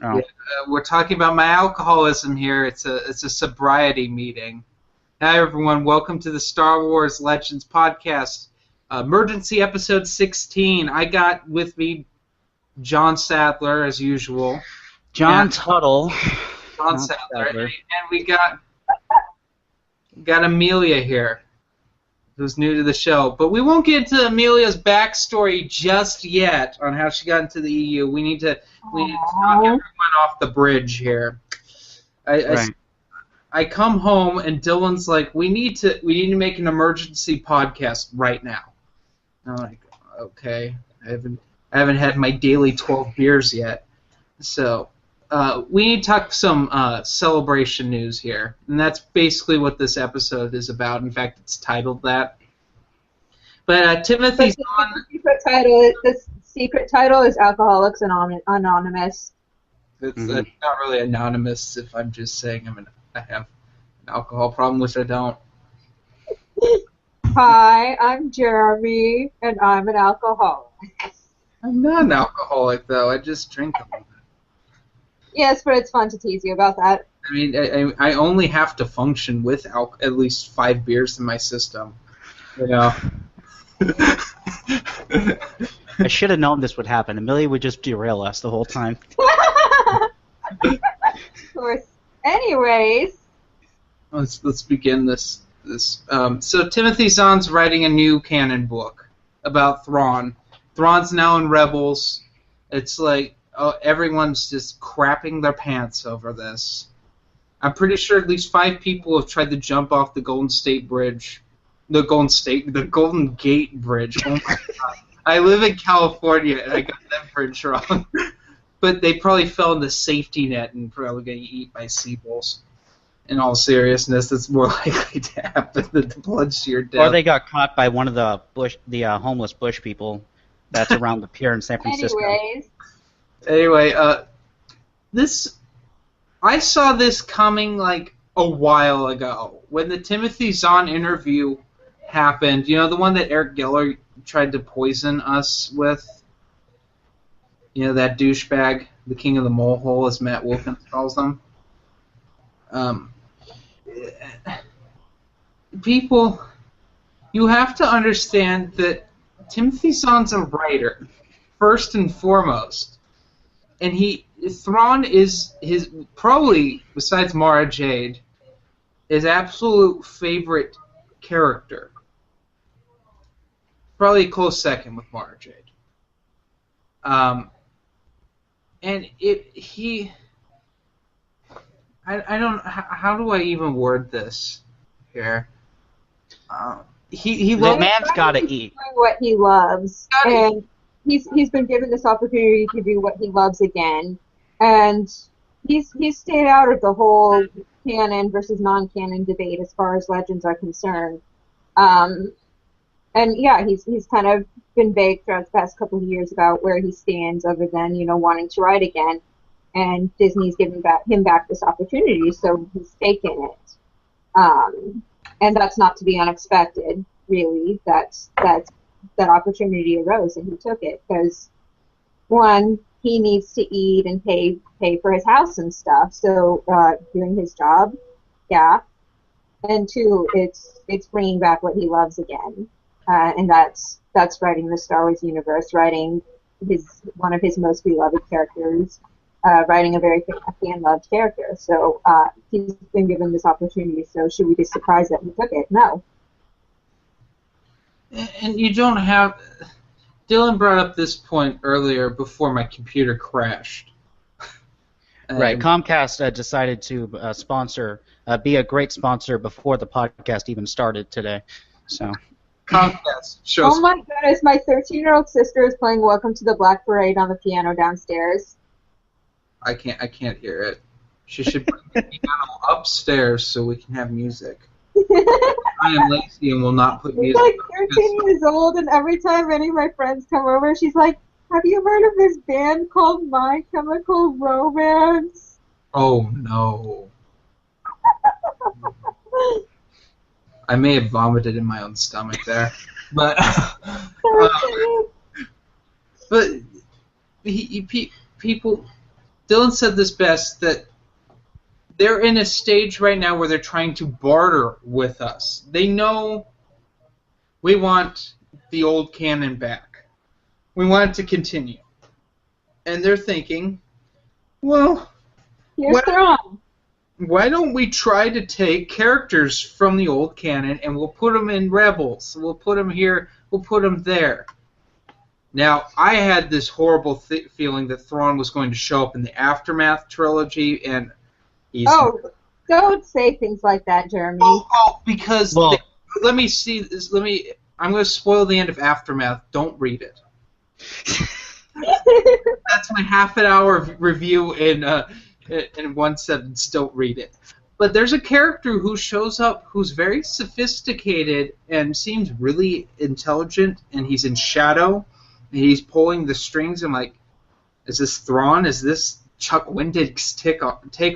Oh. Yeah, we're talking about my alcoholism here. It's a sobriety meeting. Hi everyone, welcome to the Star Wars Legends podcast, emergency episode 16. I got with me John Sadler as usual. John Tuttle. John Sadler, and we got Amelia here, who's new to the show. But we won't get into Amelia's backstory just yet on how she got into the EU. We need to knock everyone off the bridge here. I come home and Dylan's like, we need to make an emergency podcast right now. And I'm like, okay, I haven't had my daily 12 beers yet, so we need to talk some celebration news here, and that's basically what this episode is about. In fact, it's titled that. But Timothy Zahn. The secret title is Alcoholics Anonymous. It's not really anonymous if I'm just saying I have an alcohol problem, which I don't. Hi, I'm Jeremy, and I'm an alcoholic. I'm not an alcoholic, though. I just drink a little bit. Yes, but it's fun to tease you about that. I mean, I only have to function with at least 5 beers in my system. You know. I should have known this would happen. Amelia would just derail us the whole time. Of course. Anyways. Let's begin this. So Timothy Zahn's writing a new canon book about Thrawn. Thrawn's now in Rebels. It's like everyone's just crapping their pants over this. I'm pretty sure at least 5 people have tried to jump off the Golden Gate Bridge. Oh my God. I live in California and I got that bridge wrong. But they probably fell in the safety net and probably getting eaten by seagulls. In all seriousness, that's more likely to happen than the blood-sheer death. Or they got caught by one of the homeless bush people that's around the pier in San Francisco. Anyway, I saw this coming like a while ago when the Timothy Zahn interview happened. You know, the one that Eric Geller tried to poison us with. You know, that douchebag, the king of the molehole, as Matt Wilkins calls them. People, you have to understand that Timothy Zahn's a writer, first and foremost. And Thrawn is his, probably, besides Mara Jade, his absolute favorite character. Probably a close second with Mara Jade. And I don't, how do I even word this here? The man's got to eat. What he loves. And he's been given this opportunity to do what he loves again. And he's stayed out of the whole canon versus non-canon debate as far as Legends are concerned. And yeah, he's kind of been vague throughout the past couple of years about where he stands other than, wanting to write again. And Disney's given him back this opportunity, so he's taken it. And that's not to be unexpected, really. That opportunity arose, and he took it because, one, he needs to eat and pay for his house and stuff. So doing his job, yeah. And 2, it's bringing back what he loves again, and that's writing the Star Wars universe, writing one of his most beloved characters. Writing a very fan-loved character. So he's been given this opportunity, so should we be surprised that he took it? No. And you don't have... Dylan brought up this point earlier before my computer crashed. Right, Comcast decided to be a great sponsor before the podcast even started today. So Comcast shows... Oh my goodness, my 13-year-old sister is playing Welcome to the Black Parade on the piano downstairs. I can't hear it. She should bring the piano upstairs so we can have music. I am lazy and will not put music. She's like 13 years old, and every time any of my friends come over, she's like, "Have you heard of this band called My Chemical Romance?" Oh no. I may have vomited in my own stomach there, but people. Dylan said this best, that they're in a stage right now where they're trying to barter with us. They know we want the old canon back. We want it to continue. And they're thinking, well, Here's Thrawn. why don't we try to take characters from the old canon and we'll put them in Rebels. We'll put them here. We'll put them there. Now, I had this horrible feeling that Thrawn was going to show up in the Aftermath trilogy, and he's... Oh, don't say things like that, Jeremy. Because... let me see this. I'm going to spoil the end of Aftermath. Don't read it. That's my half-an-hour review in 1 sentence. Don't read it. But there's a character who shows up who's very sophisticated and seems really intelligent, and he's in shadow, and he's pulling the strings. I'm like, is this Thrawn? Is this Chuck Wendig's take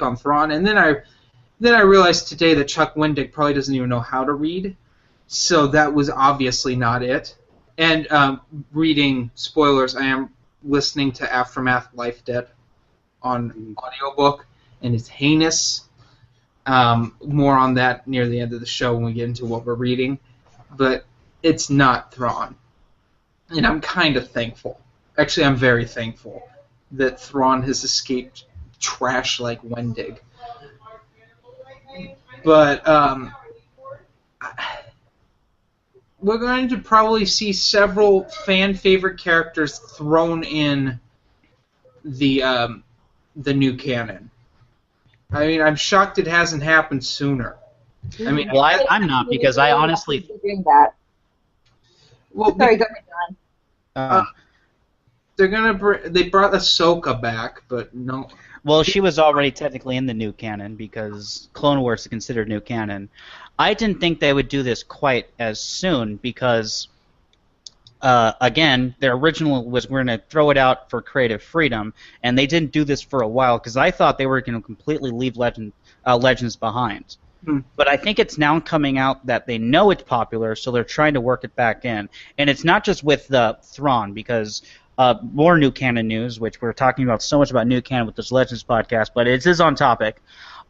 on Thrawn? And then I realized today that Chuck Wendig probably doesn't even know how to read, so that was obviously not it. And reading spoilers, I am listening to Aftermath Life Dead on audiobook, and it's heinous. More on that near the end of the show when we get into what we're reading. But it's not Thrawn. And I'm kind of thankful. Actually, I'm very thankful that Thrawn has escaped trash like Wendig. But we're going to probably see several fan-favorite characters thrown in the new canon. I mean, I'm shocked it hasn't happened sooner. I mean, well, I'm not, because I honestly... Doing that. Well, Sorry, go ahead, John. They brought Ahsoka back, but no. Well, she was already technically in the new canon because Clone Wars is considered new canon. I didn't think they would do this quite as soon because, again, their original was we're going to throw it out for creative freedom, and they didn't do this for a while because I thought they were going to completely leave Legends behind. But I think it's now coming out that they know it's popular, so they're trying to work it back in. And it's not just with Thrawn, because more new canon news, which we're talking about so much about new canon with this Legends podcast, but it is on topic.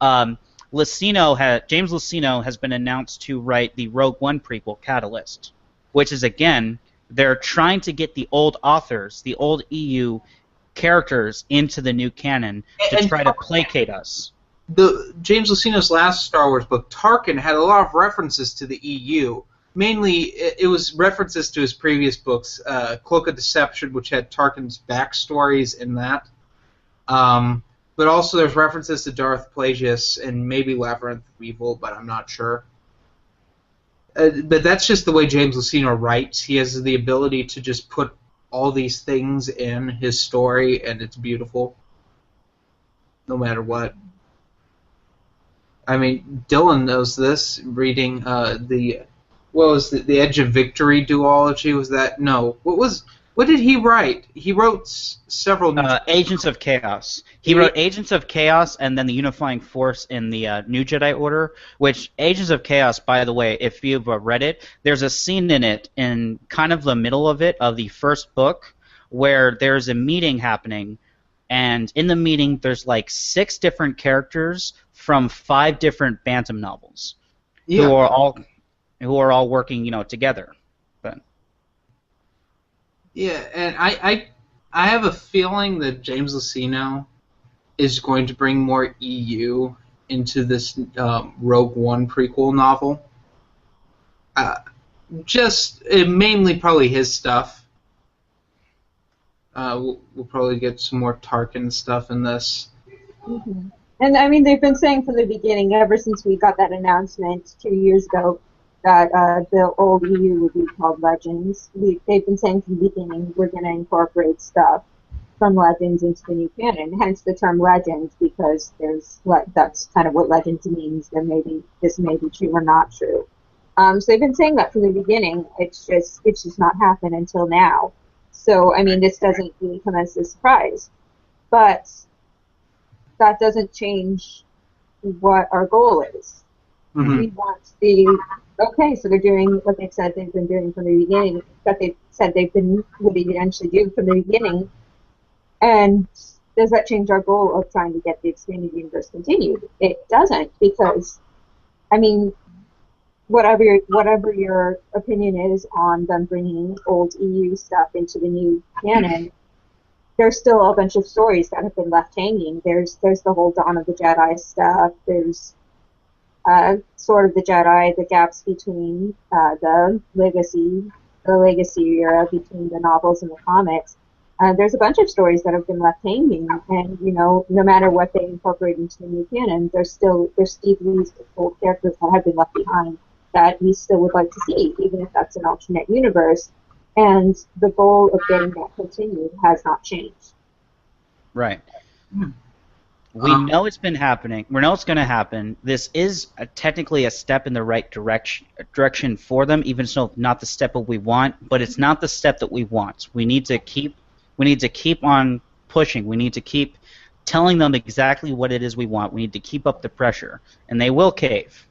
James Lucino has been announced to write the Rogue One prequel, Catalyst, which is, again, they're trying to get the old authors, the old EU characters into the new canon to try to placate us. James Lucino's last Star Wars book, Tarkin, had a lot of references to the EU. Mainly, it was references to his previous books, Cloak of Deception, which had Tarkin's backstories in that. But also there's references to Darth Plagueis and maybe Labyrinth of Evil, but I'm not sure. But that's just the way James Lucino writes. He has the ability to just put all these things in his story, and it's beautiful, no matter what. I mean, Dylan knows this, reading the Edge of Victory duology. Was that? No. What did he write? He wrote several... Agents of Chaos. He wrote Agents of Chaos and then the Unifying Force in the New Jedi Order, which Agents of Chaos, by the way, if you've read it, there's a scene in it, in kind of the middle of it, of the first book, where there's a meeting happening, and in the meeting there's like 6 different characters from 5 different Bantam novels who are all working, together. But yeah, and I have a feeling that James Lucino is going to bring more EU into this Rogue One prequel novel. Mainly probably his stuff. We'll probably get some more Tarkin stuff in this. Mm-hmm. And I mean, they've been saying from the beginning, ever since we got that announcement 2 years ago, that the old EU would be called Legends. They've been saying from the beginning, we're going to incorporate stuff from Legends into the new canon, hence the term Legends, because that's kind of what Legends means. This may be true or not true. So they've been saying that from the beginning. It's just not happened until now. So I mean, this doesn't really come as a surprise, but that doesn't change what our goal is. Mm-hmm. We want so they're doing what they've said they've been doing from the beginning, that they've said would eventually do from the beginning, and does that change our goal of trying to get the expanded universe continued? It doesn't, because, I mean, whatever your opinion is on them bringing old EU stuff into the new canon, there's still a bunch of stories that have been left hanging. There's the whole Dawn of the Jedi stuff. There's Sword of the Jedi, the gaps between the legacy era between the novels and the comics. There's a bunch of stories that have been left hanging, and no matter what they incorporate into the new canon, there's Steve Lee's old characters that have been left behind that we still would like to see, even if that's an alternate universe. And the goal of getting that continued has not changed. Right. We know it's been happening. We know it's going to happen. This is technically a step in the right direction for them, even though not the step that we want. But it's not the step that we want. We need to keep on pushing. We need to keep telling them exactly what it is we want. We need to keep up the pressure, and they will cave.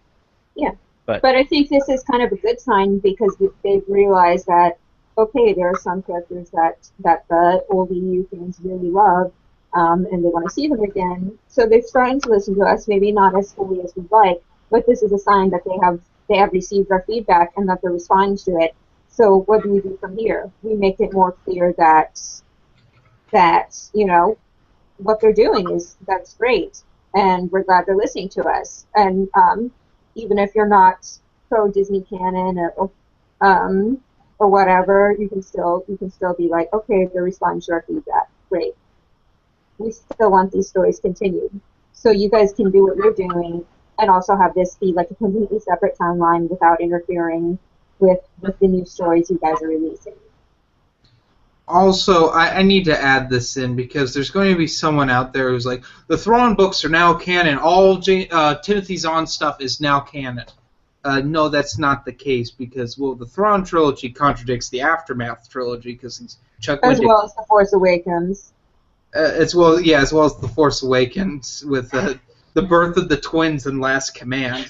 Yeah. But I think this is kind of a good sign, because they've realized that, okay, there are some characters that the old EU fans really love, and they want to see them again. So they're starting to listen to us, maybe not as fully as we'd like, but this is a sign that they have received our feedback and that they're responding to it. So what do we do from here? We make it more clear that what they're doing that's great, and we're glad they're listening to us. And even if you're not pro Disney canon or whatever, you can still be like, okay, they're responding to our feedback. Great. We still want these stories continued. So you guys can do what you're doing and also have this be like a completely separate timeline without interfering with the new stories you guys are releasing. Also, I need to add this in, because there's going to be someone out there who's like, the Thrawn books are now canon. All Timothy Zahn stuff is now canon. No, that's not the case, because, the Thrawn trilogy contradicts the Aftermath trilogy, because Chuck Wendig, as well as The Force Awakens. As well as The Force Awakens, with the birth of the twins in Last Command.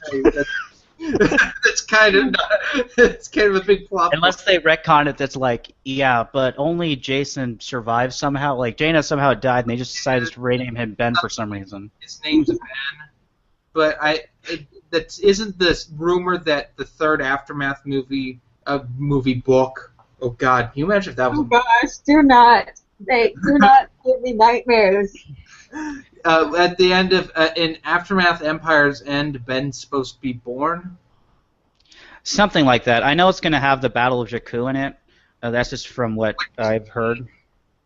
That's kind of a big flop. Unless they retcon it, that's like, yeah, but only Jason survived somehow. Like, Jaina somehow died, and they just decided to rename him Ben for some reason. His name's Ben, but isn't this rumor that the third Aftermath movie book? Oh God, can you imagine if that was? Oh gosh, do not give me nightmares. At the end of in Aftermath Empire's End, Ben's supposed to be born. Something like that. I know it's going to have the Battle of Jakku in it. That's just from what I've heard.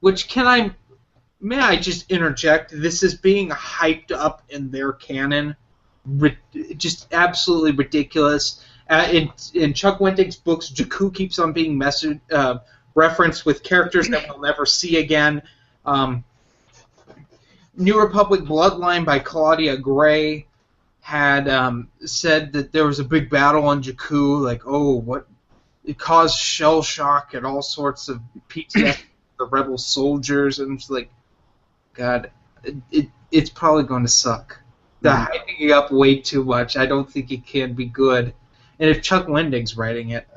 May I just interject? This is being hyped up in their canon, just absolutely ridiculous. In Chuck Wendig's books, Jakku keeps on being referenced with characters that we'll never see again. New Republic Bloodline by Claudia Gray had said that there was a big battle on Jakku, like, it caused shell shock and all sorts of PTSD for the rebel soldiers, and it's like, God, it's probably going to suck. They're hyping it up way too much. I don't think it can be good. And if Chuck Wendig's writing it,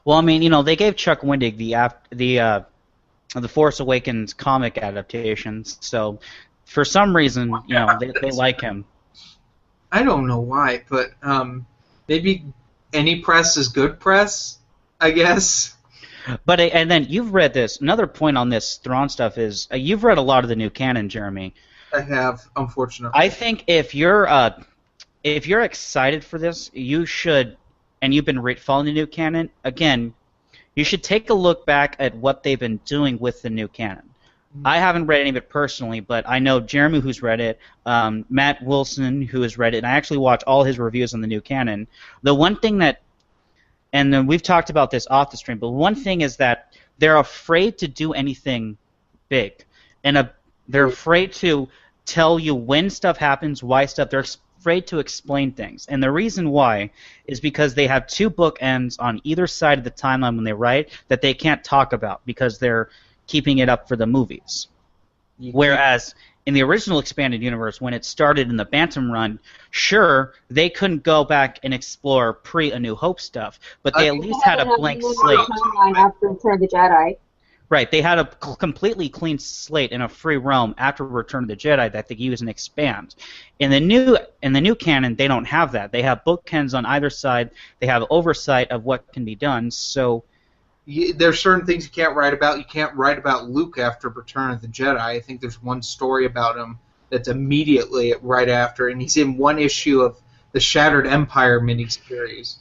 Well, I mean, they gave Chuck Wendig the Force Awakens comic adaptations, so for some reason, they like him. I don't know why, but maybe any press is good press, I guess. But and then you've read this. Another point on this Thrawn stuff is you've read a lot of the new canon, Jeremy. I have, unfortunately. I think if you're excited for this, you should, and you've been following the new canon again. You should take a look back at what they've been doing with the new canon. I haven't read any of it personally, but I know Jeremy, who's read it, Matt Wilson, who has read it, and I actually watch all his reviews on the new canon. The one thing that, and then we've talked about this off the stream, but one thing is that they're afraid to do anything big, and they're afraid to tell you when stuff happens, why stuff. They're afraid to explain things, and the reason why is because they have two bookends on either side of the timeline when they write that they can't talk about because they're keeping it up for the movies. Whereas in the original expanded universe, when it started in the Bantam run, sure, they couldn't go back and explore pre-A New Hope stuff, but they at least had a blank slate. After Return of the Jedi. Right, they had a completely clean slate in a free realm after Return of the Jedi that they use and expand. In the new canon, they don't have that. They have bookends on either side. They have oversight of what can be done. So There's certain things you can't write about. You can't write about Luke after Return of the Jedi. I think there's one story about him that's immediately right after, and he's in one issue of the Shattered Empire miniseries.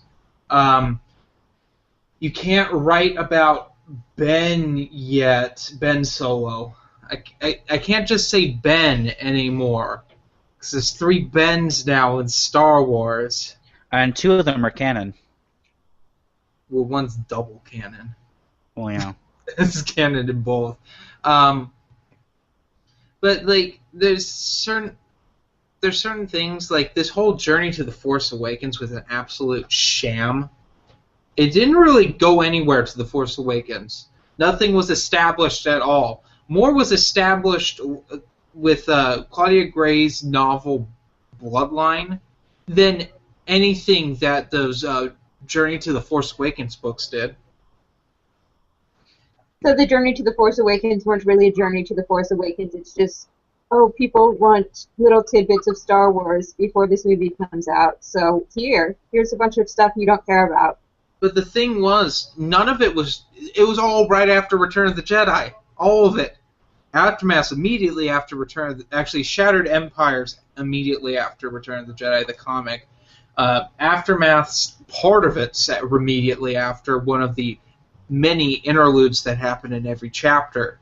You can't write about Ben yet, Ben Solo. I can't just say Ben anymore, because there's 3 Bens now in Star Wars. and 2 of them are canon. Well, one's double canon. Well, yeah. It's canon in both. But like, there's certain things like this whole journey to the Force Awakens was an absolute sham. It didn't really go anywhere to the Force Awakens. Nothing was established at all. More was established with Claudia Gray's novel Bloodline than anything that those Journey to the Force Awakens books did. So the Journey to the Force Awakens weren't really a Journey to the Force Awakens. It's just, oh, people want little tidbits of Star Wars before this movie comes out. So here's a bunch of stuff you don't care about. But the thing was, none of it was... It was all right after Return of the Jedi. All of it. Aftermath immediately after Return of the... Actually, Shattered Empires immediately after Return of the Jedi, the comic. Aftermath's part of it set immediately after one of the many interludes that happen in every chapter.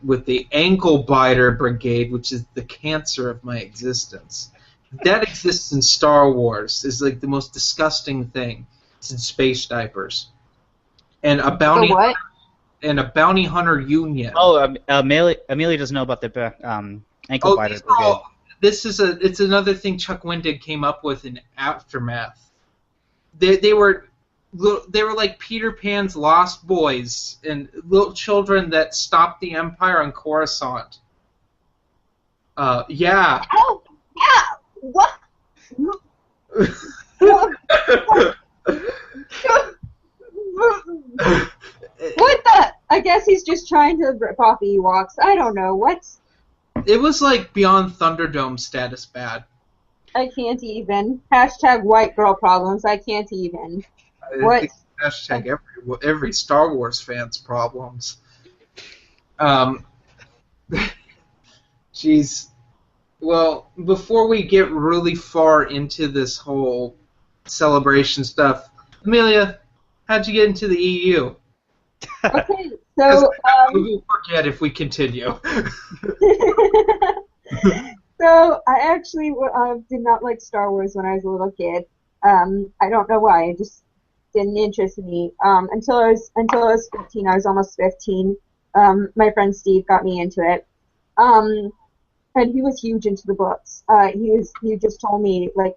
With the Ankle Biter Brigade, which is the cancer of my existence. That exists in Star Wars. Is like the most disgusting thing. It's in space diapers. And a bounty what? And a bounty hunter union. Oh, Amelia doesn't know about the ankle biter brigade. It's another thing Chuck Wendig came up with in Aftermath. They were like Peter Pan's lost boys and little children that stopped the Empire on Coruscant. Yeah. Oh, yeah. What? What the? I guess he's just trying to rip off Ewoks. I don't know. What's... It was like Beyond Thunderdome status bad. I can't even. Hashtag white girl problems. I can't even. What? Hashtag every Star Wars fan's problems. Jeez. Well, before we get really far into this whole celebration stuff, Amelia, how'd you get into the EU? Okay, so... we will forget if we continue. So, I actually did not like Star Wars when I was a little kid. I don't know why. It just didn't interest me. Until I was 15, I was almost 15. My friend Steve got me into it. And he was huge into the books. He just told me, like,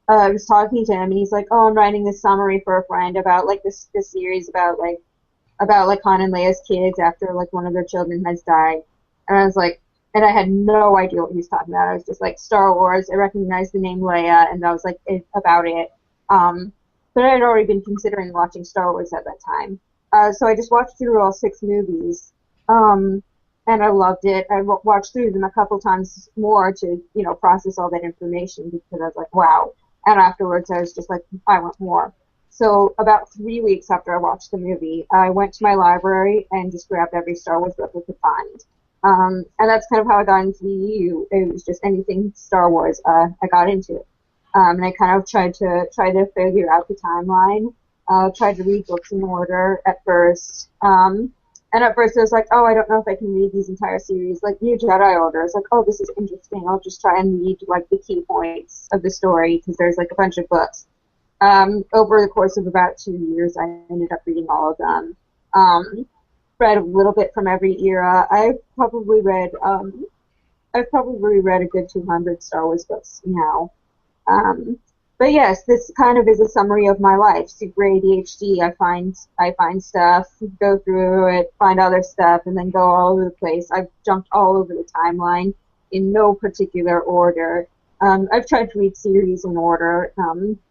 I was talking to him, and he's like, "Oh, I'm writing this summary for a friend about like this series about Han and Leia's kids after like one of their children has died." And I was like, and I had no idea what he was talking about. I was just like, Star Wars. I recognized the name Leia, and I was like about it. But I had already been considering watching Star Wars at that time. So I just watched through all 6 movies. And I loved it. I watched through them a couple times more to, process all that information because I was like, wow. And afterwards, I was just like, I want more. So about 3 weeks after I watched the movie, I went to my library and just grabbed every Star Wars book I could find. And that's kind of how I got into the EU. It was just anything Star Wars I got into. And I kind of tried to figure out the timeline. Tried to read books in order at first. And at first I was like, oh, I don't know if I can read these entire series. Like New Jedi Order, I was like, oh, this is interesting. I'll just try and read like the key points of the story because there's like a bunch of books. Over the course of about 2 years, I ended up reading all of them. Read a little bit from every era. I've probably read a good 200 Star Wars books now. But yes, this kind of is a summary of my life. Super ADHD. I find stuff, go through it, find other stuff, and then go all over the place. I've jumped all over the timeline in no particular order. I've tried to read series in order,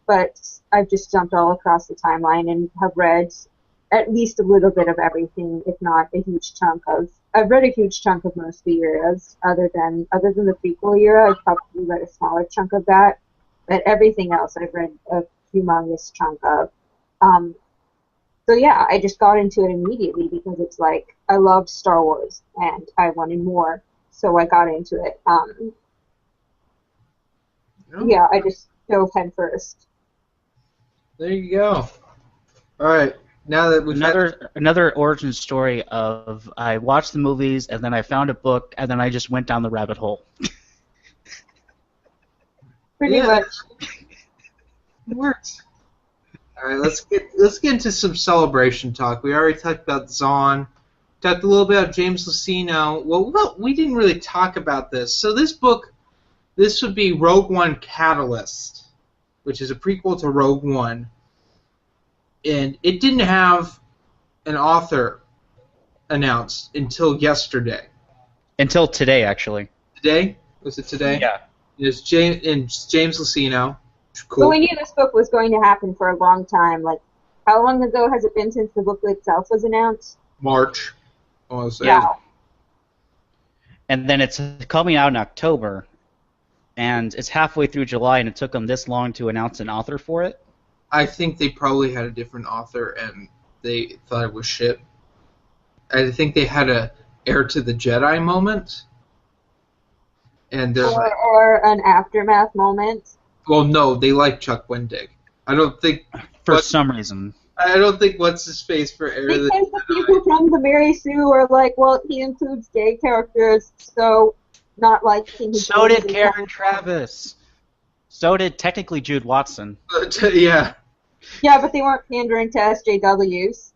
but I've just jumped all across the timeline and have read at least a little bit of everything, if not a huge chunk of. I've read a huge chunk of most of the eras, other than the prequel era. I've probably read a smaller chunk of that, but everything else I've read a humongous chunk of. Um, so yeah, I just got into it immediately because it's like I loved Star Wars and I wanted more, so I got into it. Yeah, I just dove head first. There you go. All right. Now that we've another origin story of I watched the movies and then I found a book and then I just went down the rabbit hole. Pretty much. It works. All right, let's get into some celebration talk. We already talked about Zahn, talked a little bit about James Luceno. Well, we didn't really talk about this. So this would be Rogue One Catalyst, which is a prequel to Rogue One. And it didn't have an author announced until yesterday. Until today, actually. Today? Was it today? Yeah. It's James Luceno. Cool. But we knew this book was going to happen for a long time. Like, how long ago has it been since the book itself was announced? March. Yeah. And then it's coming out in October, and it's halfway through July, and it took them this long to announce an author for it. I think they probably had a different author, and they thought it was shit. I think they had a Heir to the Jedi moment, and they're or an aftermath moment. Well, no, they like Chuck Wendig. I don't think for some reason. I don't think what's his face for Heir to the Jedi. Because the people from the Mary Sue are like, well, he includes gay characters, so not liking his. So did Karen Travis. So did technically Jude Watson. Yeah. Yeah, but they weren't pandering to SJWs.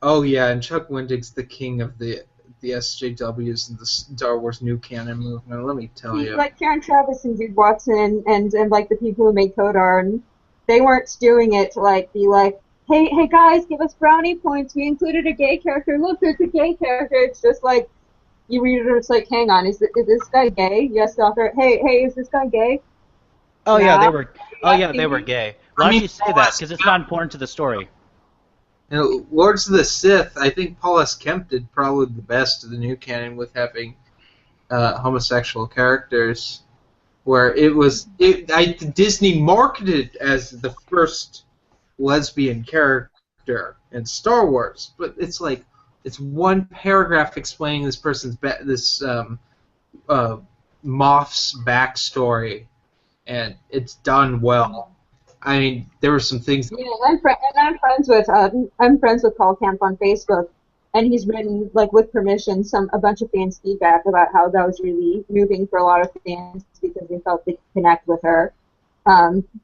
Oh yeah, and Chuck Wendig's the king of the SJWs and the Star Wars new canon movement. Let me tell you. Like Karen Travis and Jude Watson and like the people who made Codar, they weren't doing it to like be like, hey guys, give us brownie points. We included a gay character. Look, there's a gay character. It's just like you read it, it's like, hang on, is this guy gay? Yes, author. Hey, is this guy gay? Oh yeah, they were. Oh yeah, they were gay. Why don't you say that? Because it's not important to the story. You know, Lords of the Sith, I think Paul S. Kemp did probably the best of the new canon with having homosexual characters, where Disney marketed as the first lesbian character in Star Wars, but it's like it's one paragraph explaining this person's Moff's backstory, and it's done well. I mean, there were some things. Yeah, I'm friends with Paul Kemp on Facebook, and he's written, like, with permission, a bunch of fans' feedback about how that was really moving for a lot of fans because they felt they could connect with her,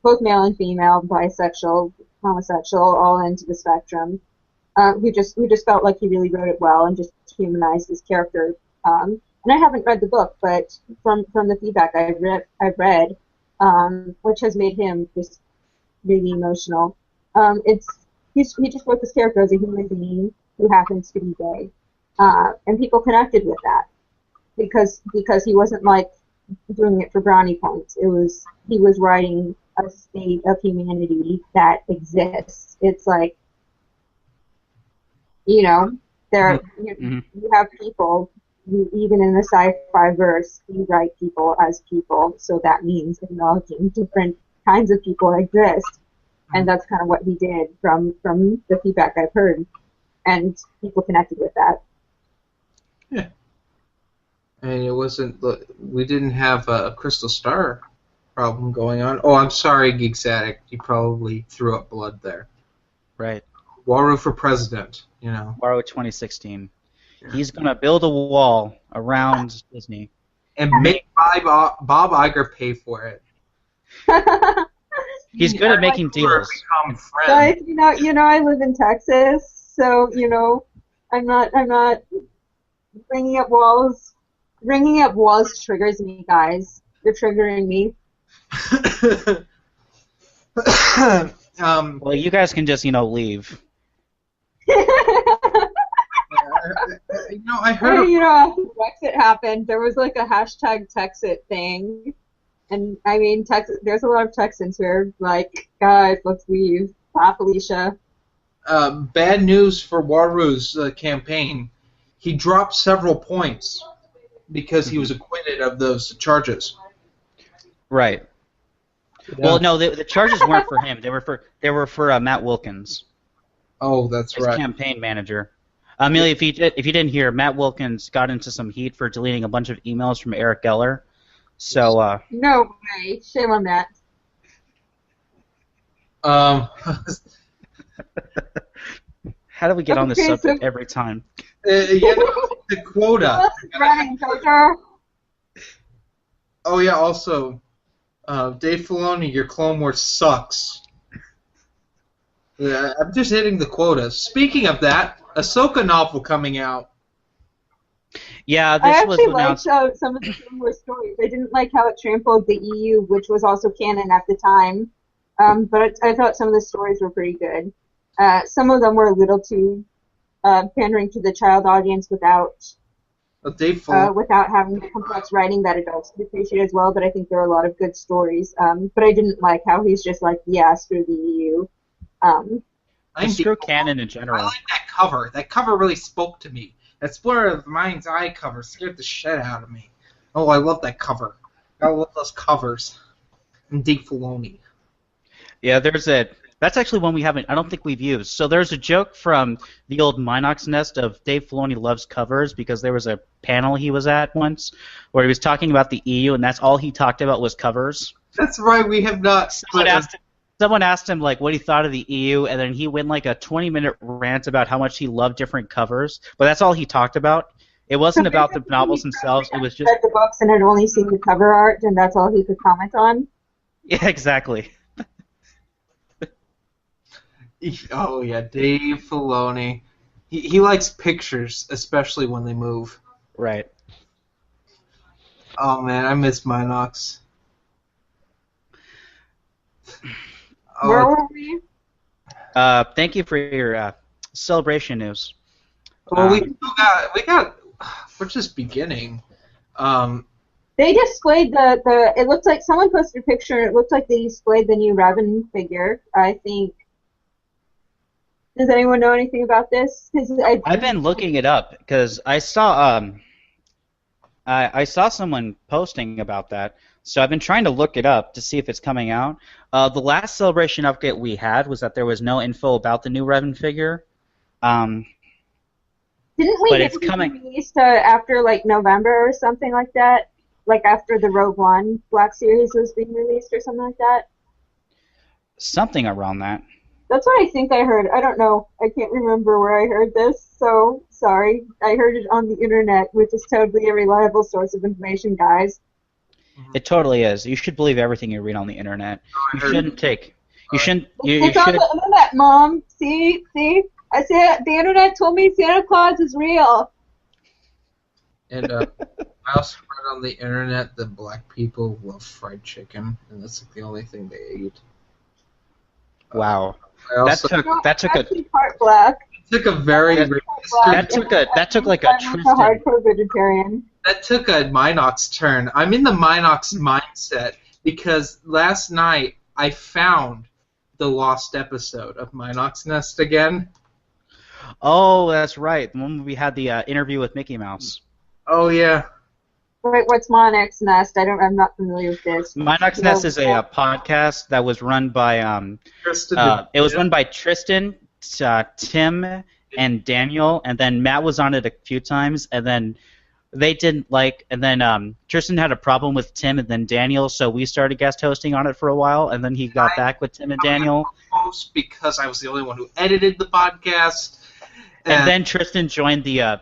both male and female, bisexual, homosexual, all into the spectrum. Who just felt like he really wrote it well and just humanized his character. And I haven't read the book, but from the feedback I've read, which has made him just really emotional. He just wrote this character as a human being who happens to be gay, and people connected with that because he wasn't like doing it for brownie points. He was writing a state of humanity that exists. It's like, you have people, even in the sci-fi verse, you write people as people, so that means acknowledging different kinds of people exist, and that's kind of what he did from the feedback I've heard, and people connected with that. Yeah. And it wasn't, we didn't have a Crystal Star problem going on. Oh, I'm sorry, Geeks Addict, you probably threw up blood there. Right. Waru for president, you know. Waru 2016. Yeah. He's going to build a wall around Disney. And make Bob Iger pay for it. He's good at making deals. Guys, I live in Texas, so I'm not bringing up walls. Bringing up walls triggers me, guys. You're triggering me. Well, you guys can just I leave. heard. After Brexit happened, there was like a hashtag Texit thing. And I mean, there's a lot of Texans here. Like, guys, let's leave. Bye, Felicia. bad news for Waru's campaign. He dropped several points because he was acquitted of those charges. Right. Yeah. Well, no, the charges weren't for him. They were for Matt Wilkins, Oh, that's his right. campaign manager. Amelia, if you didn't hear, Matt Wilkins got into some heat for deleting a bunch of emails from Eric Geller. So, No way. Shame on that. how do we get on this Okay, subject so- every time? The quota. Running, Jojo. Oh yeah. Also, Dave Filoni, your Clone Wars sucks. Yeah, I'm just hitting the quota. Speaking of that, Ahsoka novel coming out. Yeah, I this was actually liked announced. some of the similar stories. I didn't like how it trampled the EU, which was also canon at the time. But I thought some of the stories were pretty good. Some of them were a little too pandering to the child audience without Dave Filoni. without having the complex writing that adults could appreciate as well. But I think there are a lot of good stories. But I didn't like how he's just like, yeah, screw the EU. Screw canon in general. I like that cover. That cover really spoke to me. That Explorer of the Mind's Eye cover scared the shit out of me. Oh, I love that cover. I love those covers. And Dave Filoni. Yeah, that's actually one we haven't. I don't think we've used. So there's a joke from the old Minox Nest of Dave Filoni loves covers because there was a panel he was at once where he was talking about the EU and that's all he talked about was covers. That's right. We have not. Someone asked him like what he thought of the EU, and then he went like a 20-minute rant about how much he loved different covers. But that's all he talked about. It wasn't about the novels themselves. It was just read the books and had only seen the cover art, and that's all he could comment on. yeah, exactly. Oh yeah, Dave Filoni. He likes pictures, especially when they move. Right. Oh man, I miss Minox. Where were we? Thank you for your celebration news. Well, we're just beginning. They displayed the. It looked like someone posted a picture, and it looked like they displayed the new Revan figure. I think. Does anyone know anything about this? I've been looking it up because I saw someone posting about that. So I've been trying to look it up to see if it's coming out. The last celebration update we had was that there was no info about the new Revan figure. Didn't we but get it's it coming released after like November or something like that? Like after the Rogue One Black Series was being released or something like that? Something around that. That's what I think I heard. I don't know. I can't remember where I heard this, so sorry. I heard it on the internet, which is totally a reliable source of information, guys. It totally is. You should believe everything you read on the internet. You shouldn't take. You shouldn't. It's on the internet, Mom. See? I said the internet told me Santa Claus is real. And I also read on the internet that black people love fried chicken, and that's like the only thing they eat. Wow. That took a part black. took a very that took like a Tristan. Hardcore vegetarian. That took a Minox turn. I'm in the Minox mindset because last night I found the lost episode of Minox Nest again. Oh, that's right. The one where we had the interview with Mickey Mouse. Oh yeah. Wait, what's Minox Nest? I'm not familiar with this. Minox Nest is a podcast that was run by Tristan. it was run by Tristan, Tim, and Daniel, and then Matt was on it a few times, and then they didn't like, and then Tristan had a problem with Tim and then Daniel, so we started guest hosting on it for a while, and then he got back with Tim and Daniel. Host because I was the only one who edited the podcast. And then Tristan joined the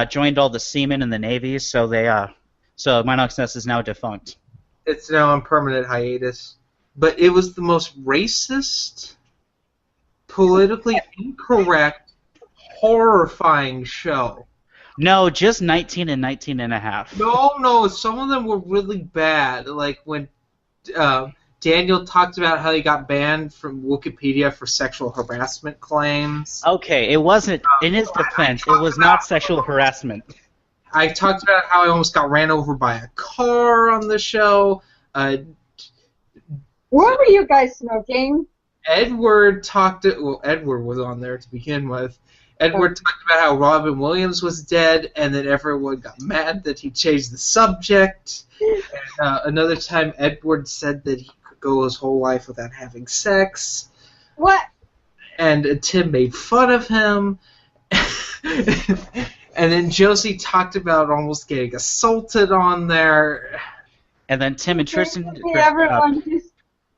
joined all the seamen in the Navy, so so Minox Nest is now defunct. It's now on permanent hiatus. But it was the most racist, politically incorrect, horrifying show. No, just 19 and 19 and a half. No, some of them were really bad. Like when Daniel talked about how he got banned from Wikipedia for sexual harassment claims. Okay, it wasn't, in his defense, it was not sexual harassment. I talked about how I almost got ran over by a car on the show. What were you guys smoking? Edward Edward was on there to begin with. Edward talked about how Robin Williams was dead, and then everyone got mad that he changed the subject. And, another time, Edward said that he could go his whole life without having sex. What? And Tim made fun of him. And then Josie talked about almost getting assaulted on there. And then Tim and Tristan Everyone just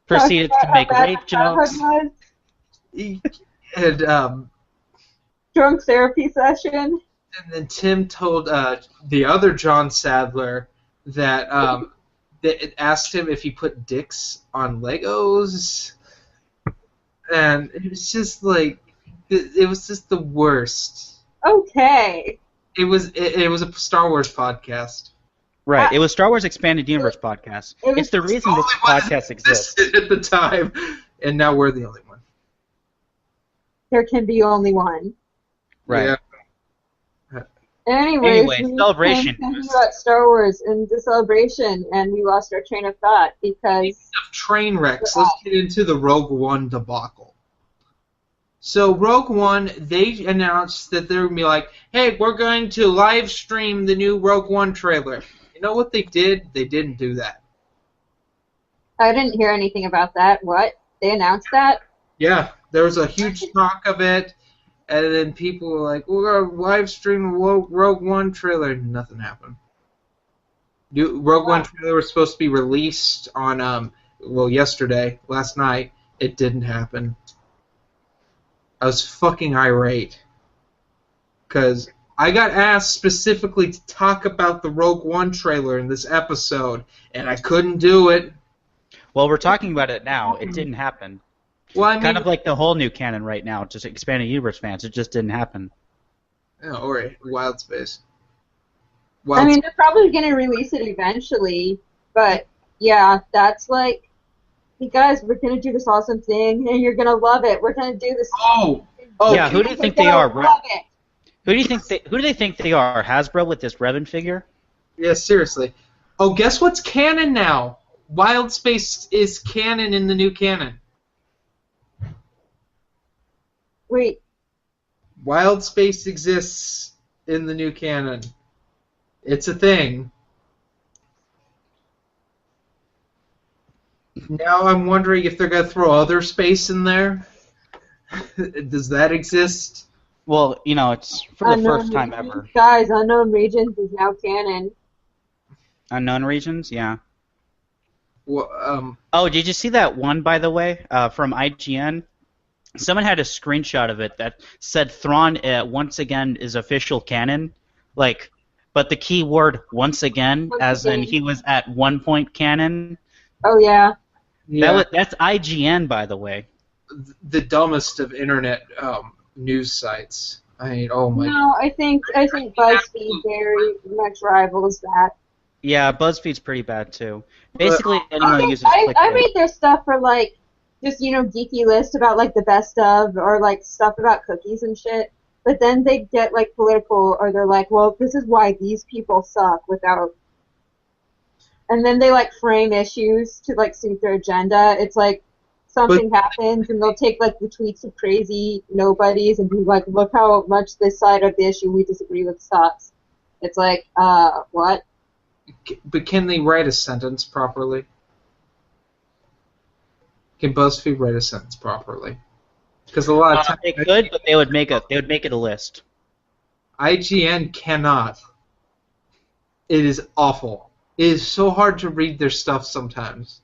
proceeded to make how bad rape the childhood jokes. was. And Drunk therapy session. and then Tim told the other John Sadler that that it asked him if he put dicks on Legos, and it was just like it was just the worst. Okay. It was a Star Wars podcast. Right. It was Star Wars Expanded Universe podcast. It's the reason this podcast exists. At the time, and now we're the only one. There can be only one. Right. Yeah. Anyways, Anyway, we celebration. came about Star Wars and the celebration, and we lost our train of thought because Of train wrecks, let's get into the Rogue One debacle. So Rogue One, they announced that they're going to be like, hey, we're going to live stream the new Rogue One trailer. You know what they did? They didn't do that. I didn't hear anything about that. What? They announced that? Yeah, there was a huge talk of it, and then people were like, we're going to live stream the Rogue One trailer. Nothing happened. Rogue One trailer was supposed to be released on, yesterday, last night. It didn't happen. I was fucking irate. Because I got asked specifically to talk about the Rogue One trailer in this episode, and I couldn't do it. Well, we're talking about it now. It didn't happen. Well, I mean, Kind of like the whole new canon right now, just Expanded Universe fans. It just didn't happen. or Wild Space. I mean, they're probably going to release it eventually, but yeah, that's like, hey guys, we're going to do this awesome thing, and you're going to love it. We're going to do this. Yeah, who do you think they are, bro? Love it. Who do they think they are? Hasbro with this Revan figure? Yeah, seriously. Oh, guess what's canon now? Wild Space is canon in the new canon. Wait, Wild Space exists in the new canon. It's a thing. Now I'm wondering if they're going to throw other space in there. Does that exist? Well, it's for the first time ever. Guys, Unknown Regions is now canon. Unknown Regions, yeah. Well, Oh, did you see that one, by the way, from IGN? Someone had a screenshot of it that said Thrawn once again is official canon, but the key word once again, as in he was at one point canon. Oh yeah. That's IGN, by the way. The dumbest of internet news sites. I mean, oh my. No, I think BuzzFeed very much rivals that. Yeah, BuzzFeed's pretty bad too. Basically, anyone who uses I clickbait. read their stuff for just geeky lists about the best of or stuff about cookies and shit. But then they get political, or they're like, well, this is why these people suck without. And then they frame issues to suit their agenda. It's something happens, and they'll take the tweets of crazy nobodies and be like, look how much this side of the issue we disagree with sucks. It's what? But can they write a sentence properly? Can BuzzFeed write a sentence properly? Because a lot of times they could, but they would make it a list. IGN cannot. It is awful. It is so hard to read their stuff sometimes.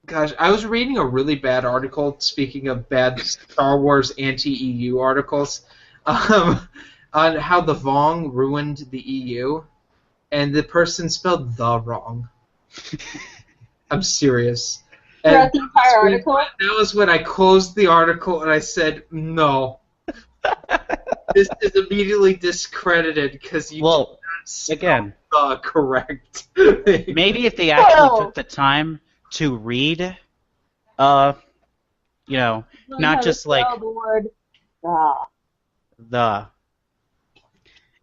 Gosh, I was reading a really bad article, speaking of bad Star Wars anti-EU articles, on how the Vong ruined the EU, and the person spelled the wrong. I'm serious. Throughout the entire article? That was when I closed the article and I said, no. This is immediately discredited because you did not spell the correct. Maybe if they actually took the time to read, not just the word the.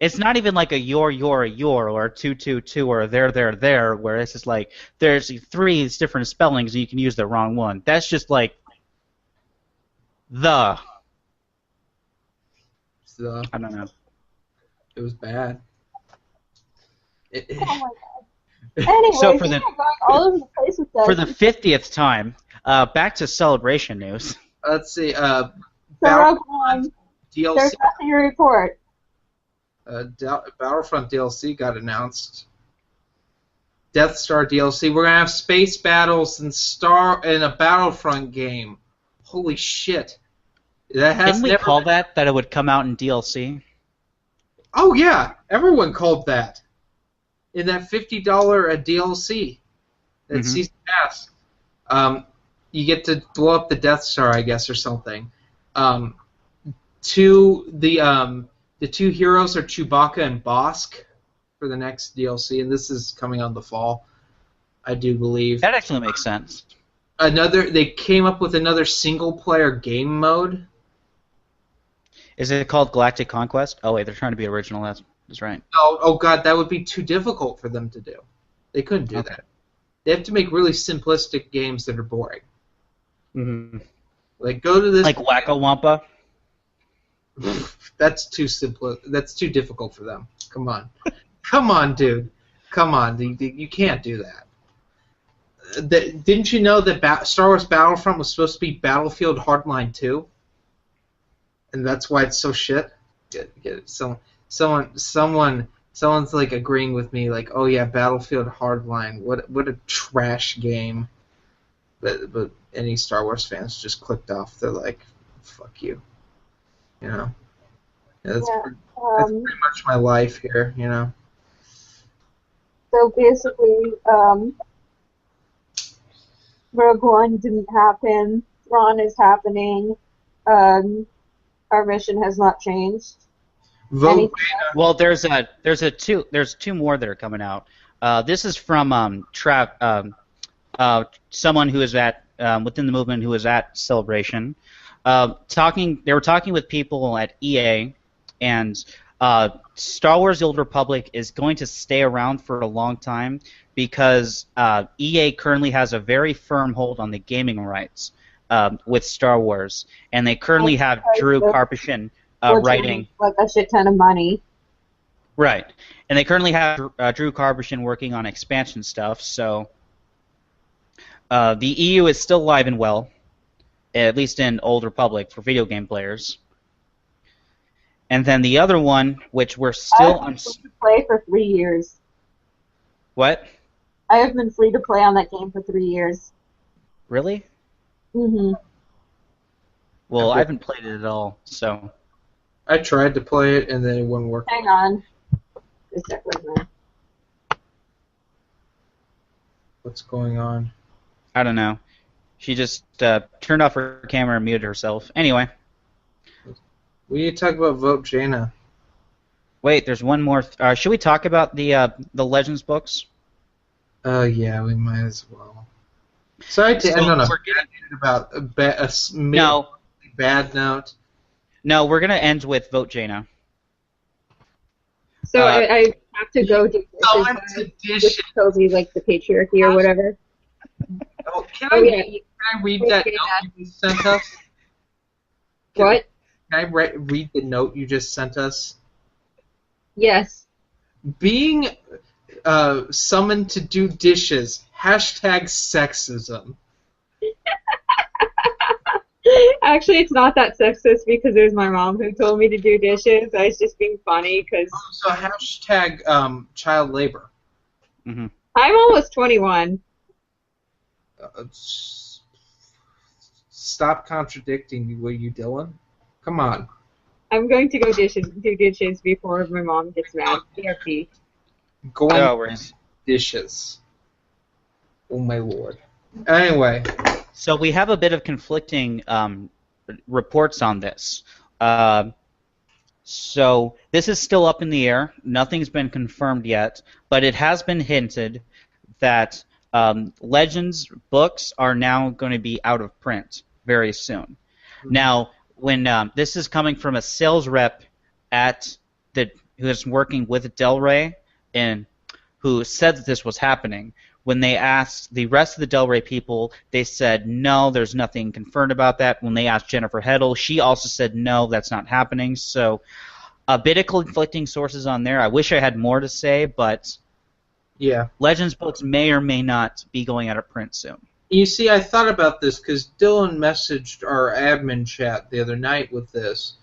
It's not even like a your or a 222 or a there where it's just like there's three different spellings and you can use the wrong one. That's just like the. So, I don't know. it was bad. Oh my god. Anyway, So for going all over the place with that. For the 50th time, back to Celebration news. Let's see. So Battlefront there's DLC. nothing to report. Battlefront DLC got announced. Death Star DLC. We're gonna have space battles and in a Battlefront game. Holy shit! That has Didn't we never call been... that it would come out in DLC? Oh yeah, everyone called that. In that $50 DLC, that Season Pass, you get to blow up the Death Star, I guess, or something. The two heroes are Chewbacca and Bosk for the next DLC, and this is coming on the fall, I do believe. That actually makes sense. They came up with another single-player game mode. Is it called Galactic Conquest? Oh wait, they're trying to be original. That's right. Oh god, that would be too difficult for them to do. They couldn't do that. They have to make really simplistic games that are boring. Mm-hmm. Like go to this. Like Wacko Wampa. That's too simple. That's too difficult for them. Come on, come on, dude. Come on, you can't do that. Didn't you know that Star Wars Battlefront was supposed to be Battlefield Hardline 2? And that's why it's so shit. Get it. Someone's like agreeing with me, like, oh yeah, Battlefield Hardline. What a trash game. But any Star Wars fans just clicked off. They're like, fuck you. You know. Yeah, that's pretty much my life here. You know. So basically, Rogue One didn't happen. Thrawn is happening. Our mission has not changed. Well, there's two more that are coming out. This is from someone who is at within the movement who is at Celebration. They were talking with people at EA, and Star Wars: The Old Republic is going to stay around for a long time because EA currently has a very firm hold on the gaming rights with Star Wars, and they currently have Drew Karpyshyn writing like a shit ton of money. Right, and they currently have Drew Karpyshyn working on expansion stuff. So the EU is still alive and well, at least in Old Republic for video game players. And then the other one, which we're still on free to play for 3 years. What? I have been free to play on that game for 3 years. Really? Mm-hmm. Well, I haven't played it at all, so. I tried to play it and then it wouldn't work. Hang on. Just check right now. What's going on? I don't know. She just turned off her camera and muted herself. Anyway. We need to talk about Vote Jaina. Wait, there's one more. Should we talk about the Legends books? Yeah, we might as well. Sorry to end on a bad note. No, we're gonna end with Vote Jaina. So I have to go do this. Tells me like the patriarchy or whatever. Oh, can I read that note you just sent us? What? Can I read the note you just sent us? Yes. Being summoned to do dishes. #sexism. Actually, it's not that sexist because it was my mom who told me to do dishes. I was just being funny because. So child labor. Mm-hmm. I'm almost 21. Stop contradicting me, will you, Dylan? Come on. I'm going to go do dishes before my mom gets mad. PRP. Dishes. Oh my lord. Anyway. So we have a bit of conflicting reports on this. So this is still up in the air. Nothing's been confirmed yet, but it has been hinted that Legends books are now going to be out of print very soon. Mm-hmm. Now, when this is coming from a sales rep at the who is working with Del Rey and who said that this was happening. When they asked the rest of the Del Rey people, they said, no, there's nothing confirmed about that. When they asked Jennifer Heddle, she also said, no, that's not happening. So a bit of conflicting sources on there. I wish I had more to say, but Yeah. Legends books may or may not be going out of print soon. You see, I thought about this because Dylan messaged our admin chat the other night with this,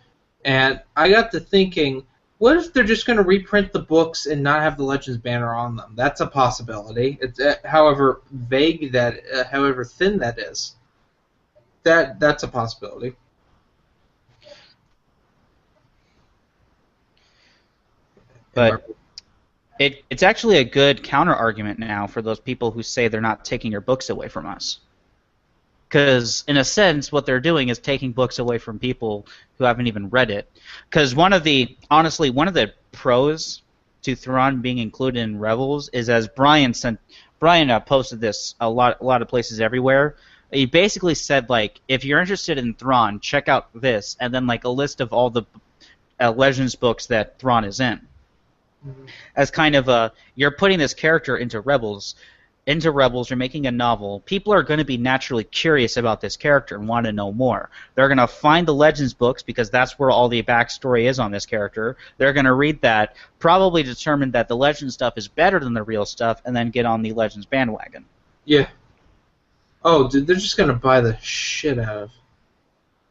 and I got to thinking, what if they're just going to reprint the books and not have the Legends banner on them? That's a possibility. It's however vague that, however thin that is. That's a possibility. But it's actually a good counter-argument now for those people who say they're not taking your books away from us. Because, in a sense, what they're doing is taking books away from people who haven't even read it. Because honestly, one of the pros to Thrawn being included in Rebels is, as Brian posted this a lot of places everywhere. He basically said, like, if you're interested in Thrawn, check out this, and then like a list of all the Legends books that Thrawn is in. As kind of you're putting this character into Rebels, you're making a novel. People are going to be naturally curious about this character and want to know more. They're going to find the Legends books because that's where all the backstory is on this character. They're going to read that, probably determine that the Legends stuff is better than the real stuff, and then get on the Legends bandwagon. Yeah. Oh, dude, they're just going to buy the shit out of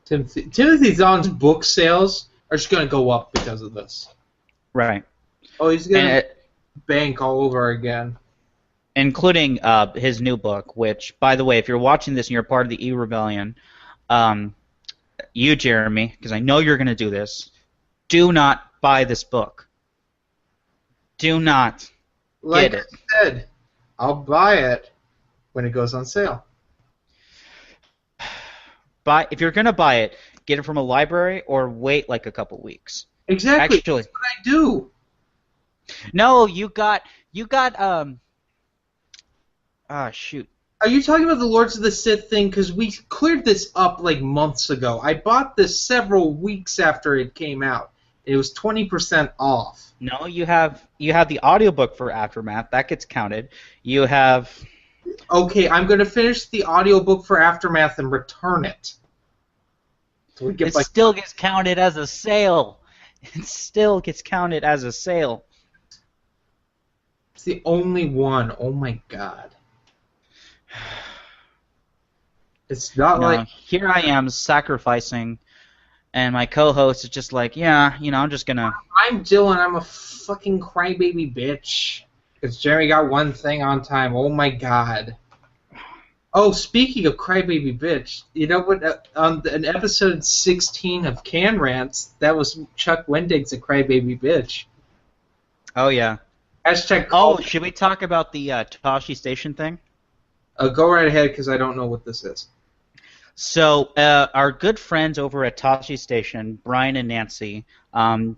Timothy Zahn's book sales are just going to go up because of this. Right. Oh, he's going to bank all over again. Including his new book, which, by the way, if you're watching this and you're part of the E-Rebellion, you, Jeremy, because I know you're going to do this, do not buy this book. Do not get it. Like I said, I'll buy it when it goes on sale. If you're going to buy it, get it from a library or wait like a couple weeks. Exactly. Actually, that's what I do. No, you got shoot. Are you talking about the Lords of the Sith thing? Because we cleared this up like months ago. I bought this several weeks after it came out. It was 20% off. No, you have the audiobook for Aftermath. That gets counted. You have... Okay, I'm going to finish the audiobook for Aftermath and return it. So we get still gets counted as a sale. It still gets counted as a sale. It's the only one. Oh my god. It's not like... Here I am sacrificing, and my co-host is just like, yeah, I'm just going to... I'm Dylan. I'm a fucking crybaby bitch. Because Jeremy got one thing on time. Oh my god. Oh, speaking of crybaby bitch, you know what? On an episode 16 of Can Rants, that was Chuck Wendig's a crybaby bitch. Oh, yeah. Hashtag Oh, should we talk about the Toshi Station thing? Go right ahead, because I don't know what this is. So, our good friends over at Toshi Station, Brian and Nancy, who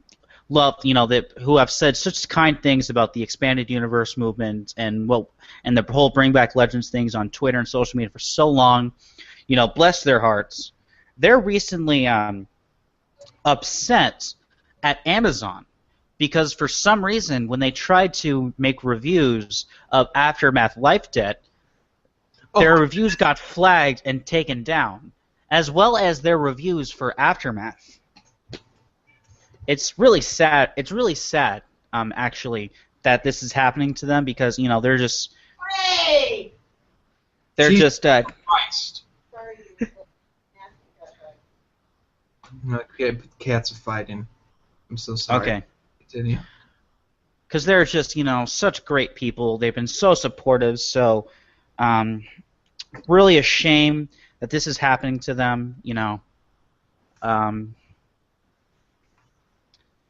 have said such kind things about the expanded universe movement and the whole Bring Back Legends things on Twitter and social media for so long, bless their hearts. They're recently upset at Amazon because for some reason when they tried to make reviews of Aftermath Life Debt, their reviews got flagged and taken down, as well as their reviews for Aftermath. It's really sad. It's really sad, actually, that this is happening to them because they're just Christ. Okay, cats are fighting. I'm so sorry. Okay. Continue. Because they're just such great people. They've been so supportive. So, really a shame that this is happening to them.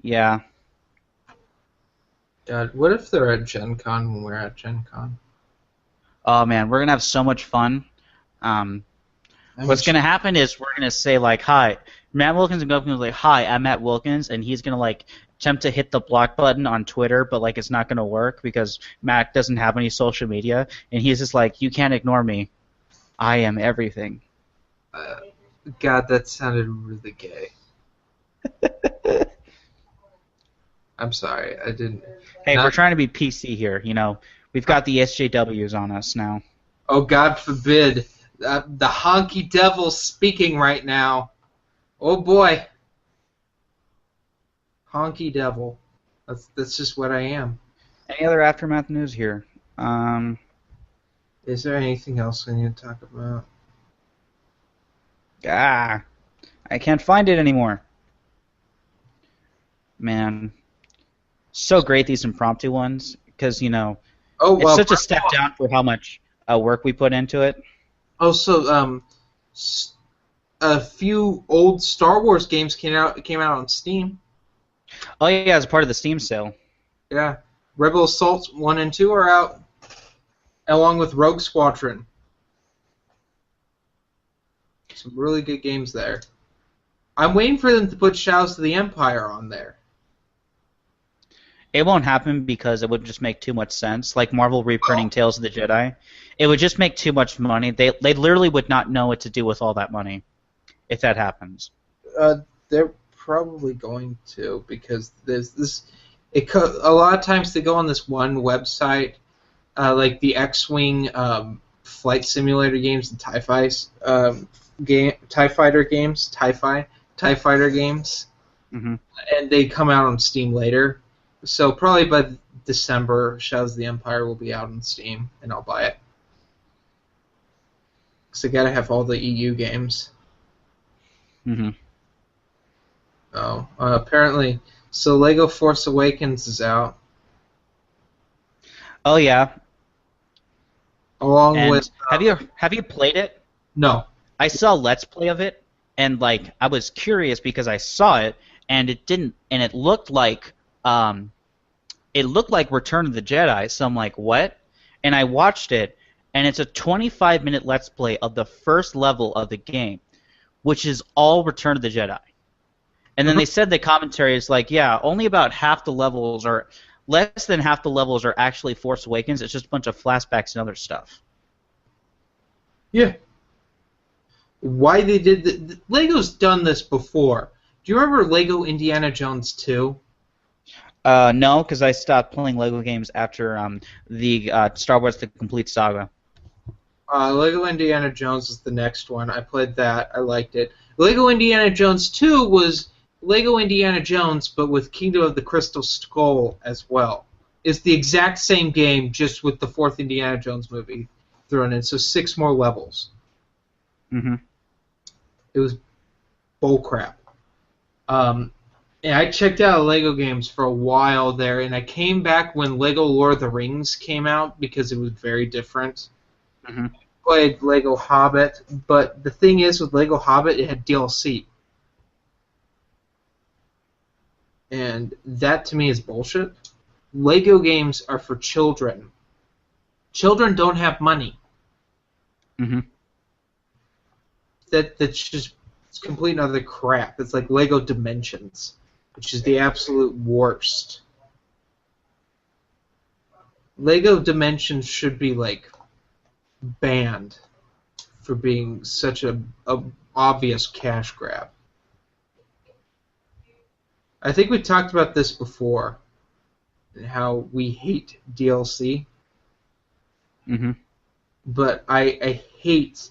Yeah. God, what if they're at Gen Con when we're at Gen Con? Oh, man, we're going to have so much fun. What's going to happen is we're going to say, like, hi. Matt Wilkins and Goku like, hi, I'm Matt Wilkins, and he's going to, like, attempt to hit the block button on Twitter, but, like, it's not going to work because Matt doesn't have any social media, and he's just like, you can't ignore me. I am everything. God, that sounded really gay. I'm sorry, I didn't. Hey, Not- we're trying to be PC here. You know, we've got the SJWs on us now. Oh, God forbid. The honky devil's speaking right now. Oh, boy. Honky devil. That's just what I am. Any other Aftermath news here? Is there anything else we need to talk about? I can't find it anymore. Man, so great these impromptu ones because Oh, it's well, such a step down for how much work we put into it. Also, a few old Star Wars games came out on Steam. Oh yeah, as part of the Steam sale. Yeah, Rebel Assault 1 and 2 are out, along with Rogue Squadron. Some really good games there. I'm waiting for them to put Shadows of the Empire on there. It won't happen because it would just make too much sense. Like Marvel reprinting Tales of the Jedi, it would just make too much money. They literally would not know what to do with all that money if that happens. They're probably going to, because there's this. A lot of times they go on this one website, like the X-Wing flight simulator games, the TIE Fighter games, TIE Fighter games, and they come out on Steam later. So probably by December, Shadows of the Empire will be out on Steam, and I'll buy it. Because I gotta have all the EU games. Oh, apparently, so Lego Force Awakens is out. Oh yeah. Along And with have you played it? no. I saw Let's Play of it, and like I was curious because I saw it, and it looked like Return of the Jedi. So I'm like, what? And I watched it, and it's a 25-minute Let's Play of the first level of the game, which is all Return of the Jedi. And then they said the commentary is like, yeah, only about half the levels are less than half the levels are actually Force Awakens. It's just a bunch of flashbacks and other stuff. Yeah. Why they did Lego's done this before. Do you remember Lego Indiana Jones 2? No, because I stopped playing Lego games after the Star Wars: The Complete Saga. Lego Indiana Jones is the next one. I played that. I liked it. Lego Indiana Jones 2 was Lego Indiana Jones, but with Kingdom of the Crystal Skull as well. It's the exact same game, just with the fourth Indiana Jones movie thrown in. So 6 more levels. It was bullcrap. And I checked out Lego games for a while there, and I came back when Lego Lord of the Rings came out because it was very different. Played Lego Hobbit, but the thing is with Lego Hobbit, it had DLC. And that to me is bullshit. Lego games are for children. Children don't have money. That's just it's complete and utter crap. It's like Lego Dimensions, which is the absolute worst. Lego Dimensions should be like banned for being such a obvious cash grab. I think we talked about this before, and how we hate DLC. But I hate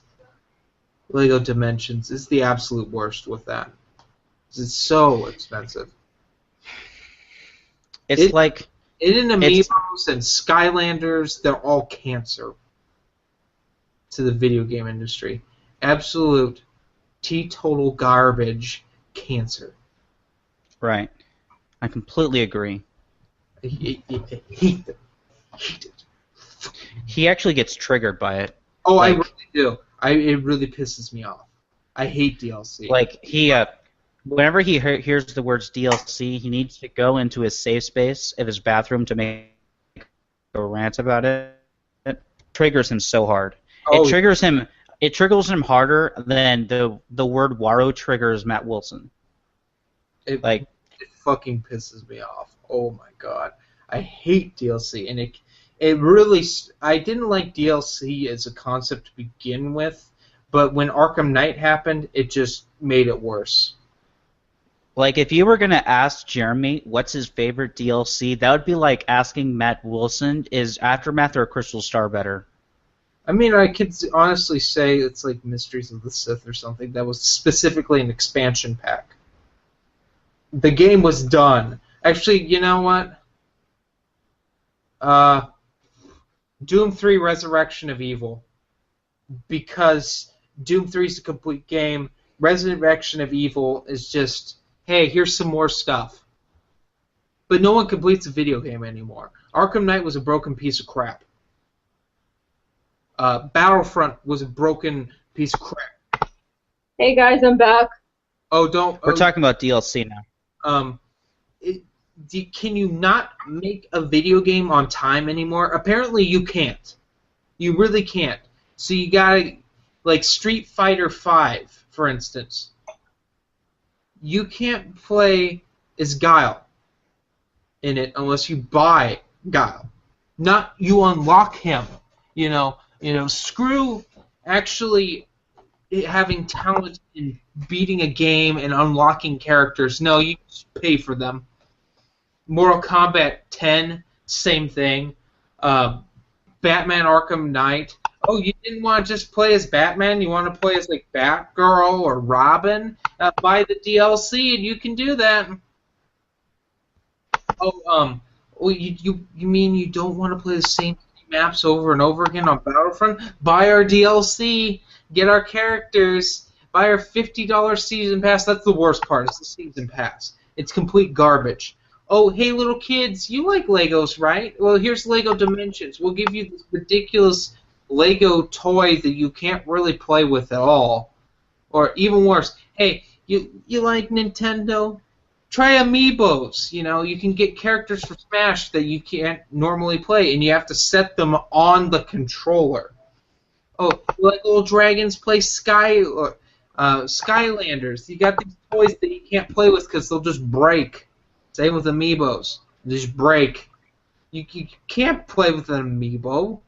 Lego Dimensions. It's the absolute worst with that. It's so expensive. It's like in Amiibos and Skylanders, they're all cancer to the video game industry. Absolute teetotal garbage cancer. Right. I completely agree. I hate them. Hate it. He actually gets triggered by it. Oh, I really do. It really pisses me off. I hate DLC. Like whenever he hears the words DLC, he needs to go into his safe space of his bathroom to make a rant about it. It triggers him so hard. Oh, it triggers him. It triggers him harder than the word Waro triggers Matt Wilson. It fucking pisses me off. Oh my god, I hate DLC, and it really. I didn't like DLC as a concept to begin with, but when Arkham Knight happened, it just made it worse. Like, if you were going to ask Jeremy what's his favorite DLC, that would be like asking Matt Wilson, is Aftermath or Crystal Star better? I mean, I could honestly say it's like Mysteries of the Sith or something. That was specifically an expansion pack. The game was done. Actually, you know what? Doom 3 Resurrection of Evil. Because Doom 3 is a complete game. Resurrection of Evil is just, hey, here's some more stuff. But no one completes a video game anymore. Arkham Knight was a broken piece of crap. Battlefront was a broken piece of crap. Hey guys, I'm back. Oh, don't. We're talking about DLC now. Can you not make a video game on time anymore? Apparently you can't. You really can't. So you gotta, like Street Fighter V, for instance. You can't play as Guile in it unless you buy Guile. Not you unlock him. You know, screw actually having talent in beating a game and unlocking characters. No, you just pay for them. Mortal Kombat 10, same thing. Batman Arkham Knight. Oh, you didn't want to just play as Batman? You want to play as like Batgirl or Robin? Buy the DLC and you can do that. Oh, you mean you don't want to play the same maps over and over again on Battlefront? Buy our DLC, get our characters, buy our $50 season pass. That's the worst part. It's the season pass. It's complete garbage. Oh, hey, little kids, you like Legos, right? Well, here's Lego Dimensions. We'll give you this ridiculous Lego toy that you can't really play with at all. Or even worse, hey, you like Nintendo? Try Amiibos. You know, you can get characters for Smash that you can't normally play, and you have to set them on the controller. Oh, you like little dragons? Play Skylanders. You got these toys that you can't play with because they'll just break. Same with Amiibos. They just break. You can't play with an Amiibo.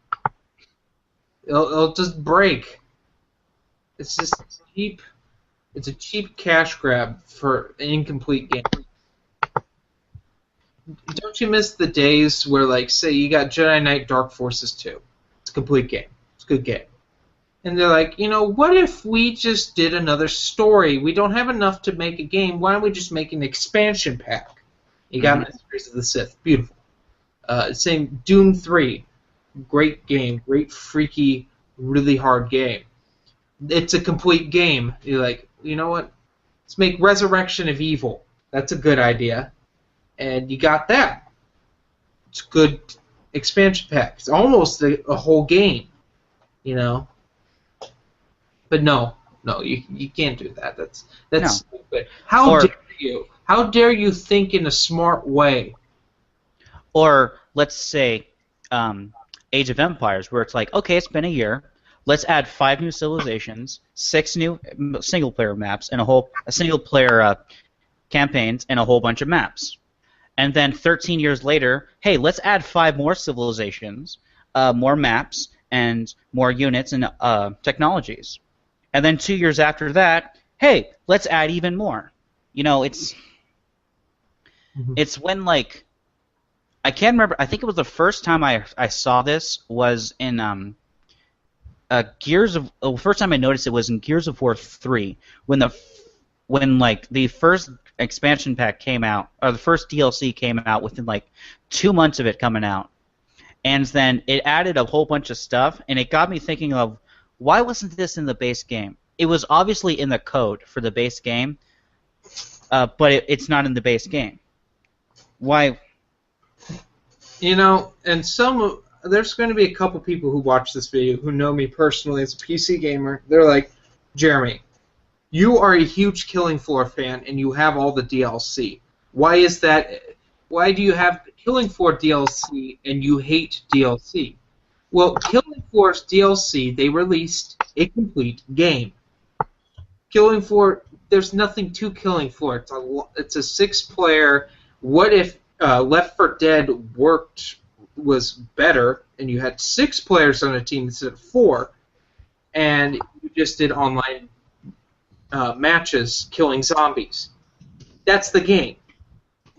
It'll just break. It's just cheap. It's a cheap cash grab for an incomplete game. Don't you miss the days where, like, say you got Jedi Knight Dark Forces 2. It's a complete game. It's a good game. And they're like, you know, what if we just did another story? We don't have enough to make a game. Why don't we just make an expansion pack? You got Mysteries of the Sith. Beautiful. Same Doom 3. Great game. Great, freaky, really hard game. It's a complete game. You're like, you know what? Let's make Resurrection of Evil. That's a good idea. And you got that. It's a good expansion pack. It's almost a whole game. You know? But no, you can't do that. That's stupid. How dare you? How dare you think in a smart way? Or let's say Age of Empires, where it's like, okay, it's been a year. Let's add 5 new civilizations, 6 new single-player maps, and a single-player campaigns, and a whole bunch of maps. And then 13 years later, hey, let's add 5 more civilizations, more maps, and more units and technologies. And then 2 years after that, hey, let's add even more. You know, it's when, like, I can't remember. I think it was the first time I saw this was in first time I noticed it was in Gears of War 3 when the first expansion pack came out, or the first DLC came out within like 2 months of it coming out, and then it added a whole bunch of stuff, and it got me thinking of, why wasn't this in the base game? It was obviously in the code for the base game, but it's not in the base game. Why? You know, and there's going to be a couple people who watch this video who know me personally as a PC gamer. They're like, Jeremy, you are a huge Killing Floor fan and you have all the DLC. Why is that? Why do you have Killing Floor DLC and you hate DLC? Well, Killing Floor's DLC, they released a complete game. Killing Floor, there's nothing to Killing Floor. It's a 6-player. What if Left 4 Dead was better, and you had 6 players on a team instead of 4, and you just did online matches killing zombies? That's the game.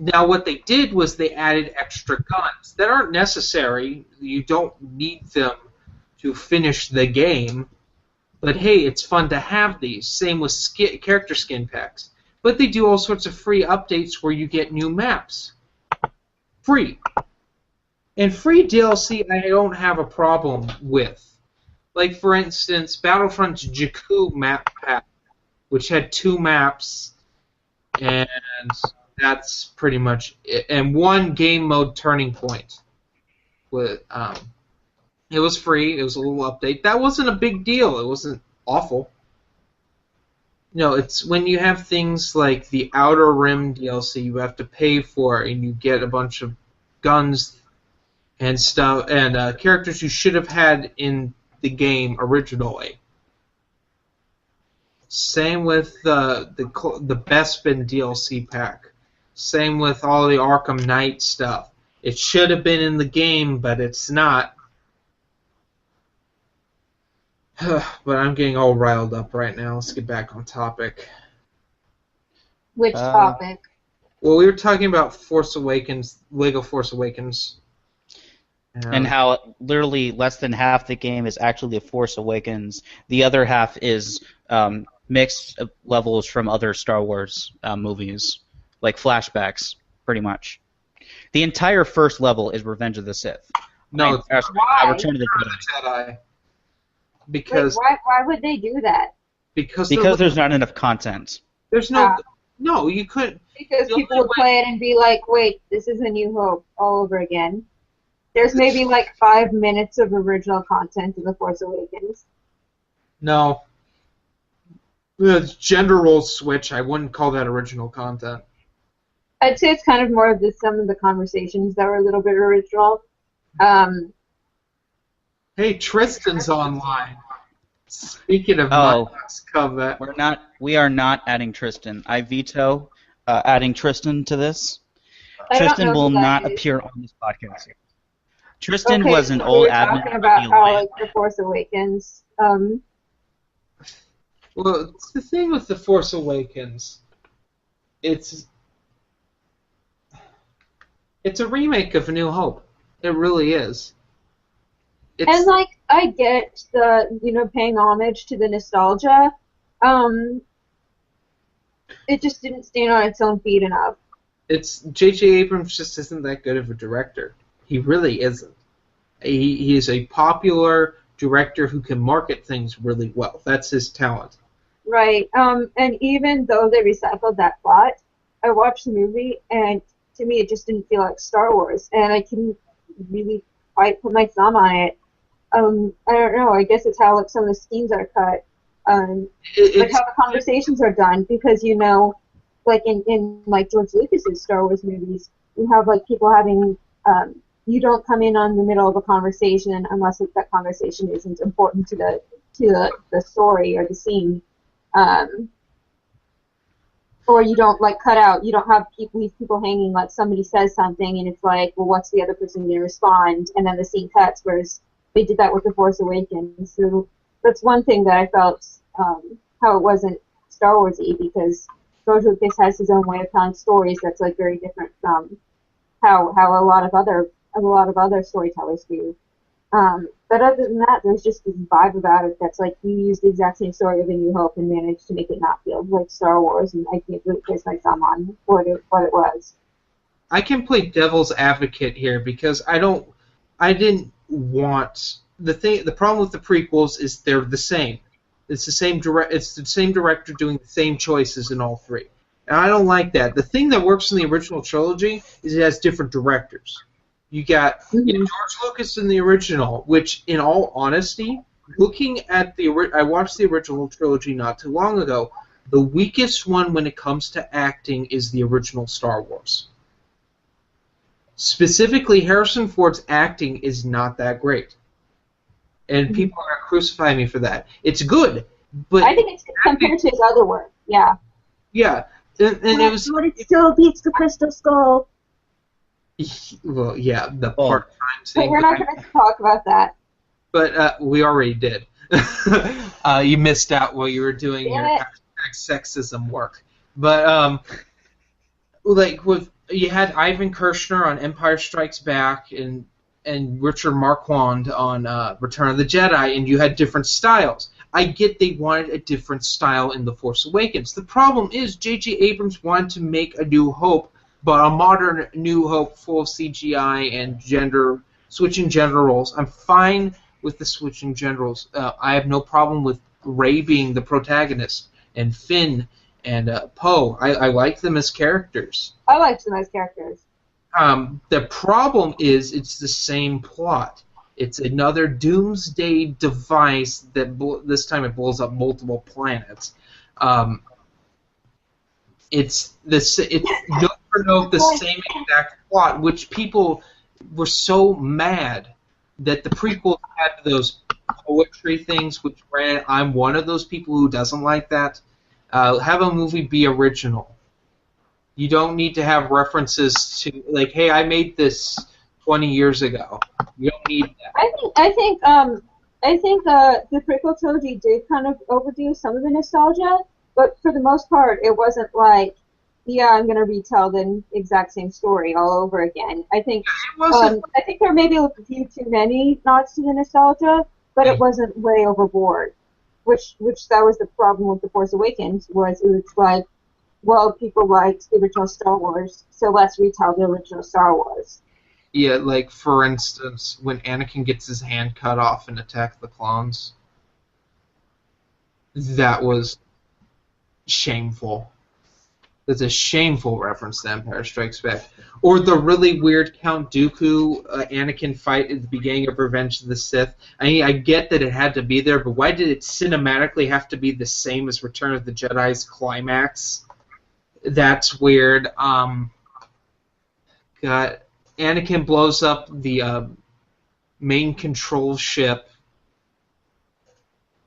Now, what they did was they added extra guns that aren't necessary. You don't need them to finish the game. But hey, it's fun to have these. Same with character skin packs. But they do all sorts of free updates where you get new maps. Free. And free DLC I don't have a problem with. Like, for instance, Battlefront's Jakku map pack, which had 2 maps, and that's pretty much it. And 1 game mode turning point. It was free. It was a little update. That wasn't a big deal. It wasn't awful. No, it's when you have things like the Outer Rim DLC you have to pay for, and you get a bunch of guns and stuff and characters you should have had in the game originally. Same with the Bespin DLC pack. Same with all the Arkham Knight stuff. It should have been in the game, but it's not. But I'm getting all riled up right now. Let's get back on topic. Which topic? Well, we were talking about Force Awakens, Lego Force Awakens. And how literally less than half the game is actually the Force Awakens. The other half is mixed levels from other Star Wars movies, like flashbacks, pretty much. The entire first level is Revenge of the Sith. No, why? Return of the Jedi. Because why would they do that? Because there's not enough content. There's no you couldn't. Because people would play it and be like, wait, this is A New Hope all over again. There's maybe like 5 minutes of original content in The Force Awakens. No. The gender role switch, I wouldn't call that original content. I'd say it's kind of more of some of the conversations that were a little bit original. Hey, Tristan's online. Speaking of comment, we are not adding Tristan. I veto adding Tristan to this. Tristan will not appear on this podcast. Tristan was an old admin. Talking about how, like, The Force Awakens. Well, it's the thing with The Force Awakens. It's a remake of A New Hope. It really is. And, like, I get the, paying homage to the nostalgia. It just didn't stand on its own feet enough. J.J. Abrams just isn't that good of a director. He really isn't. He is a popular director who can market things really well. That's his talent. Right. And even though they recycled that plot, I watched the movie, and to me it just didn't feel like Star Wars, and I couldn't really quite put my thumb on it. I don't know. I guess it's how, like, some of the scenes are cut, like how the conversations are done, because like in like George Lucas's Star Wars movies, you have like people having you don't come in on the middle of a conversation unless that conversation isn't important to the story or the scene, or you don't like cut out. You don't have leave people hanging, like somebody says something and it's like, well, what's the other person going to respond? And then the scene cuts. Whereas they did that with The Force Awakens. So that's one thing that I felt how it wasn't Star Wars-y, because George Lucas has his own way of telling stories that's like very different from how a lot of other storytellers do. But other than that, there's just this vibe about it that's like you use the exact same story of A New Hope and managed to make it not feel like Star Wars, and I can't really place my thumb on what it was. I can play devil's advocate here because I didn't want the problem with the prequels is they're the same. It's the same director doing the same choices in all three. And I don't like that. The thing that works in the original trilogy is it has different directors. You got George Lucas in the original, which, in all honesty, looking at I watched the original trilogy not too long ago. The weakest one when it comes to acting is the original Star Wars. Specifically, Harrison Ford's acting is not that great. And people are going to crucify me for that. It's good, but I think it's compared to his other work, yeah. Yeah, and it was. But it still beats the Crystal Skull. Well, yeah, the part-time thing. But we're not going to talk about that. But we already did. You missed out while you were doing your sexism work. But like with you had Ivan Kershner on Empire Strikes Back and Richard Marquand on Return of the Jedi, and you had different styles. I get they wanted a different style in The Force Awakens. The problem is J.J. Abrams wanted to make A New Hope, but a modern New Hope full of CGI and switching gender roles. I'm fine with the switching gender roles. I have no problem with Rey being the protagonist and Finn and Poe. I like them as characters. I liked them as characters. The problem is it's the same plot. It's another doomsday device that this time it blows up multiple planets. It's no for no the same exact plot, which people were so mad that the prequels had those poetry things, which granted I'm one of those people who doesn't like that. Have a movie be original. You don't need to have references to like, hey, I made this 20 years ago. You don't need that. I think the prequel trilogy did kind of overdo some of the nostalgia, but for the most part, it wasn't like, yeah, I'm gonna retell the exact same story all over again. I think there may be a few too many nods to the nostalgia, but it wasn't way overboard. Which that was the problem with The Force Awakens, was it was like, well, people liked the original Star Wars, so let's retell the original Star Wars. Yeah, like, for instance, when Anakin gets his hand cut off and attacks the clones. That was shameful. That's a shameful reference to Empire Strikes Back. Or the really weird Count Dooku Anakin fight at the beginning of Revenge of the Sith. I mean, I get that it had to be there, but why did it cinematically have to be the same as Return of the Jedi's climax? That's weird. Anakin blows up the main control ship,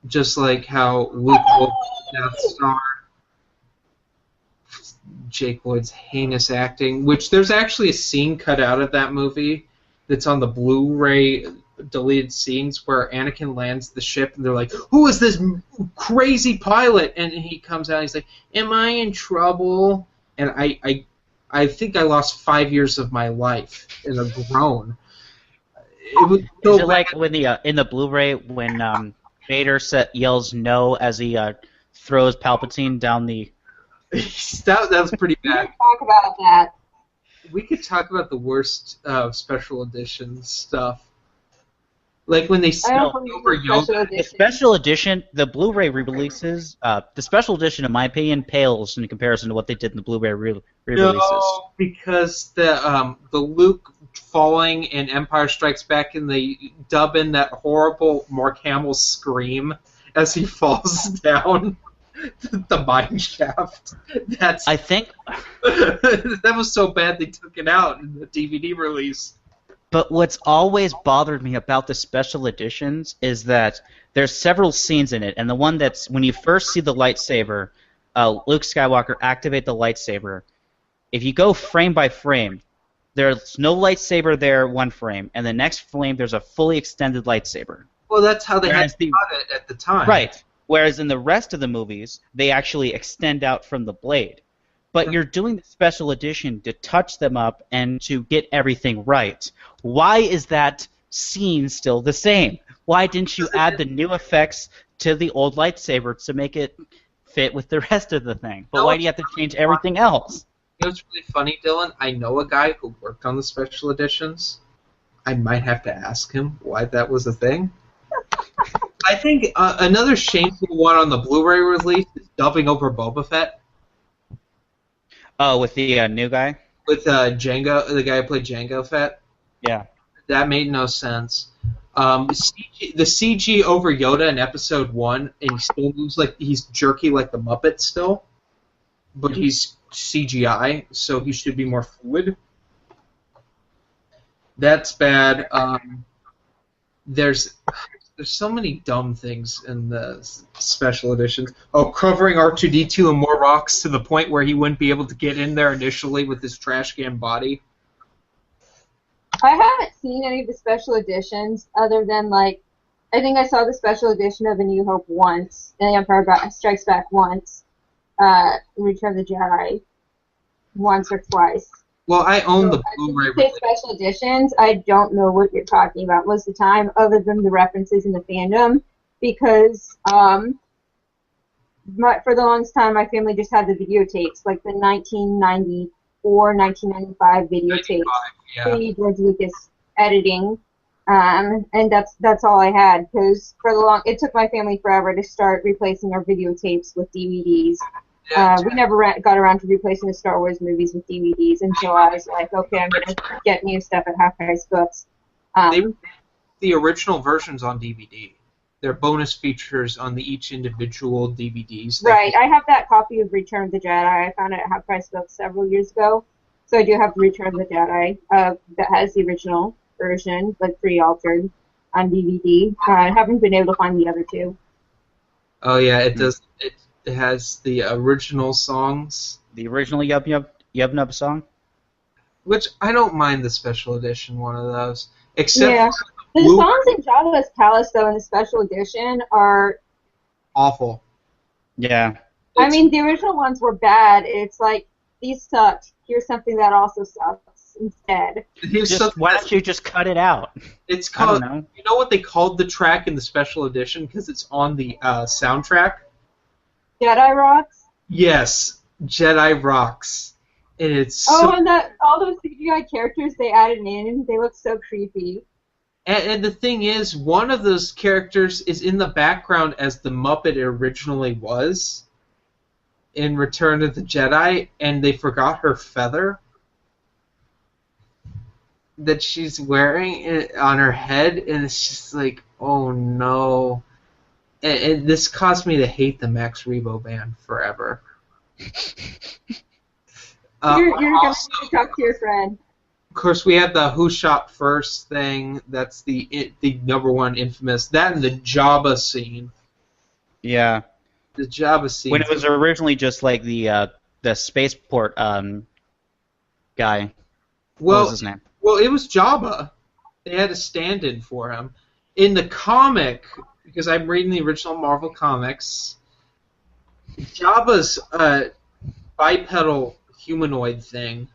just like how Luke blew up the Death Star. Jake Lloyd's heinous acting, which there's actually a scene cut out of that movie that's on the Blu-ray deleted scenes where Anakin lands the ship and they're like, who is this crazy pilot? And he comes out and he's like, am I in trouble? And I think I lost 5 years of my life in a groan. It was so Is it like when in the Blu-ray when Vader yells no as he throws Palpatine down the... that was pretty bad. Talk about that. We could talk about the worst special edition stuff. Like when they snuck over Yoda. The special edition, the Blu-ray re-releases, the special edition, in my opinion, pales in comparison to what they did in the Blu-ray re-releases. No, because the Luke falling in Empire Strikes Back and they dub in that horrible Mark Hamill scream as he falls down the mine shaft. I think that was so bad they took it out in the DVD release. But what's always bothered me about the special editions is that there's several scenes in it, and the one that's when you first see the lightsaber, Luke Skywalker activate the lightsaber. If you go frame by frame, there's no lightsaber there one frame, and the next frame there's a fully extended lightsaber. Well, that's how they had to cut it at the time. Right. Whereas in the rest of the movies, they actually extend out from the blade. But you're doing the special edition to touch them up and to get everything right. Why is that scene still the same? Why didn't you add the new effects to the old lightsaber to make it fit with the rest of the thing? But why do you have to change everything else? You know what's really funny, Dylan? I know a guy who worked on the special editions. I might have to ask him why that was a thing. I think another shameful one on the Blu-ray release is dubbing over Boba Fett. Oh, with the new guy? With Jango, the guy who played Jango Fett. Yeah. That made no sense. The CG over Yoda in Episode 1, and he still moves like he's jerky like the Muppet still, but he's CGI, so he should be more fluid. That's bad. There's so many dumb things in the special editions. Oh, covering R2-D2 and more rocks to the point where he wouldn't be able to get in there initially with his trash can body. I haven't seen any of the special editions other than, like, I think I saw the special edition of A New Hope once, and The Empire Strikes Back once, Return of the Jedi. once or twice. Well, I own So, the Blu-ray when you say special editions, I don't know what you're talking about most of the time, other than the references in the fandom, because for the longest time, my family just had the videotapes, like the 1994, 1995 videotapes, yeah. the George Lucas editing, and that's all I had. Because it took my family forever to start replacing our videotapes with DVDs. We never got around to replacing the Star Wars movies with DVDs until I was like, okay, I'm gonna get new stuff at Half Price Books. The original versions on DVD. They're bonus features on each individual DVDs. Right, I have that copy of Return of the Jedi. I found it at Half Price Books several years ago. So I do have Return of the Jedi that has the original version, but pre-altered on DVD. I haven't been able to find the other two. Oh yeah, it does. It has the original songs. The original Yub Nub song? Which I don't mind the special edition one of those. Except yeah. The songs in Jabba's Palace, though, in the special edition are awful. Yeah. I mean, the original ones were bad. It's like, these sucked. Here's something that also sucks instead. Why don't you just cut it out? It's called, I don't know. You know what they called the track in the special edition? Because it's on the soundtrack? Jedi Rocks? Yes, Jedi Rocks. And it's and all those CGI characters they added in, they look so creepy. And the thing is, one of those characters is in the background as the Muppet originally was in Return of the Jedi, and they forgot her feather that she's wearing on her head, and it's just like, oh no. And this caused me to hate the Max Rebo band forever. You're going to talk to your friend. Of course, we have the Who Shot First thing. That's the number one infamous. That and the Jabba scene. Yeah. The Jabba scene. When it was originally just like the spaceport guy. What was his name? Well, it was Jabba. They had a stand-in for him. In the comic, because I'm reading the original Marvel comics, Jabba's bipedal humanoid thing.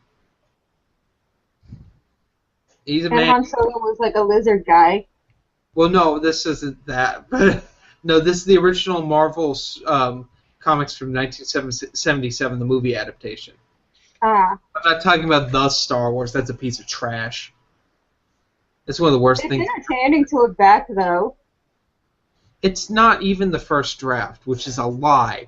He's a man. Han Solo was like a lizard guy. Well, no, this isn't that. But no, this is the original Marvel comics from 1977, the movie adaptation. I'm not talking about the Star Wars. That's a piece of trash. It's one of the worst things. It's entertaining to look back, though. It's not even the first draft, which is a lie.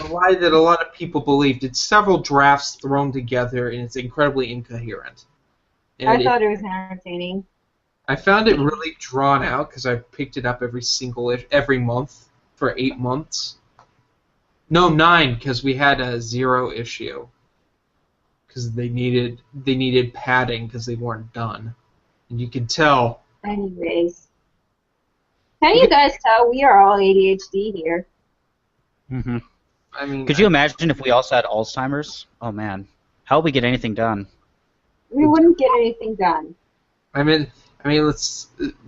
A lie that a lot of people believed. It's several drafts thrown together, and it's incredibly incoherent. And I thought it was entertaining. I found it really drawn out because I picked it up every month for 8 months. No, 9, because we had a 0 issue. Because they needed padding because they weren't done, and you could tell. Anyways, can you guys tell we are all ADHD here? Mm-hmm. I mean, could you imagine if we also had Alzheimer's? Oh man, how would we get anything done? We wouldn't get anything done. I mean,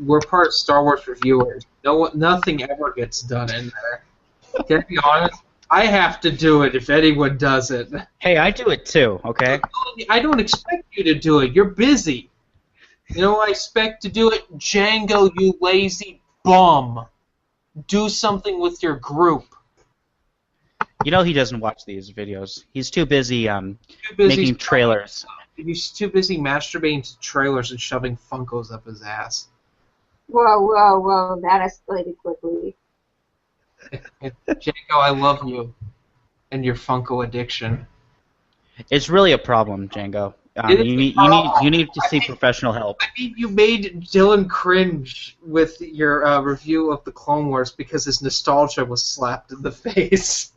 we're part of Star Wars reviewers. Nothing ever gets done in there. Can I be honest? I have to do it if anyone does it. Hey, I do it too, okay? I don't expect you to do it. You're busy. You know, I expect to do it. Django, you lazy bum. Do something with your group. You know he doesn't watch these videos. He's too busy making trailers. He's too busy masturbating to trailers and shoving Funkos up his ass. Whoa, that escalated quickly. Django, I love you and your Funko addiction. It's really a problem, Django. You need to see professional help. I mean, you made Dylan cringe with your review of the Clone Wars because his nostalgia was slapped in the face.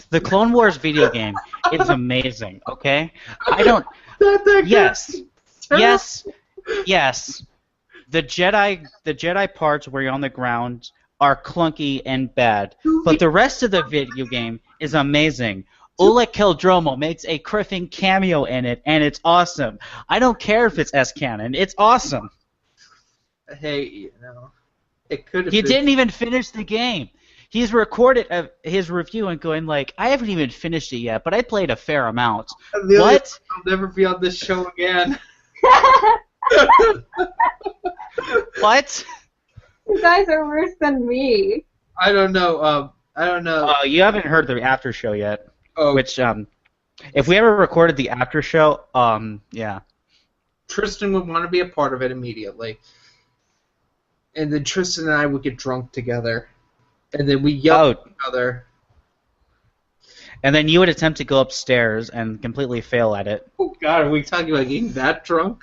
The Clone Wars video game is amazing. Okay, I don't. Yes. The Jedi parts where you're on the ground are clunky and bad, but the rest of the video game is amazing. Oleg Keldromo makes a criffing cameo in it, and it's awesome. I don't care if it's S-canon. It's awesome. Hey, it could have He been... didn't even finish the game. He's recorded his review and going like, I haven't even finished it yet, but I played a fair amount. What? I'll never be on this show again. What? You guys are worse than me. I don't know. You haven't heard the after show yet. Oh. Which, if we ever recorded the after show, yeah. Tristan would want to be a part of it immediately. And then Tristan and I would get drunk together. And then we yell at each other. And then you would attempt to go upstairs and completely fail at it. Oh, God, are we talking about getting that drunk?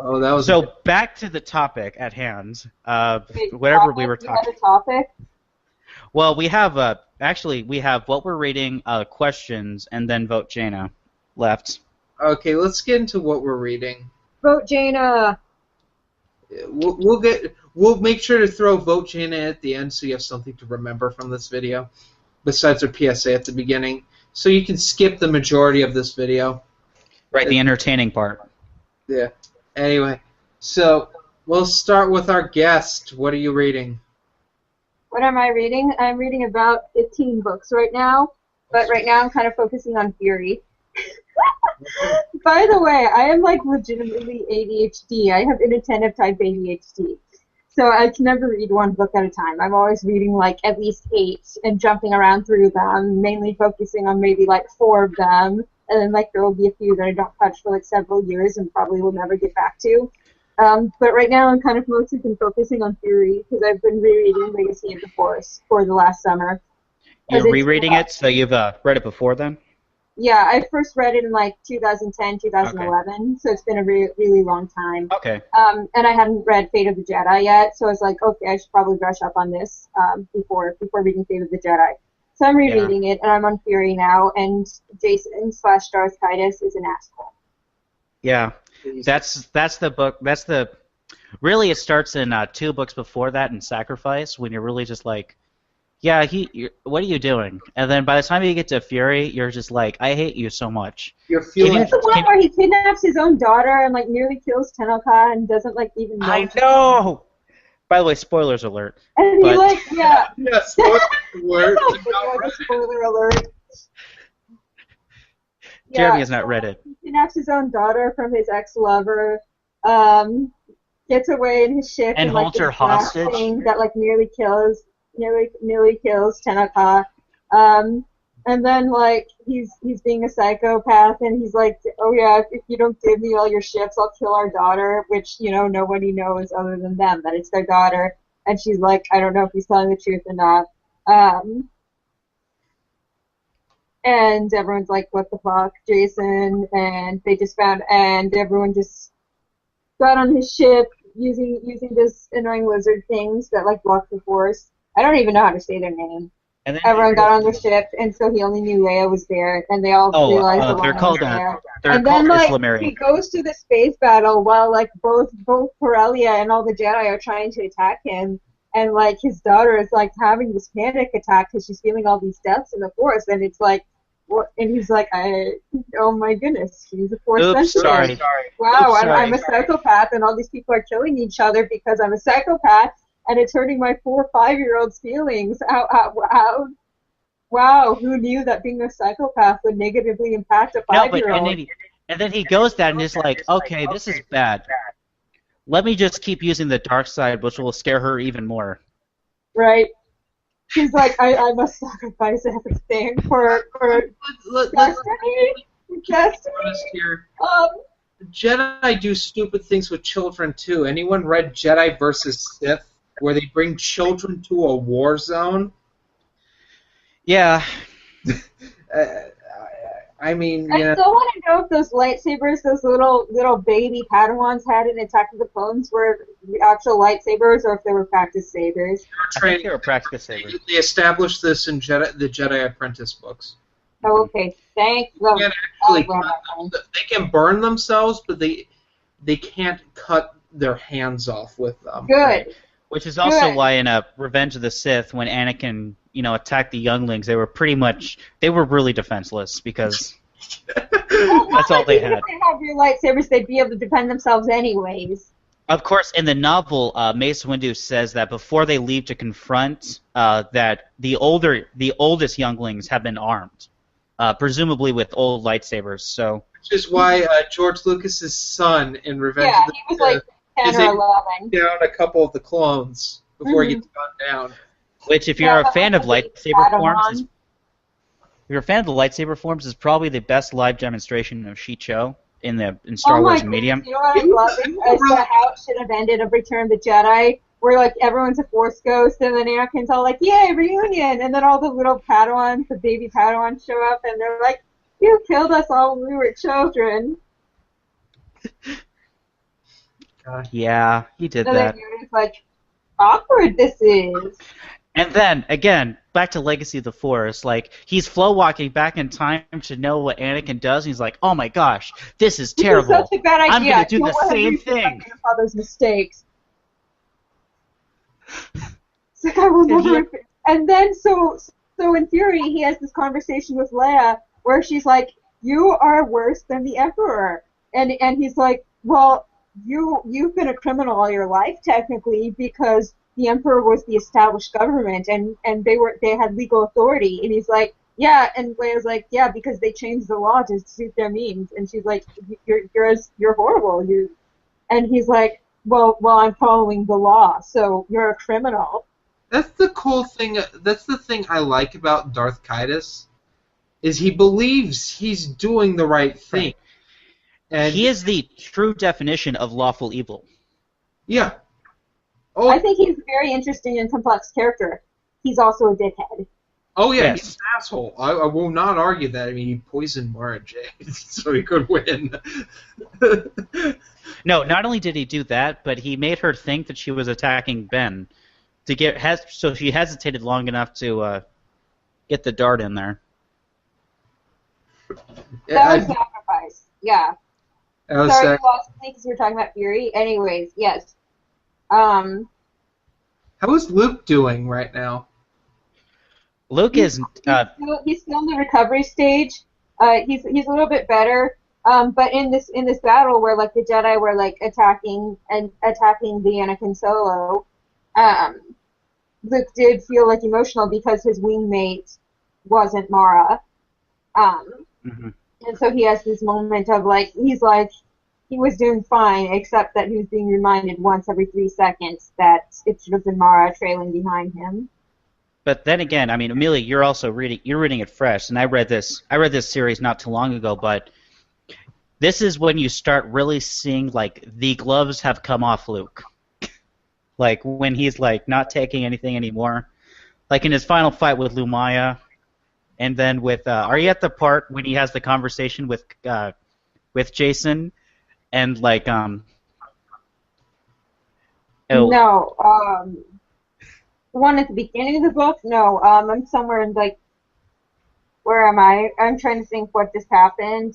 Oh, that was... So, back to the topic at hand. Whatever we were talking about. Topic? Well, we have, actually, we have what we're reading, questions, and then Vote Jaina left. Okay, let's get into what we're reading. Vote Jaina! We'll make sure to throw Vote Jaina at the end so you have something to remember from this video, besides our PSA at the beginning, so you can skip the majority of this video. Right, the entertaining part. Yeah. Anyway, so we'll start with our guest. What are you reading? What am I reading? I'm reading about 15 books right now, but right now I'm kind of focusing on Fury. By the way, I am like legitimately ADHD. I have inattentive type ADHD. So I can never read one book at a time. I'm always reading like at least 8 and jumping around through them, mainly focusing on maybe like 4 of them. And then like there will be a few that I don't touch for like several years and probably will never get back to. But right now I'm kind of mostly been focusing on Fury because I've been rereading Legacy of the Force for the last summer. You're rereading it, so you've read it before then? Yeah, I first read it in like 2010, 2011, okay. So it's been a really long time. Okay. And I hadn't read Fate of the Jedi yet, so I was like, okay, I should probably brush up on this before reading Fate of the Jedi. So I'm rereading it, and I'm on Fury now, and Jason/Darth Titus is an asshole. Yeah, that's the book. Really, it starts in 2 books before that in Sacrifice, when you're really just like, yeah, what are you doing? And then by the time you get to Fury, you're just like, I hate you so much. You're feeling the one where he kidnaps his own daughter and like nearly kills Tenoka and doesn't like even know. I know. By the way, spoilers alert. And he like, yeah. Yeah, spoiler alert. Spoiler alert. Jeremy has not read it. He kidnaps his own daughter from his ex-lover, gets away in his ship and holds her hostage. That like nearly kills Tenoka. And then like he's being a psychopath and he's like, oh yeah, if you don't give me all your ships, I'll kill our daughter, which nobody knows other than them that it's their daughter. And she's like, I don't know if he's telling the truth or not. And everyone's like, what the fuck, Jason? And they just found, and everyone just got on his ship using this annoying lizard things that like block the force. I don't even know how to say their name. And then everyone got on the ship, and so he only knew Leia was there, and they all realized they're called there. They're and called then like Islamary. he goes to the space battle while like both Corellia and all the Jedi are trying to attack him, and like his daughter is like having this panic attack because she's feeling all these deaths in the Force, and it's like, what? And he's like, oh my goodness, she's a Force sensitive. Sorry. Wow, I'm a psychopath, and all these people are killing each other because I'm a psychopath. And it's hurting my 4 or 5-year-old's feelings. Wow, who knew that being a psychopath would negatively impact a 5-year-old? And then he goes down and is like, okay, this is bad. Let me just keep using the dark side, which will scare her even more. Right. He's like, I must sacrifice everything for destiny. Jedi do stupid things with children, too. Anyone read Jedi versus Sith? Where they bring children to a war zone? Yeah. I mean, I still want to know if those lightsabers, those little baby Padawans had in Attack of the Clones were the actual lightsabers or if they were practice sabers. I think they were practice sabers. They established this in the Jedi Apprentice books. Oh, okay. Thank you. They can burn themselves, but they can't cut their hands off with them. Good. Which is also why in Revenge of the Sith, when Anakin, attacked the younglings, they were really defenseless because that's all they had. If they have your lightsabers, they'd be able to defend themselves anyways. Of course, in the novel, Mace Windu says that before they leave to confront, that the oldest younglings have been armed, presumably with old lightsabers. So, which is why George Lucas's son in Revenge Yeah, of the he was like Sith 10 is or able to 11. take down a couple of the clones before he Mhm. gets gunned down. which, if Yeah, you're a but fan like of the big lightsaber forms, Padawan. if you're a fan of the lightsaber forms, is probably the best live demonstration of Shicho in Star Oh my Wars goodness, medium. you know what I It was, love it is, was is really how it should have ended of Return of the Jedi, where like everyone's a Force ghost, and then Anakin's all like, "Yay, reunion!" And then all the little Padawans, the baby Padawans, show up, and they're like, "You killed us all when we were children." God. Yeah, he did And then that. you're just like, awkward this is. And then, again, back to Legacy of the Force, like, he's flow walking back in time to know what Anakin does, and he's like, oh my gosh, this is This is terrible. such a bad idea. I'm going to do Don't the let him same repeat my thing. grandfather's mistakes. It's like, I will And never he- repeat. And then, so in Fury, he has this conversation with Leia where she's like, "You are worse than the Emperor," and he's like, "Well, you've been a criminal all your life, technically, because the Emperor was the established government, and they had legal authority." And he's like, "Yeah," and Leia's like, "Yeah, because they changed the law to suit their means." And she's like, "You're horrible. You," and he's like, "Well, I'm following the law, so you're a criminal." That's the cool thing. That's the thing I like about Darth Caedus, is he believes he's doing the right thing. And He is the true definition of lawful evil. yeah. Oh, I think he's a very interesting and complex character. He's also a dickhead. oh yeah, Yes. he's an asshole. I will not argue that. I mean, he poisoned Mara Jade so he could win. No, not only did he do that, but he made her think that she was attacking Ben, so she hesitated long enough to get the dart in there. That was sacrifice. Yeah. I was Sorry, you saying, lost me because you were talking about Fury. Anyways, yes. how is Luke doing right now? Luke is He's still in the recovery stage. He's a little bit better. But in this battle where like the Jedi were like attacking the Anakin Solo, Luke did feel like emotional because his wingmate wasn't Mara. mhm. And so he has this moment of like, he's like, he was doing fine, except that he was being reminded once every 3 seconds that it should have been Mara trailing behind him. But then again, I mean, Amelia, you're reading it fresh, and I read this series not too long ago, but this is when you start really seeing like the gloves have come off Luke. Like when he's like not taking anything anymore. Like in his final fight with Lumaya, and then with are you at the part when he has the conversation with Jason and like oh, No, the one at the beginning of the book, no, I'm somewhere in like, where am I? I'm trying to think what just happened.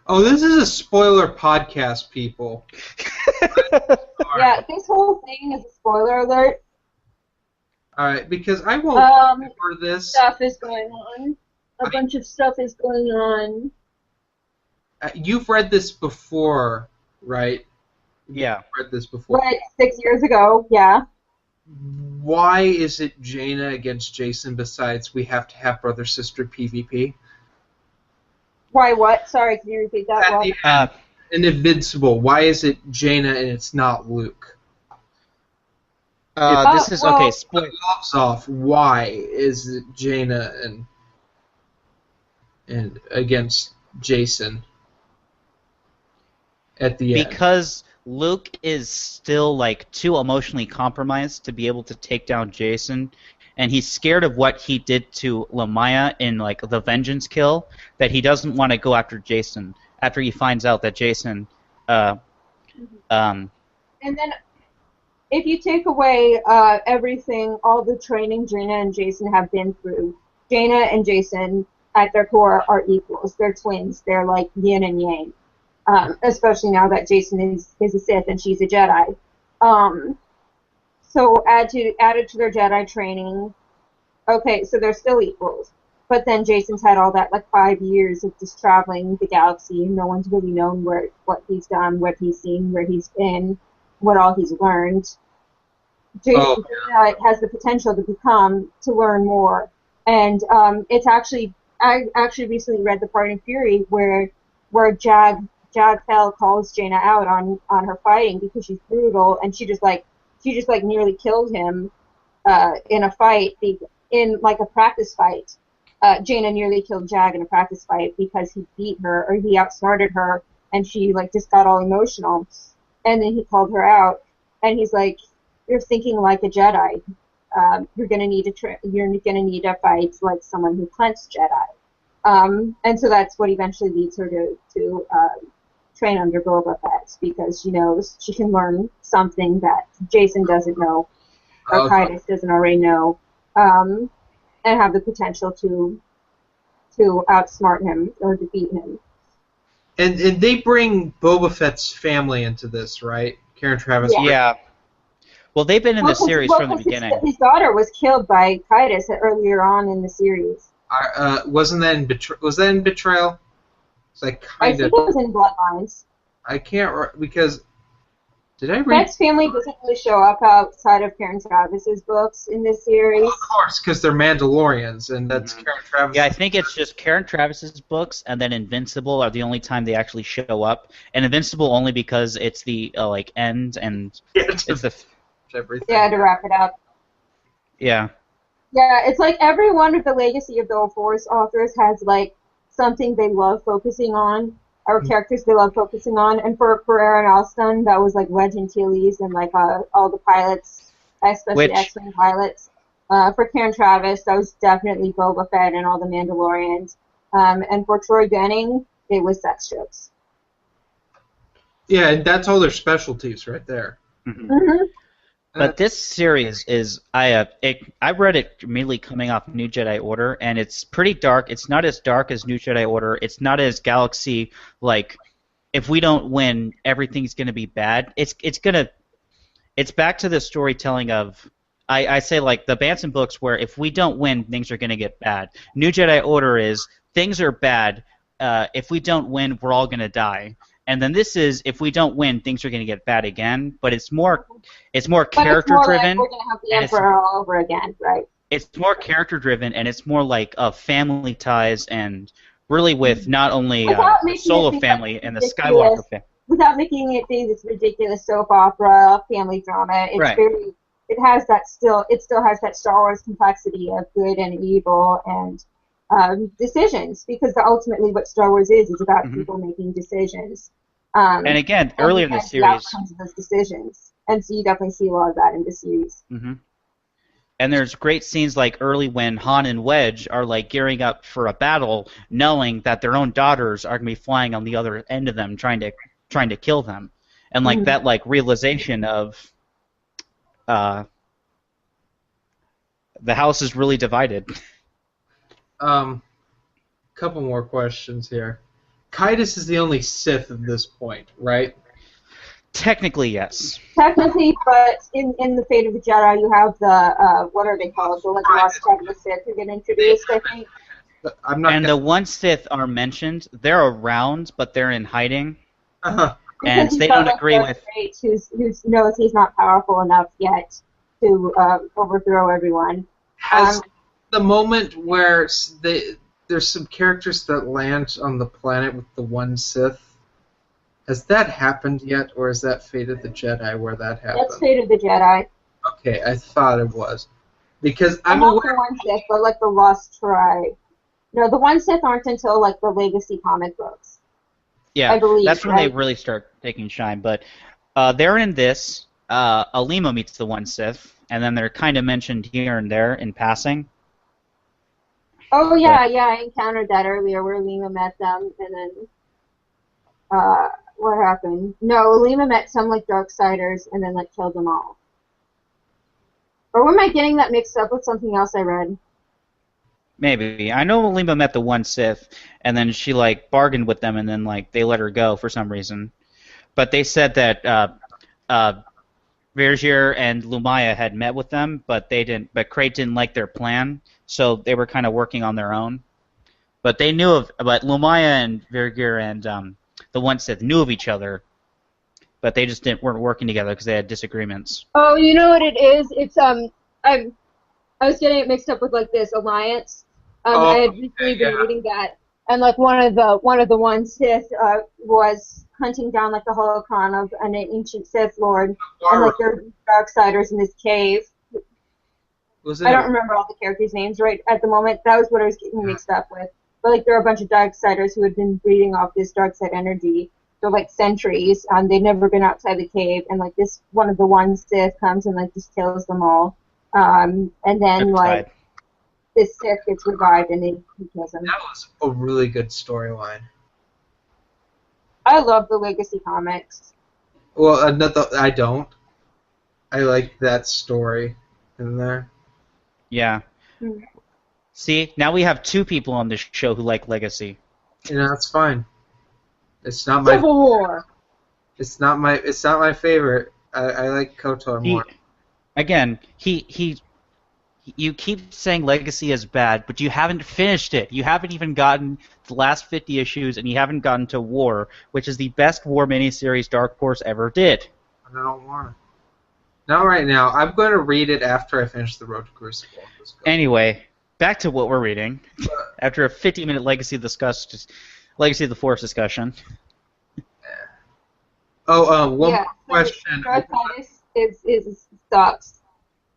Oh, this is a spoiler podcast, people. Yeah, this whole thing is a spoiler alert. All right, because I won't for this. Stuff is going on. A bunch of stuff is going on. You've read this before, right? yeah. You've read this before. Like 6 years ago, yeah. Why is it Jaina against Jason besides we have to have brother-sister PvP? Why, what? Sorry, can you repeat that? At Well, the end, in Invincible, why is it Jaina and it's not Luke? This is okay. The gloves off. Why is it Jaina and against Jason at the end? Because Luke is still like too emotionally compromised to be able to take down Jason, and he's scared of what he did to Lamaya in like the Vengeance kill, that he doesn't want to go after Jason after he finds out that Jason and then if you take away everything, all the training Jaina and Jason have been through, Jaina and Jason at their core are equals. They're twins. They're like yin and yang. Especially now that Jason is a Sith and she's a Jedi. So added to their Jedi training. Okay, so they're still equals. But then Jason's had all that like 5 years of just traveling the galaxy, and no one's really known what he's done, what he's seen, where he's been, what all he's learned. Jason has the potential to learn more, and it's actually I actually recently read the part in Fury where Jag-Fell calls Jaina out on her fighting because she's brutal, and she just nearly killed him in a fight, in like a practice fight. Jaina nearly killed Jag in a practice fight because he beat her, or he outsmarted her, and she like just got all emotional. And then he called her out, and he's like, "You're thinking like a Jedi. You're gonna need to fight like someone who cleansed Jedi." And so that's what eventually leads her to train under Boba Fett, because she knows she can learn something that Jason doesn't know, or Titus doesn't already know, and have the potential to outsmart him or defeat him. And they bring Boba Fett's family into this, right? Karen Travis. Yeah. Well, they've been in the series from the beginning. His daughter was killed by Titus earlier on in the series. Wasn't that in Was that in Betrayal? It's like I think it was in Bloodlines. I can't because did I read? Fett's family doesn't really show up outside of Karen Travis's books in this series. Well, of course, because they're Mandalorians, and that's Karen Travis. Yeah, I think it's just Karen Travis's books, and then Invincible are the only time they actually show up. And Invincible only because it's the end, and it's the everything. Yeah, to wrap it up. Yeah. Yeah, it's like every one of the Legacy of the Force authors has like something they love focusing on, or characters they love focusing on. And for Aaron Alston, that was like Wedge Antilles and like all the pilots, especially X-Wing pilots. For Karen Travis, that was definitely Boba Fett and all the Mandalorians. And for Troy Denning, it was sex jokes. Yeah, and that's all their specialties right there. Mm-hmm. Mm-hmm. But this series is I read it immediately coming off New Jedi Order, and it's pretty dark. It's not as dark as New Jedi Order. It's not as galaxy like if we don't win, everything's gonna be bad. It's back to the storytelling of I say like the Bantam books where if we don't win, things are gonna get bad. New Jedi Order is things are bad. If we don't win, we're all gonna die. And then this is, if we don't win, things are going to get bad again. But it's more character driven. Like we're going to have the Emperor all over again, right? It's more character driven, and it's more like family ties, and really with not only the Solo family and the Skywalker family. Without making it be this ridiculous soap opera family drama, it's right. It still has that Star Wars complexity of good and evil and decisions, because ultimately what Star Wars is about people making decisions. And again, earlier in the series, the outcomes of those decisions, and so you definitely see a lot of that in the series. Mm-hmm. And there's great scenes like early when Han and Wedge are like gearing up for a battle, knowing that their own daughters are gonna be flying on the other end of them, trying to kill them, and like that like realization of the house is really divided. Couple more questions here. Kaitis is the only Sith at this point, right? Technically, yes. Technically, but in the Fate of the Jedi, you have the what are they called? The like lost tribe of the Sith who get introduced, I think. The one Sith are mentioned. They're around, but they're in hiding. Uh-huh. And they don't agree with. Who knows he's not powerful enough yet to overthrow everyone. Has the moment where there's some characters that land on the planet with the one Sith, has that happened yet, or is that Fate of the Jedi where that happened? That's Fate of the Jedi. Okay, I thought it was. Because I'm not aware... the one Sith, but like the Lost Tribe. No, the one Sith aren't until like the Legacy comic books. Yeah, I believe, that's when they really start taking shine. But they're in this. Alima meets the one Sith, and then they're kind of mentioned here and there in passing. Oh yeah, I encountered that earlier where Alima met them, and then what happened? No, Alima met some like Darksiders and then like killed them all. Or am I getting that mixed up with something else I read? Maybe. I know Alima met the one Sith, and then she like bargained with them, and then like they let her go for some reason. But they said that Vergier and Lumaya had met with them, but they didn't. But Crate didn't like their plan, so they were kind of working on their own. But they knew of. But Lumaya and Vergier and the one Sith knew of each other, but they just weren't working together because they had disagreements. Oh, you know what it is? It's I was getting it mixed up with like this alliance. I had recently been reading that, and like one of the one Sith was hunting down like the holocron of an ancient Sith Lord, and like there were Darksiders in this cave. I don't remember all the characters' names right at the moment. That was what I was getting mixed up with. But like there were a bunch of Darksiders who had been breeding off this dark side energy for like centuries, and they'd never been outside the cave, and like this one of the one Sith comes and like just kills them all, and then like this Sith gets revived and he kills him. That was a really good storyline. I love the Legacy comics. Well, I don't. I like that story in there. Yeah. Mm. See, now we have two people on this show who like Legacy. You know, that's fine. It's not my. Civil War. It's not my favorite. I like KOTOR more. Again, you keep saying Legacy is bad, but you haven't finished it. You haven't even gotten the last 50 issues, and you haven't gotten to War, which is the best War miniseries Dark Horse ever did. I don't want to. Not right now. I'm going to read it after I finish The Road to Crucible. Anyway, back to what we're reading. After a 50-minute Legacy of the Force discussion. One more question. Darth Titus is sucks.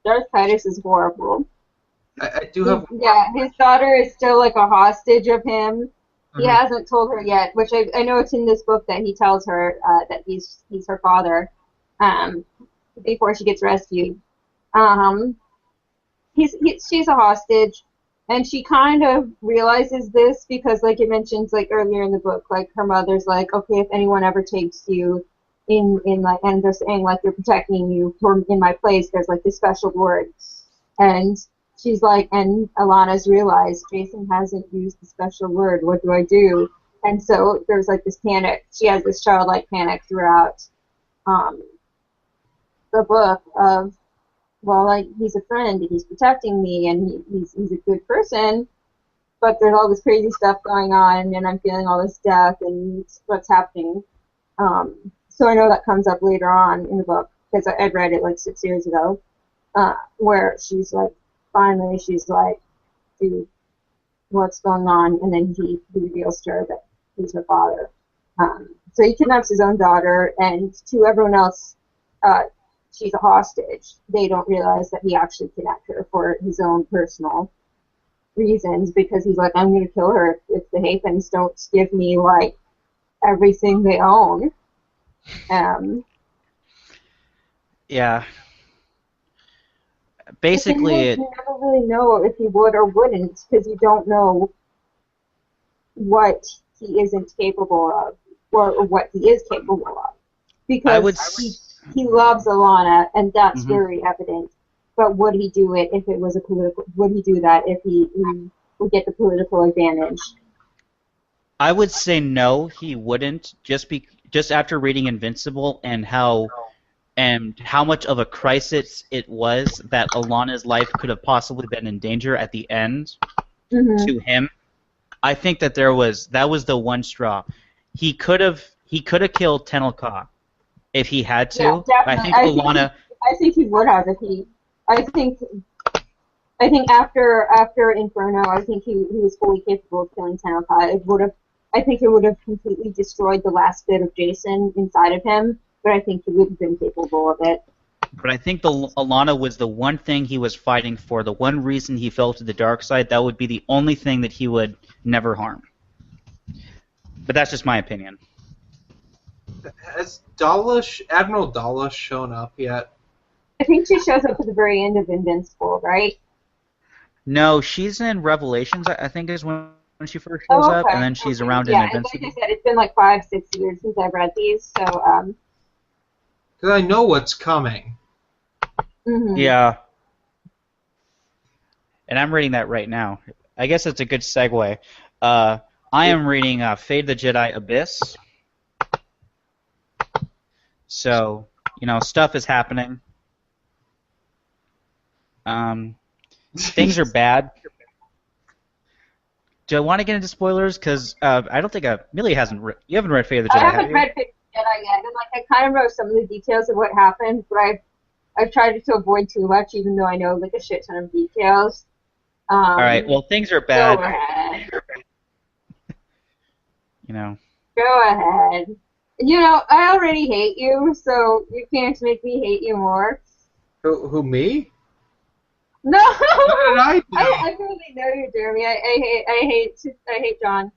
Darth Titus is horrible. I do have. His daughter is still like a hostage of him. Mm-hmm. He hasn't told her yet, which I know it's in this book that he tells her that he's her father before she gets rescued. She's a hostage, and she kind of realizes this because, like it mentions like earlier in the book, like her mother's like, okay, if anyone ever takes you in like, and they're saying like you're protecting you in my place, there's like this special word, and she's like, and Alana's realized Jason hasn't used the special word. What do I do? And so there's like this panic. She has this childlike panic throughout the book of, well, like he's a friend and he's protecting me and he's a good person, but there's all this crazy stuff going on and I'm feeling all this death and what's happening. So I know that comes up later on in the book because I'd read it like 6 years ago, where she's like, finally she's like, dude, what's going on? And then he reveals to her that he's her father. So he kidnaps his own daughter, and to everyone else, she's a hostage. They don't realize that he actually kidnapped her for his own personal reasons because he's like, I'm going to kill her if the Hathens don't give me like everything they own. Yeah. Basically, you never really know if he would or wouldn't because you don't know what he isn't capable of or what he is capable of. Because he loves Alana, and that's very evident. But would he do it if it was a political? Would he do that if he would get the political advantage? I would say no, he wouldn't. Just after reading Invincible and how much of a crisis it was that Alana's life could have possibly been in danger at the end to him, I think that that was the one straw. He could have killed Tenel Ka if he had to. Yeah, definitely. I think he would have if he. I think after Inferno, I think he was fully capable of killing Tenel Ka. I think it would have completely destroyed the last bit of Jason inside of him, but I think he would have been capable of it. But I think Alana was the one thing he was fighting for, the one reason he fell to the dark side. That would be the only thing that he would never harm. But that's just my opinion. Has Admiral Dala shown up yet? I think she shows up at the very end of Invincible, right? No, she's in Revelations, I think is when she first shows up, and then she's around in Invincible. Yeah, like I said, it's been like 5-6 years since I've read these, so... Because I know what's coming. Yeah. And I'm reading that right now. I guess it's a good segue. I am reading Fate of the Jedi Abyss. So, stuff is happening. Things are bad. Do I want to get into spoilers? Because I don't think Amelia hasn't. You haven't read Fate of the Jedi, I haven't have you? read Fate of the Jedi yet, and like I kind of know some of the details of what happened, but I've tried to avoid too much, even though I know like a shit ton of details. All right. Well, things are bad. Go ahead. You know. Go ahead. You know, I already hate you, so you can't make me hate you more. Who me? No. What did I do? I really know you, Jeremy. I hate John.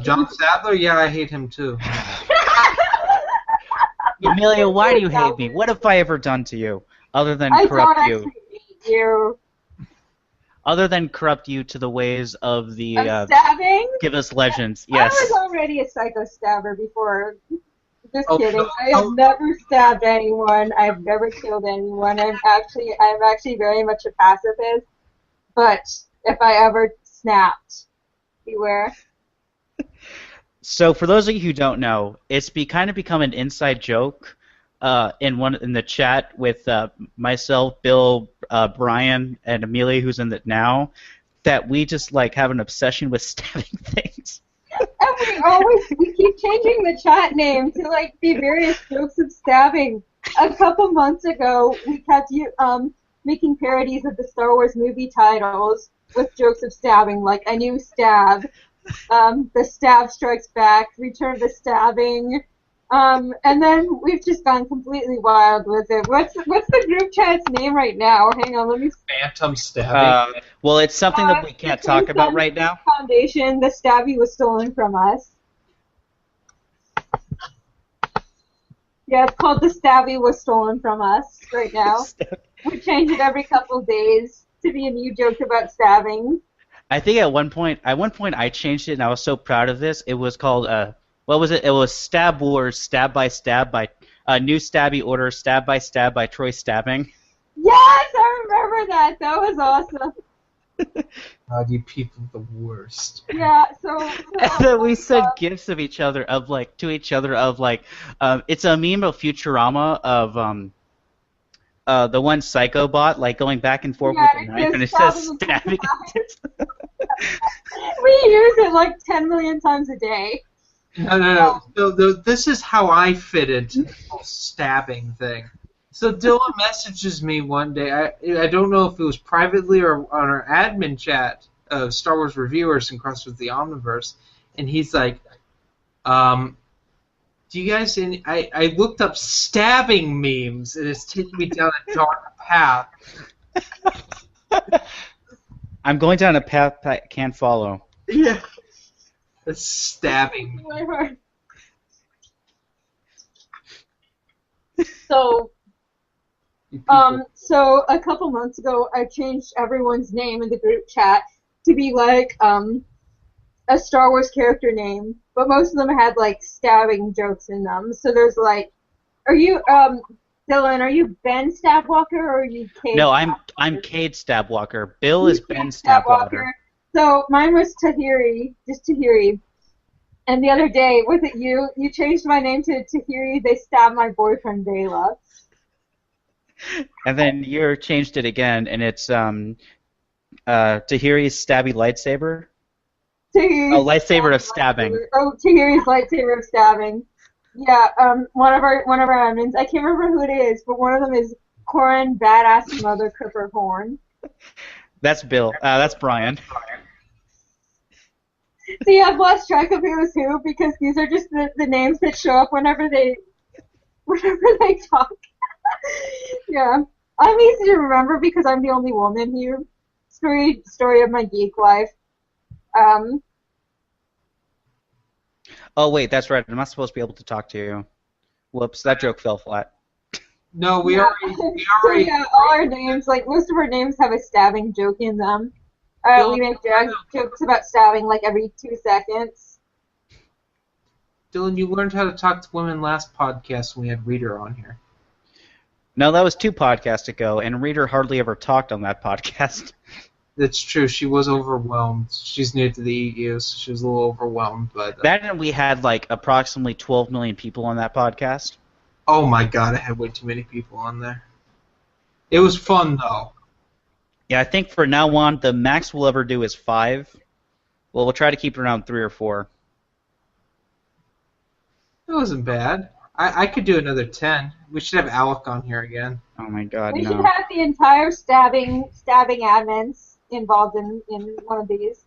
John Sadler? Yeah, I hate him too. Amelia, why do you hate me? What have I ever done to you, other than I corrupt don't you? actually hate you. Other than corrupt you to the ways of the Stabbing? Give Us Legends. Yes. I was already a psycho stabber before. Just Oh, kidding. no. I have never stabbed anyone. I've never killed anyone. I'm actually very much a pacifist. But if I ever snapped, beware. So for those of you who don't know, it's kind of become an inside joke in the chat with myself, Bill, Brian, and Amelia, who's in it now, that we just like have an obsession with stabbing things. And we keep changing the chat name to like the various jokes of stabbing. A couple months ago, we kept making parodies of the Star Wars movie titles with jokes of stabbing, like A New Stab, The Stab Strikes Back, Return of the Stabbing, and then we've just gone completely wild with it. What's the group chat's name right now? Hang on, let me. Phantom Stabbing. Well, it's something that we can't talk about right now. Foundation, the stabby was stolen from us. Yeah, it's called The Stabby Was Stolen From Us right now. We change it every couple of days to be a new joke about stabbing. I think at one point I changed it, and I was so proud of this. It was called what was it? It was Stab Wars, Stab by New Stabby Order, Stab by Troy Stabbing. Yes, I remember that. That was awesome. God, you people are the worst. Yeah, so And then we sent gifs of each other to each other it's a meme of Futurama of the one Psycho bot like going back and forth with the knife, and it says stabbing. We use it like 10 million times a day. No. So this is how I fit into the whole stabbing thing. So Dylan messages me one day. I don't know if it was privately or on our admin chat of Star Wars reviewers and Cross with the Omniverse, and he's like, "Do you guys?" I looked up stabbing memes, and it's taking me down a dark path. I'm going down a path I can't follow. Yeah, it's stabbing. So a couple months ago, I changed everyone's name in the group chat to be like a Star Wars character name, but most of them had like stabbing jokes in them. So there's like, are you Dylan? Are you Ben Stabwalker or are you Cade? No, I'm Cade Stabwalker. Bill is Ben Stabwalker. So mine was Tahiri, just Tahiri. And the other day, was it you? You changed my name to Tahiri. They stabbed my boyfriend Bayla. And then you changed it again, and it's Tahiri's stabby lightsaber. Tahiri's lightsaber of stabbing. Oh, Tahiri's lightsaber of stabbing. Yeah, one of our admins. I can't remember who it is, but one of them is Corin Badass Mother Cripper Horn. That's Bill. That's Brian. See, I've lost track of who is who because these are just the names that show up whenever they talk. Yeah, I'm easy to remember because I'm the only woman here. Story of my geek life. Oh wait, that's right. I'm not supposed to be able to talk to you. Whoops, that joke fell flat. No, we already. So yeah, all our names, like most of our names, have a stabbing joke in them. We make jokes about stabbing like every 2 seconds. Dylan, you learned how to talk to women last podcast when we had Reader on here. No, that was 2 podcasts ago, and Reader hardly ever talked on that podcast. That's true. She was overwhelmed. She's new to the EU, so she was a little overwhelmed by that. That and we had like approximately 12 million people on that podcast. Oh my god, I had way too many people on there. It was fun though. Yeah, I think for now on, the max we'll ever do is 5. Well, we'll try to keep it around 3 or 4. It wasn't bad. I could do another 10. We should have Alec on here again. Oh my God, We should no. have the entire stabbing admins involved in one of these.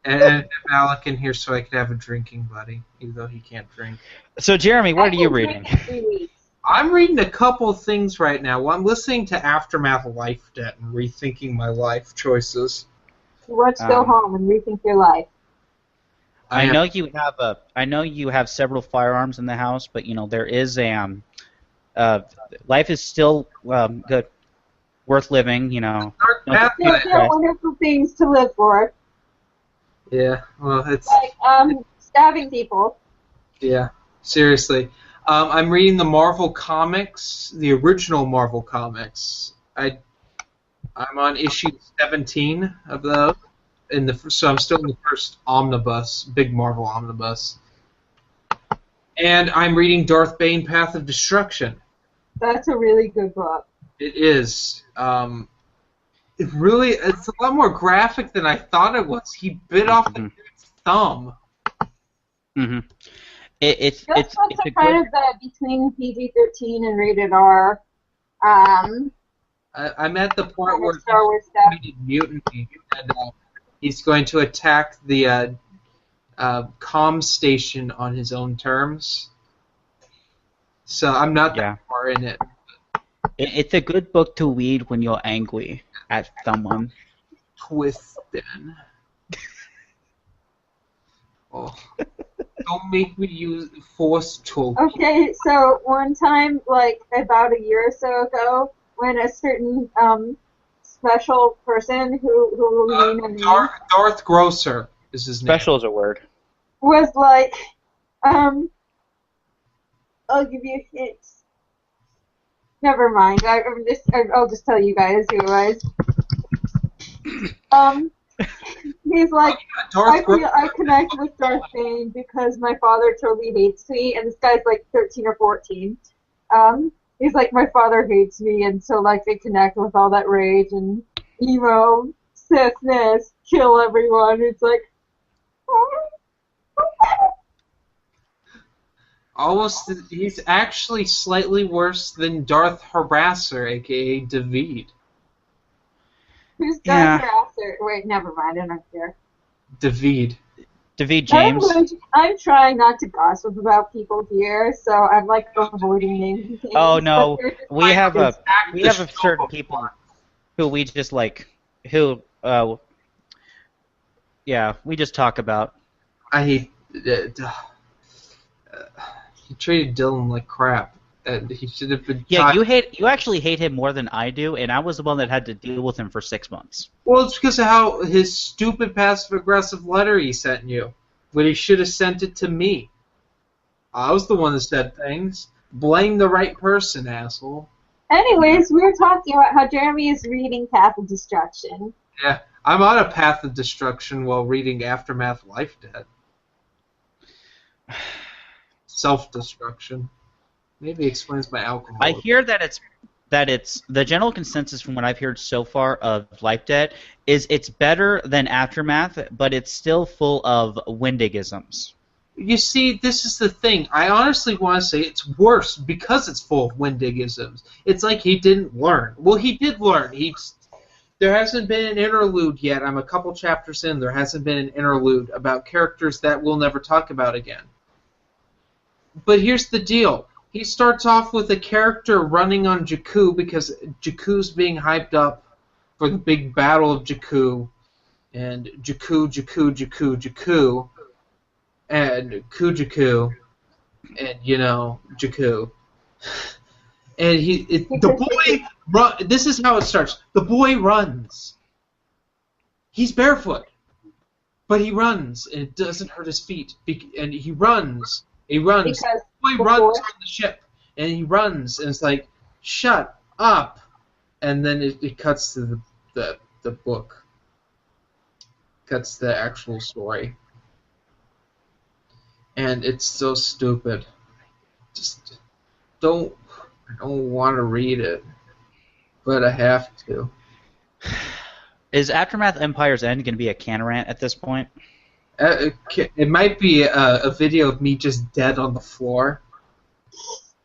And have Alec in here so I could have a drinking buddy, even though he can't drink. So, Jeremy, what are you I can reading? drink in 3 weeks. I'm reading a couple things right now. Well, I'm listening to Aftermath of Life Debt and rethinking my life choices. Let's go home and rethink your life. I know you have several firearms in the house, but there is life is still good, worth living. Dark Path, There are wonderful things to live for. yeah, well, it's Like stabbing people. yeah, seriously. I'm reading the Marvel comics, the original Marvel comics. I'm on issue 17 of those. So I'm still in the first omnibus, big Marvel omnibus. And I'm reading Darth Bane: Path of Destruction. That's a really good book. It is. It's a lot more graphic than I thought it was. He bit off the dude's thumb. Mm-hmm. It's Those books a are kind good. of between PG-13 and rated R. I'm at the point where Star Wars stuff. he's committed mutiny, and he's going to attack the comm station on his own terms. So I'm not that far in it. It's a good book to read when you're angry at someone. Twisted. Oh. Don't make me use force choke. Okay, so one time, like about a year or so ago, when a certain special person who will remain unnamed Darth Grosser is his name. Special is a word. was like, I'll give you a hint. Never mind. I'll just tell you guys who it was. He's like, I connect with Darth Bane because my father totally hates me, and this guy's like 13 or 14. He's like, my father hates me, and so like they connect with all that rage and emo, Sithness, kill everyone. It's like, he's actually slightly worse than Darth Harasser, aka David. who's Darth Harasser? Wait, never mind. I don't care. David James. I'm trying not to gossip about people here, so I'm like avoiding names. Oh no, we have certain people who we just like, we just talk about. I hate. He treated Dylan like crap. He should have been. Yeah, you actually hate him more than I do, and I was the one that had to deal with him for 6 months. Well, it's because of how his stupid passive-aggressive letter he sent you, but he should have sent it to me. I was the one that said things. Blame the right person, asshole. Anyways, we were talking about how Jeremy is reading Path of Destruction. Yeah, I'm on a path of destruction while reading Aftermath Life Debt. Self-destruction. Maybe explains my alcohol. I hear that it's the general consensus from what I've heard so far of Life Debt is it's better than Aftermath, but it's still full of Wendigisms. You see, this is the thing. I honestly want to say it's worse because it's full of Wendigisms. It's like he didn't learn. Well, he did learn. There hasn't been an interlude yet. I'm a couple chapters in. There hasn't been an interlude about characters that we'll never talk about again. But here's the deal. He starts off with a character running on Jakku because Jakku's being hyped up for the big battle of Jakku. And Jakku, and Kujaku, and Jakku. And the boy this is how it starts. The boy runs. He's barefoot, but he runs, and it doesn't hurt his feet. And he runs. He runs. The boy runs on the ship, and he runs, and it's like, shut up. And then it cuts to the book. Cuts to the actual story. And it's so stupid. Just I don't want to read it, but I have to. Is Aftermath Empire's End going to be a can rant at this point? It might be a video of me just dead on the floor.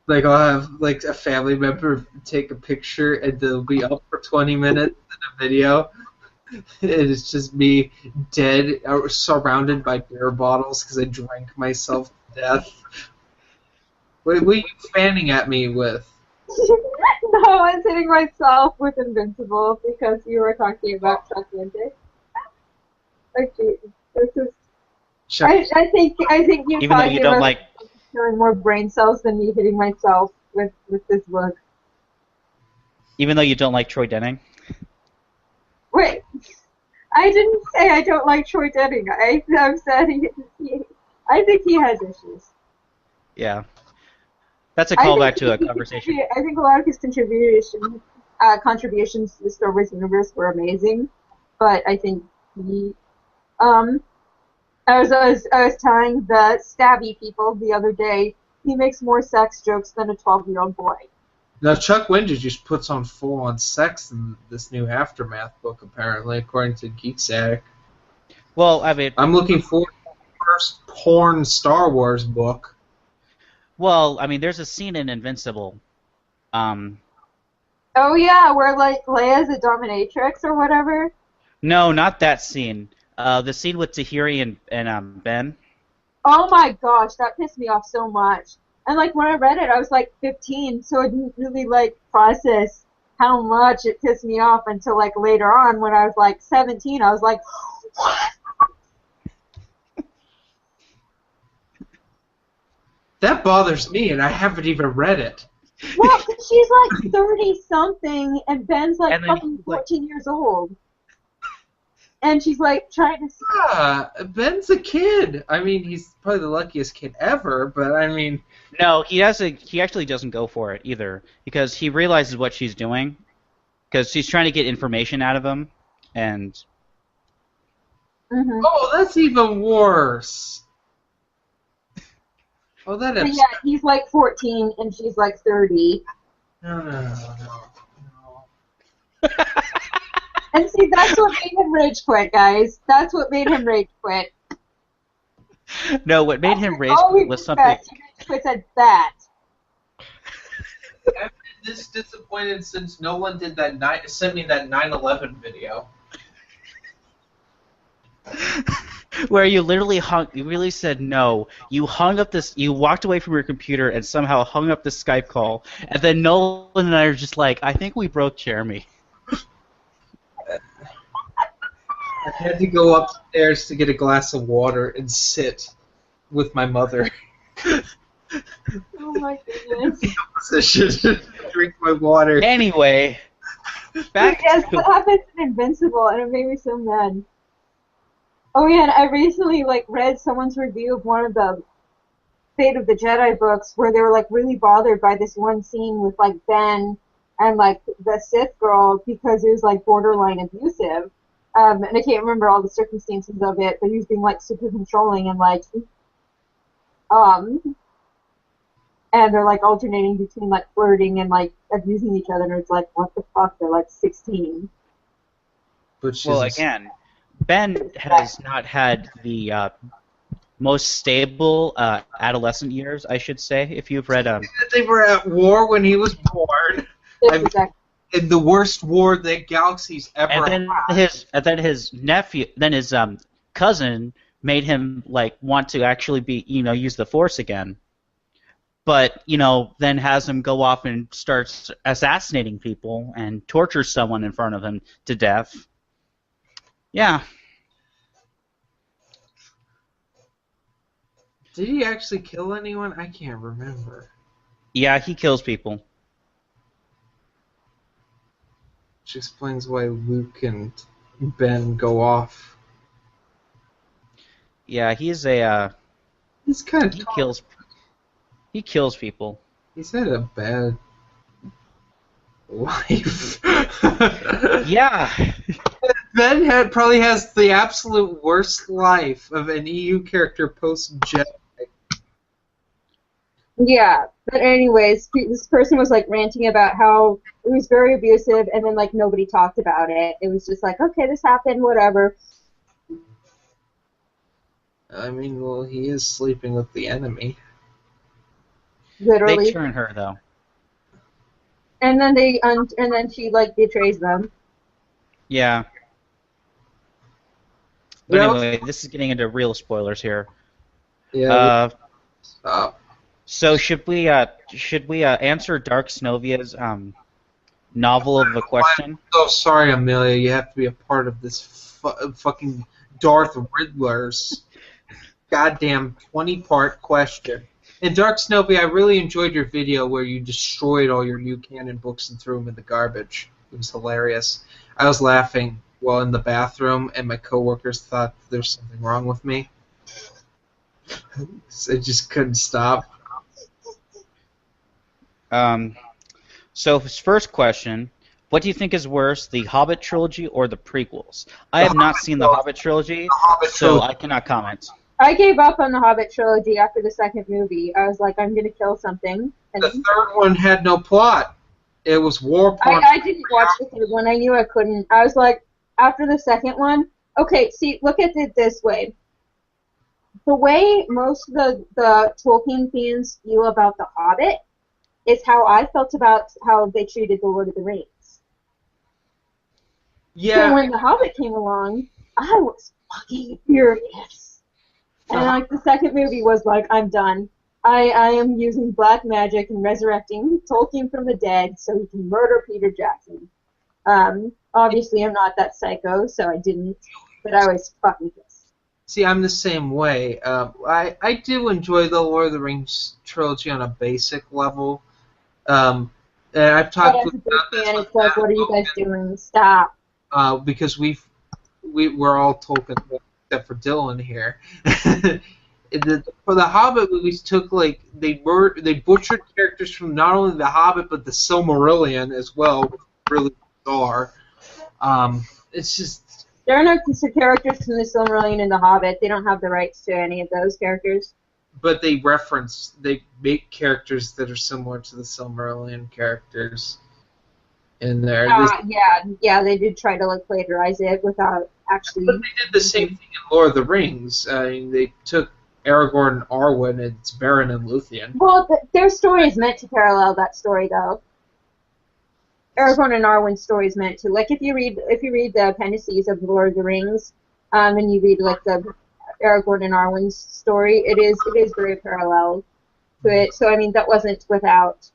Like I'll have like a family member take a picture and they'll be up for 20 minutes in a video. And it's just me dead, surrounded by beer bottles because I drank myself to death. What are you fanning at me with? No, I was hitting myself with Invincible because you were talking about Chuck Wendig. Okay, this is. I think you Even though you don't like killing more brain cells than me hitting myself with this book. Even though you don't like Troy Denning? Wait, I didn't say I don't like Troy Denning. I've said I think he has issues. Yeah. That's a callback to a conversation. I think a lot of his contributions to the Star Wars universe were amazing, but I think he, I was telling the stabby people the other day, he makes more sex jokes than a 12-year-old boy. Now Chuck Wendig just puts on full-on sex in this new Aftermath book, apparently, according to Geekstatic. Well, I mean, I'm looking forward to the first porn Star Wars book. Well, I mean, there's a scene in Invincible. Oh yeah, where like Leia's a dominatrix or whatever. No, not that scene. The scene with Tahiri and Ben. Oh my gosh, that pissed me off so much. And like when I read it, I was like 15, so I didn't really like process how much it pissed me off until like later on when I was like 17. I was like, what? That bothers me, and I haven't even read it. Well, she's like 30-something, and Ben's like fucking 14 years old. And she's like trying to... Yeah, Ben's a kid. I mean, he's probably the luckiest kid ever, but I mean... No, he actually doesn't go for it either, because he realizes what she's doing, because she's trying to get information out of him, and... Mm-hmm. Oh, that's even worse. Oh, that So yeah, he's like 14 and she's like 30. No. And see, that's what made him rage quit, guys. That's what made him rage quit. No, what made him rage quit was something... He rage quit at that. I've been this disappointed since no one did that sent me that 9/11 video. Where you literally you really said no. You walked away from your computer and somehow hung up the Skype call. And then Nolan and I are just like, I think we broke Jeremy. I had to go upstairs to get a glass of water and sit with my mother. Oh my goodness. Position. Drink my water. Anyway, back yes, to... what happens in Invincible, and it made me so mad. Oh yeah, and I recently read someone's review of one of the Fate of the Jedi books where they were like really bothered by this one scene with like Ben and like the Sith girl because it was like borderline abusive. And I can't remember all the circumstances of it, but he was being like super controlling and like and they're like alternating between like flirting and like abusing each other, and it's like, what the fuck? They're like 16. Well, again, Ben has not had the most stable adolescent years, I should say. If you've read they were at war when he was born. In the worst war the galaxy's ever had. And then his nephew, his cousin made him like want to actually be, use the Force again. But, then has him go off and starts assassinating people and tortures someone in front of him to death. Yeah. Did he actually kill anyone? I can't remember. Yeah, he kills people. Which explains why Luke and Ben go off. Yeah, he's kind of... He kills people. He's had a bad life. Yeah. Ben probably has the absolute worst life of an EU character post-Jedi. Yeah, But anyways, this person was like ranting about how it was very abusive, and then like nobody talked about it. It was just like, okay, this happened, whatever. I mean, well, he is sleeping with the enemy. They Literally. turn her though. And then and then she like betrays them. Yeah. But Yeah. anyway, this is getting into real spoilers here. Yeah. Stop. So should we answer Dark Snovia's novel of the question? I'm so sorry, Amelia. You have to be a part of this fucking Darth Riddler's goddamn 20-part question. And Dark Snowy, I really enjoyed your video where you destroyed all your new canon books and threw them in the garbage. It was hilarious. I was laughing while in the bathroom, and my coworkers thought there was something wrong with me. I just couldn't stop. So his first question, what do you think is worse, the Hobbit trilogy or the prequels? I have not seen the Hobbit trilogy, so I cannot comment. I gave up on the Hobbit trilogy after the second movie. I was like, I'm going to kill something. And the third one had no plot. It was war porn. I didn't watch the third one. I knew I couldn't. I was like, after the second one, okay, see, look at it this way. The way most of the Tolkien fans feel about the Hobbit is how I felt about how they treated the Lord of the Rings. Yeah. So when the Hobbit came along, I was fucking furious. And like the second movie was like, I'm done. I am using black magic and resurrecting Tolkien from the dead so he can murder Peter Jackson. Obviously I'm not that psycho, so I didn't. But I was fucking pissed. See, I'm the same way. I do enjoy the Lord of the Rings trilogy on a basic level. And I've talked about this. It's like, what are you guys doing? Stop. Because we're all Tolkien, except for Dylan here. For the Hobbit movies, took like they butchered characters from not only the Hobbit but the Silmarillion as well, which really bizarre. It's just there are no characters from the Silmarillion in the Hobbit. They don't have the rights to any of those characters. But they make characters that are similar to the Silmarillion characters in there. Yeah, they did try to like plagiarize it without actually. But they did the same thing in Lord of the Rings. I mean, they took Aragorn and Arwen, and it's Beren and Luthien. Well, their story is meant to parallel that story, though. Aragorn and Arwen's story is meant to. Like, if you read the appendices of Lord of the Rings, and you read like the Aragorn and Arwen's story, it is very parallel to it. So I mean, that wasn't without.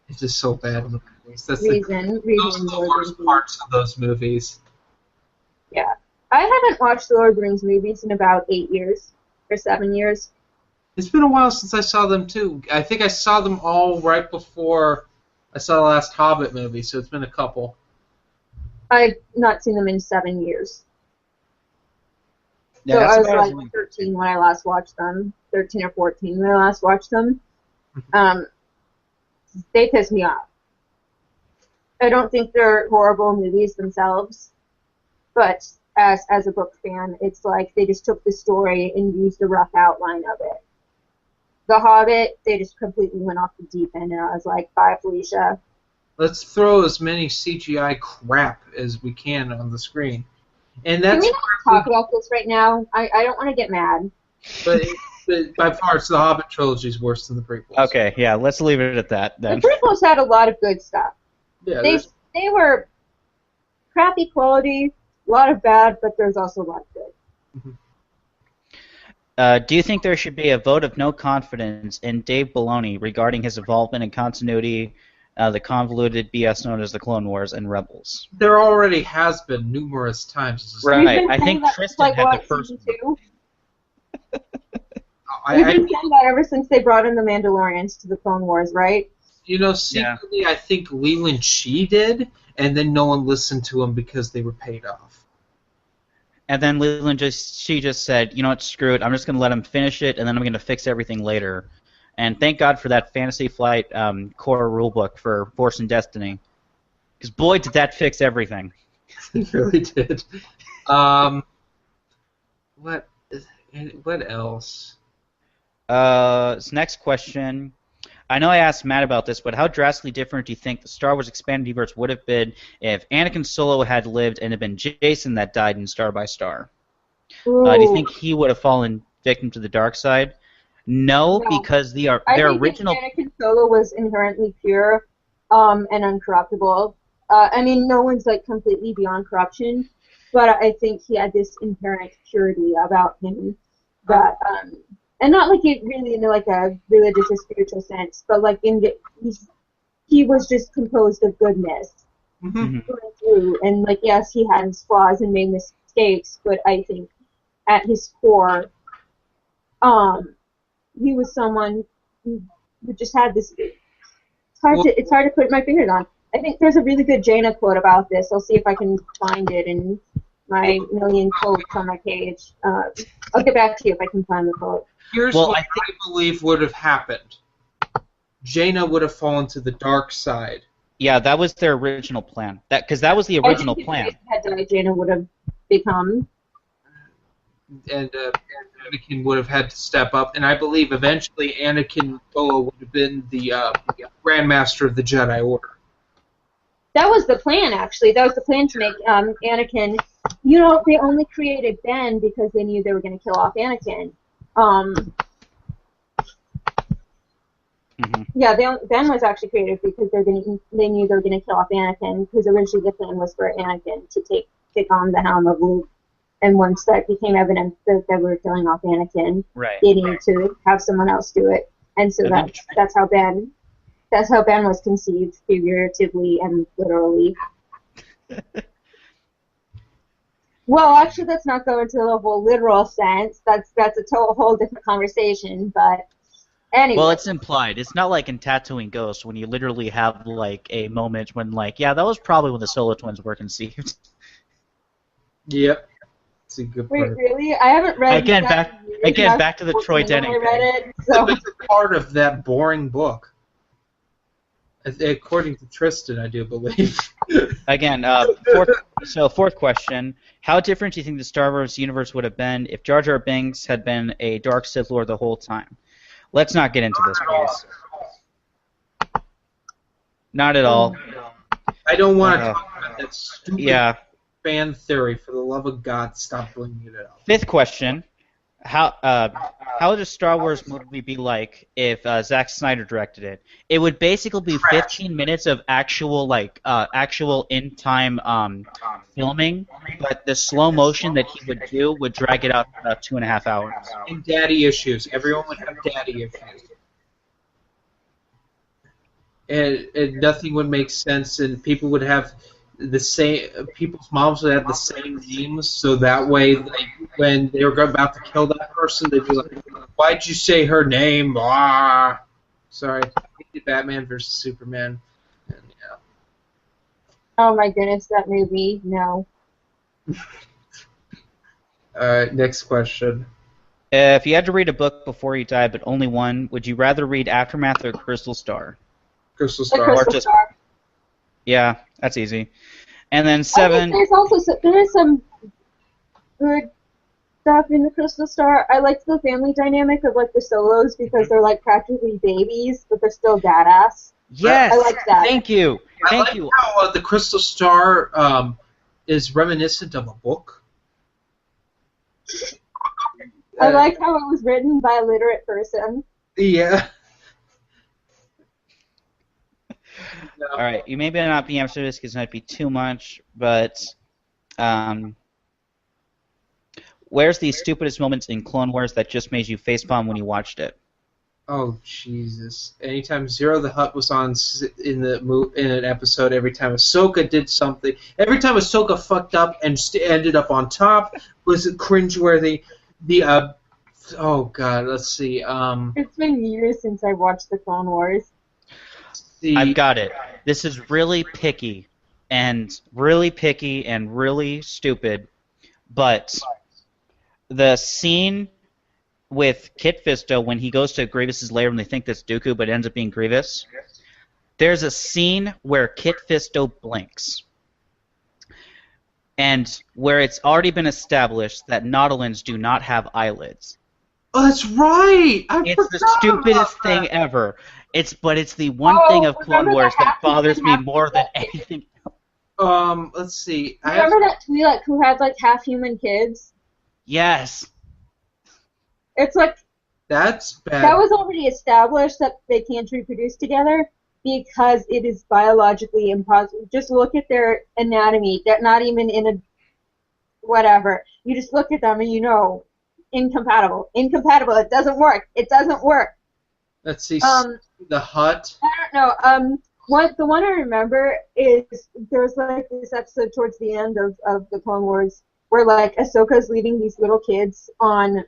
It's just so bad in the movies. That's reason. Those are the worst parts of those movies. Yeah. I haven't watched the Lord of the Rings movies in about 8 years or 7 years. It's been a while since I saw them too. I think I saw them all right before I saw the last Hobbit movie, so it's been a couple. I've not seen them in 7 years. Yeah, so I was like 13 when I last watched them. 13 or 14 when I last watched them. They piss me off. I don't think they're horrible movies themselves, but as a book fan, it's like they just took the story and used a rough outline of it. The Hobbit, they just completely went off the deep end, and I was like, bye, Felicia. Let's throw as many CGI crap as we can on the screen. And that's Can we not talk about this right now? I don't want to get mad. But by far, it's the Hobbit trilogy is worse than the prequels. Okay, yeah, let's leave it at that then. The prequels had a lot of good stuff. Yeah, they were crappy quality, a lot of bad, but there's also a lot of good. Mm-hmm. Do you think there should be a vote of no confidence in Dave Filoni regarding his involvement in continuity, the convoluted BS known as the Clone Wars and Rebels? There already has been numerous times. Right, I think Tristan had the first one. We've been saying that ever since they brought in the Mandalorians to the Clone Wars, right? You know, secretly, I think Leland Shee did, and then no one listened to him because they were paid off. And then Leland she just said, you know what, screw it, I'm just going to let him finish it, and then I'm going to fix everything later. And thank God for that Fantasy Flight core rulebook for Force and Destiny. Because boy, did that fix everything. It really did. What else? This next question. I know I asked Matt about this, but how drastically different do you think the Star Wars expanded universe would have been if Anakin Solo had lived and it had been Jason that died in Star by Star? Do you Ooh. think he would have fallen victim to the dark side? No, No. because their I think original. that Anakin Solo was inherently pure, and uncorruptible. I mean, no one's like completely beyond corruption, but I think he had this inherent purity about him that, and not like it really in like a religious or spiritual sense, but like he was just composed of goodness Mm-hmm. going through, and like yes, he had his flaws and made mistakes, but I think at his core, he was someone who just had this. It's hard to put my fingers on. I think there's a really good Jaina quote about this. I'll see if I can find it in my million quotes on my page. I'll get back to you if I can find the quote. Here's what I believe would have happened. Jaina would have fallen to the dark side. Yeah, that was their original plan. Because that was the original plan. If had died, Jaina would have become. And Anakin would have had to step up, and I believe eventually Anakin Solo would have been the Grandmaster of the Jedi Order. That was the plan, actually. That was the plan to make Anakin. You know, they only created Ben because they knew they were going to kill off Anakin. Yeah, Ben was actually created because they knew they were going to kill off Anakin. Because originally the plan was for Anakin to take on the helm of Luke. And once that became evident that they were killing off Anakin, they needed to have someone else do it. And so that's how Ben was conceived, figuratively and literally. Well, actually, let's not go into the whole literal sense. That's a whole different conversation. But anyway. Well, it's implied. It's not like in Tatooine Ghost when you literally have like a moment when like, yeah, that was probably when the Solo twins were conceived. Yep. It's a good part. Wait, really? I haven't read back to the Troy Denning. I read it, so. It's a part of that boring book. According to Tristan, I do believe. Again, fourth question. How different do you think the Star Wars universe would have been if Jar Jar Binks had been a Dark Sith Lord the whole time? Let's not get into this, please. Not at all. I don't want to talk about that stupid fan theory. For the love of God, stop bringing it up. Fifth question. How would a Star Wars movie be like if Zack Snyder directed it? It would basically be 15 minutes of actual in time filming, but the slow motion that he would do would drag it out to about 2.5 hours. And daddy issues. Everyone would have daddy issues. And nothing would make sense, and people would have the same. People's moms would have the same names, so that way, like, when they were about to kill that person, they'd be like, "Why'd you say her name?" Blah. Sorry, Batman versus Superman. And, yeah. Oh my goodness, that movie! No. Alright, next question. If you had to read a book before you died, but only one, would you rather read Aftermath or Crystal Star? Crystal Star. Crystal Star. Yeah, that's easy. And then 7. There's some good stuff in the Crystal Star. I liked the family dynamic of like the Solos because they're like practically babies, but they're still badass. Yes, I like that. Thank you. I like how the Crystal Star is reminiscent of a book. I like how it was written by a literate person. Yeah. All right, you may not be answering this because it might be too much, but where's the stupidest moments in Clone Wars that just made you facepalm when you watched it? Oh Jesus! Anytime Zero the Hutt was on in an episode, every time Ahsoka did something, every time Ahsoka fucked up and ended up on top, was it cringeworthy? Oh God, let's see. It's been years since I watched the Clone Wars. I've got it. This is really picky and really stupid, but the scene with Kit Fisto when he goes to Grievous's lair when they think that's Dooku but it ends up being Grievous, there's a scene where Kit Fisto blinks. And where it's already been established that Nautolans do not have eyelids. Oh, that's right! It's the stupidest thing ever. It's the one thing of Clone remember Wars the that bothers me half-human, more than half-human kid? anything. Let's see. Remember that Twi'lek who had like half-human kids? Yes. It's like That's bad. that was already established that they can't reproduce together because it is biologically impossible. Just look at their anatomy. They're not even in a whatever. You just look at them and you know, incompatible. Incompatible. It doesn't work. It doesn't work. Let's see. The Hutt. I don't know. The one I remember is there's like this episode towards the end of the Clone Wars where like Ahsoka's leading these little kids on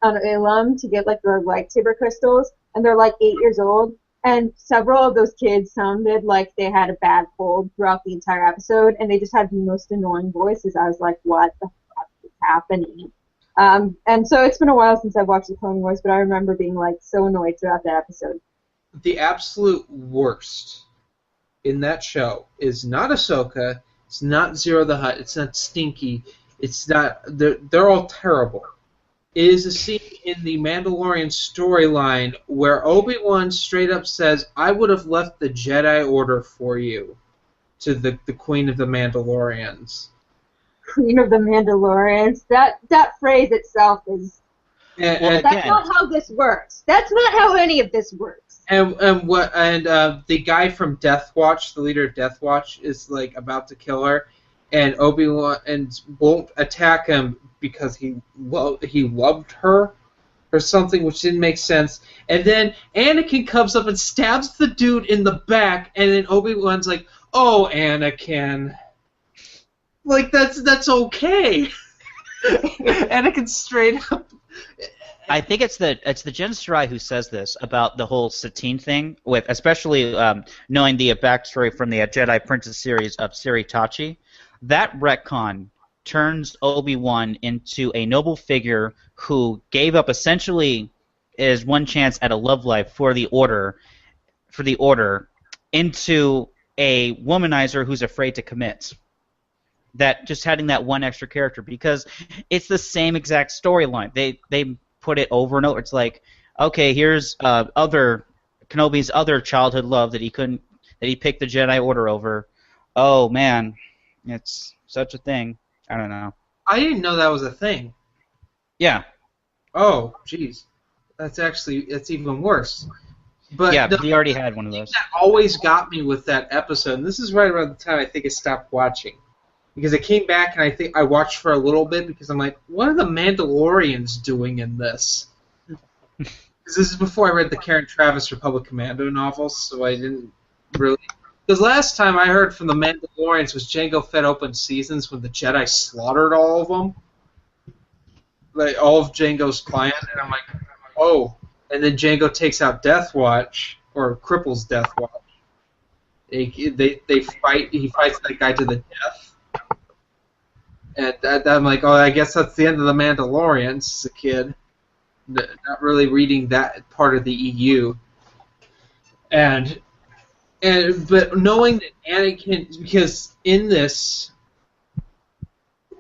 Ilum to get like the lightsaber crystals, and they're like 8 years old, and several of those kids sounded like they had a bad cold throughout the entire episode, and they just had the most annoying voices. I was like, what the fuck is happening? And so it's been a while since I've watched the Clone Wars, but I remember being like so annoyed throughout that episode. The absolute worst in that show is not Ahsoka, it's not Zero the Hutt, it's not Stinky, it's not. They're all terrible. It is a scene in the Mandalorian storyline where Obi-Wan straight up says, "I would have left the Jedi Order for you," to the Queen of the Mandalorians. Queen of the Mandalorians. That phrase itself is. And That's not how this works. That's not how any of this works. The guy from Death Watch, the leader of Death Watch, is like about to kill her, and Obi-Wan won't attack him because he loved her or something, which didn't make sense. And then Anakin comes up and stabs the dude in the back, and then Obi-Wan's like, "Oh, Anakin." Like that's okay. Anakin straight up. I think it's the Jen Strai who says this about the whole Satine thing, with especially knowing the backstory from the Jedi Princess series of Siri Tachi. That retcon turns Obi-Wan into a noble figure who gave up essentially his one chance at a love life for the Order, into a womanizer who's afraid to commit. That just having that one extra character, because it's the same exact storyline. They put it over and over. It's like, okay, here's Kenobi's other childhood love that he picked the Jedi Order over. Oh man, it's such a thing. I don't know. I didn't know that was a thing. Yeah. Oh, jeez. That's even worse. But yeah, he already had one of those. That always got me with that episode, and this is right around the time I think I stopped watching. Because I came back and I think I watched for a little bit because I'm like, what are the Mandalorians doing in this? Because this is before I read the Karen Traviss Republic Commando novels, so I didn't really... Because last time I heard from the Mandalorians was Jango Fett open seasons when the Jedi slaughtered all of them. Like, all of Jango's clan, and I'm like, oh. And then Jango takes out Death Watch, or cripples Death Watch. They fight, he fights that guy to the death. And I'm like, oh, I guess that's the end of the Mandalorians as a kid. Not really reading that part of the EU. But knowing that Anakin, because in this,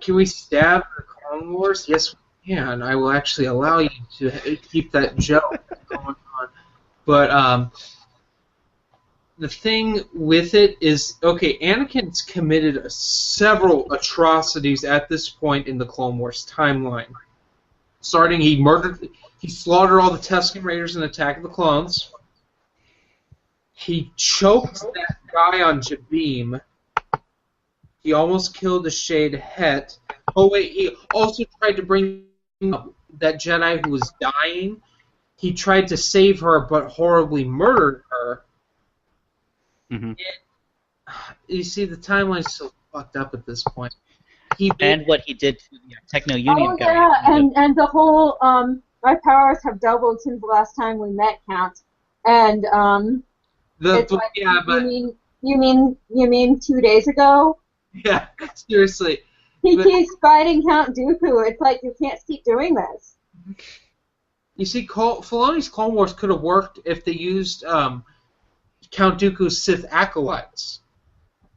can we stab the Clone Wars? Yes, we can. I will actually allow you to keep that joke going on. But the thing with it is, okay, Anakin's committed several atrocities at this point in the Clone Wars timeline. Starting, he slaughtered all the Tusken Raiders in Attack of the Clones. He choked that guy on Jabim. He almost killed the Shade Het. Oh wait, he also tried to bring up that Jedi who was dying. He tried to save her, but horribly murdered her. Mm-hmm. You see, the timeline's so fucked up at this point. And what he did to the Techno Union guy. Yeah, and the whole my powers have doubled since the last time we met, Count. And you mean 2 days ago? Yeah, seriously. He keeps fighting Count Dooku. It's like, you can't keep doing this. You see, Filoni's Clone Wars could have worked if they used Count Dooku's Sith acolytes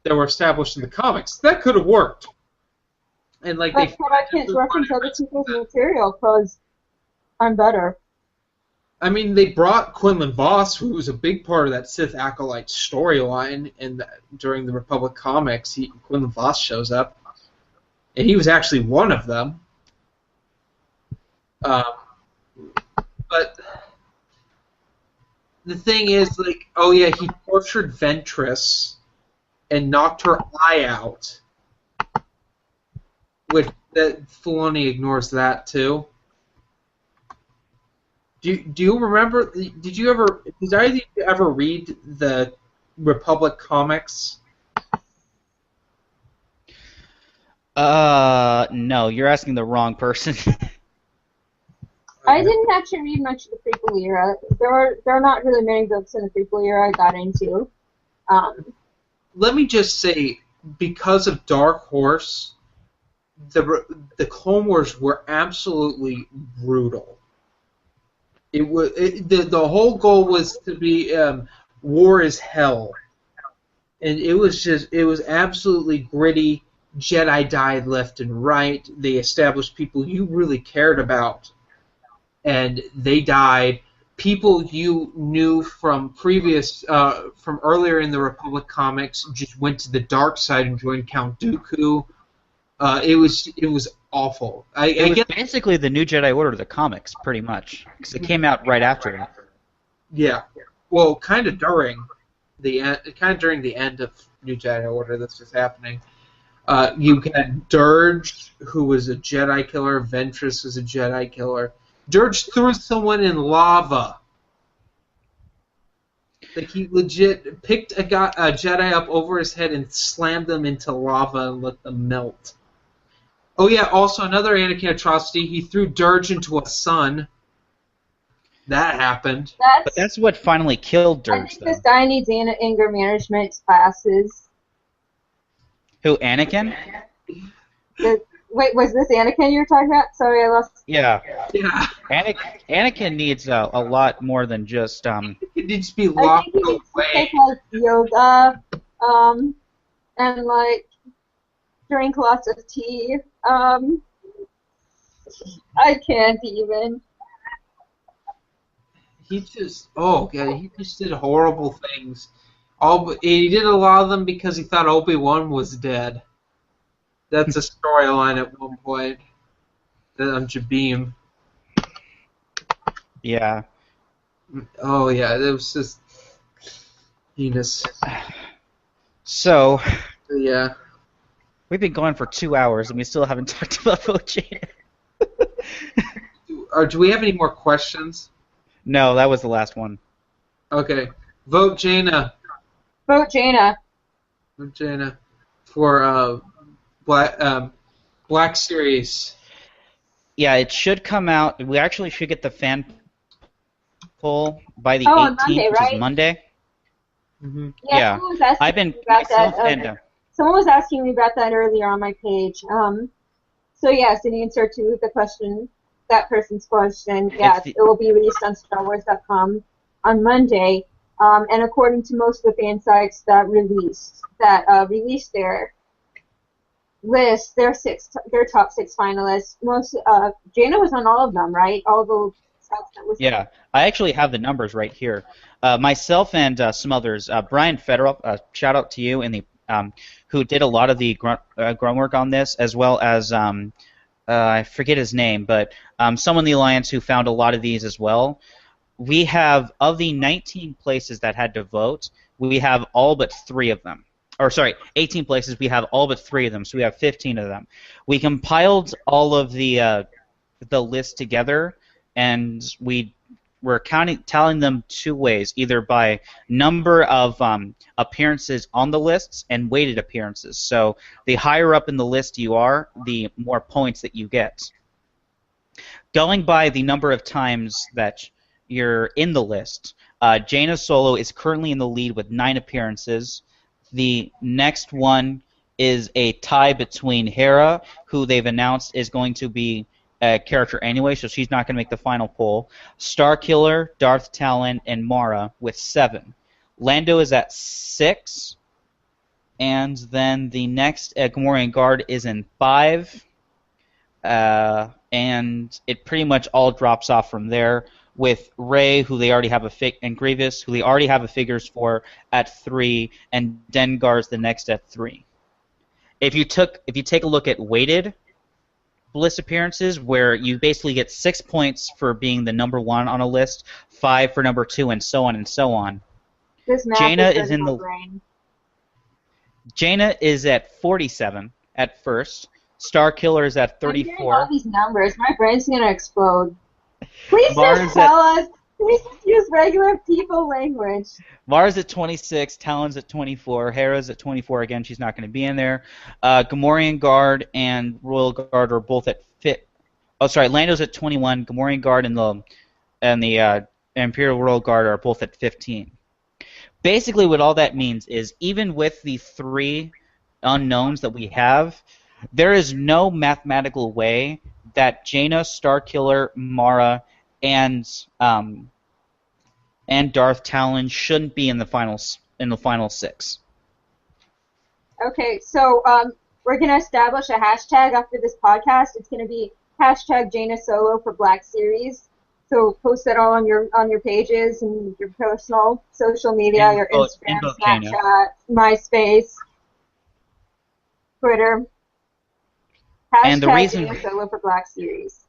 that were established in the comics. That could have worked. And like, but I can't reference other people's material because I'm better. I mean, they brought Quinlan Voss, who was a big part of that Sith Acolyte storyline, and during the Republic comics, Quinlan Voss shows up, and he was actually one of them. But the thing is, like, oh yeah, he tortured Ventress and knocked her eye out. Which that Filoni ignores that too. Do you remember? Did either of you ever read the Republic comics? No, you're asking the wrong person. I didn't actually read much of the prequel era. There are not really many books in the prequel era I got into. Let me just say, because of Dark Horse, the Clone Wars were absolutely brutal. The whole goal was to be war is hell, and it was absolutely gritty. Jedi died left and right. They established people you really cared about, and they died. People you knew from from earlier in the Republic comics just went to the dark side and joined Count Dooku. It was awful. It was basically the New Jedi Order of the comics, pretty much, because it came out right after that. Yeah, well, kind of during the end of New Jedi Order, this was happening. You had Dirge, who was a Jedi killer. Ventress was a Jedi killer. Dirge threw someone in lava. Like, he legit picked a Jedi up over his head and slammed them into lava and let them melt. Oh yeah, also another Anakin atrocity, he threw Dirge into a sun. That happened. But that's what finally killed Dirge, I think this guy needs anger management classes. Who, Anakin? Wait, was this Anakin you were talking about? Sorry, I lost. Yeah. Anakin needs a lot more than just He needs to be locked away. I think he needs to take like yoga, and like drink lots of tea. I can't even. He just did horrible things. He did a lot of them because he thought Obi-Wan was dead. That's a storyline at one point on Jabim. Yeah. Oh yeah, it was just heinous. So. Yeah. We've been going for 2 hours and we still haven't talked about Vote. Do we have any more questions? No, that was the last one. Okay. Vote Jaina. Vote Jaina. Vote Jaina for Black Series. Yeah, it should come out. We actually should get the fan poll by the 18th, Monday, which right? is Monday. Mm-hmm. Yeah. I've been myself and someone was asking me about that earlier on my page. So yes, in answer to the question, that person's question, yeah, it will be released on StarWars.com on Monday. And according to most of the fan sites that released their list, their top 6 finalists. Jaina was on all of them, right? All the sites that was. Yeah, I actually have the numbers right here. Myself and some others. Brian Federer, shout out to you, and the who did a lot of the groundwork on this, as well as I forget his name, but someone in the Alliance who found a lot of these as well. We have, of the 19 places that had to vote, we have all but 3 of them. Or sorry, 18 places, we have all but 3 of them, so we have 15 of them. We compiled all of the list together, and we're tallying them 2 ways, either by number of appearances on the lists and weighted appearances. So the higher up in the list you are, the more points that you get. Going by the number of times that you're in the list, Jaina Solo is currently in the lead with 9 appearances. The next one is a tie between Hera, who they've announced is going to be a character anyway, so she's not going to make the final poll. Starkiller, Darth Talon, and Mara with 7. Lando is at 6, and then the next Gamorrean Guard is in 5, and it pretty much all drops off from there. with Rey, who they already have and Grievous, who they already have a figures for at 3, and Dengar's the next at 3. If you take a look at weighted list appearances, where you basically get 6 points for being the number 1 on a list, 5 for number 2, and so on and so on. This math Jaina is is in the brain. Jaina is at 47 at first. Starkiller is at I'm hearing 34. all these numbers. My brain's gonna explode. Please Mars just tell us. Please just use regular people language. Mars at 26, Talon's at 24, Hera's at 24. Again, she's not going to be in there. Gamorrean Guard and Royal Guard are both at Lando's at 21. Gamorrean Guard and the Imperial Royal Guard are both at 15. Basically, what all that means is, even with the 3 unknowns that we have, there is no mathematical way that Jaina, Starkiller, Mara, and Darth Talon shouldn't be in the final 6. Okay, so we're gonna establish a hashtag after this podcast. It's gonna be hashtag Jaina Solo for Black Series. So post that all on your pages and your personal social media, your Instagram, Snapchat, MySpace, Twitter. And the reason Jaina Solo for Black Series.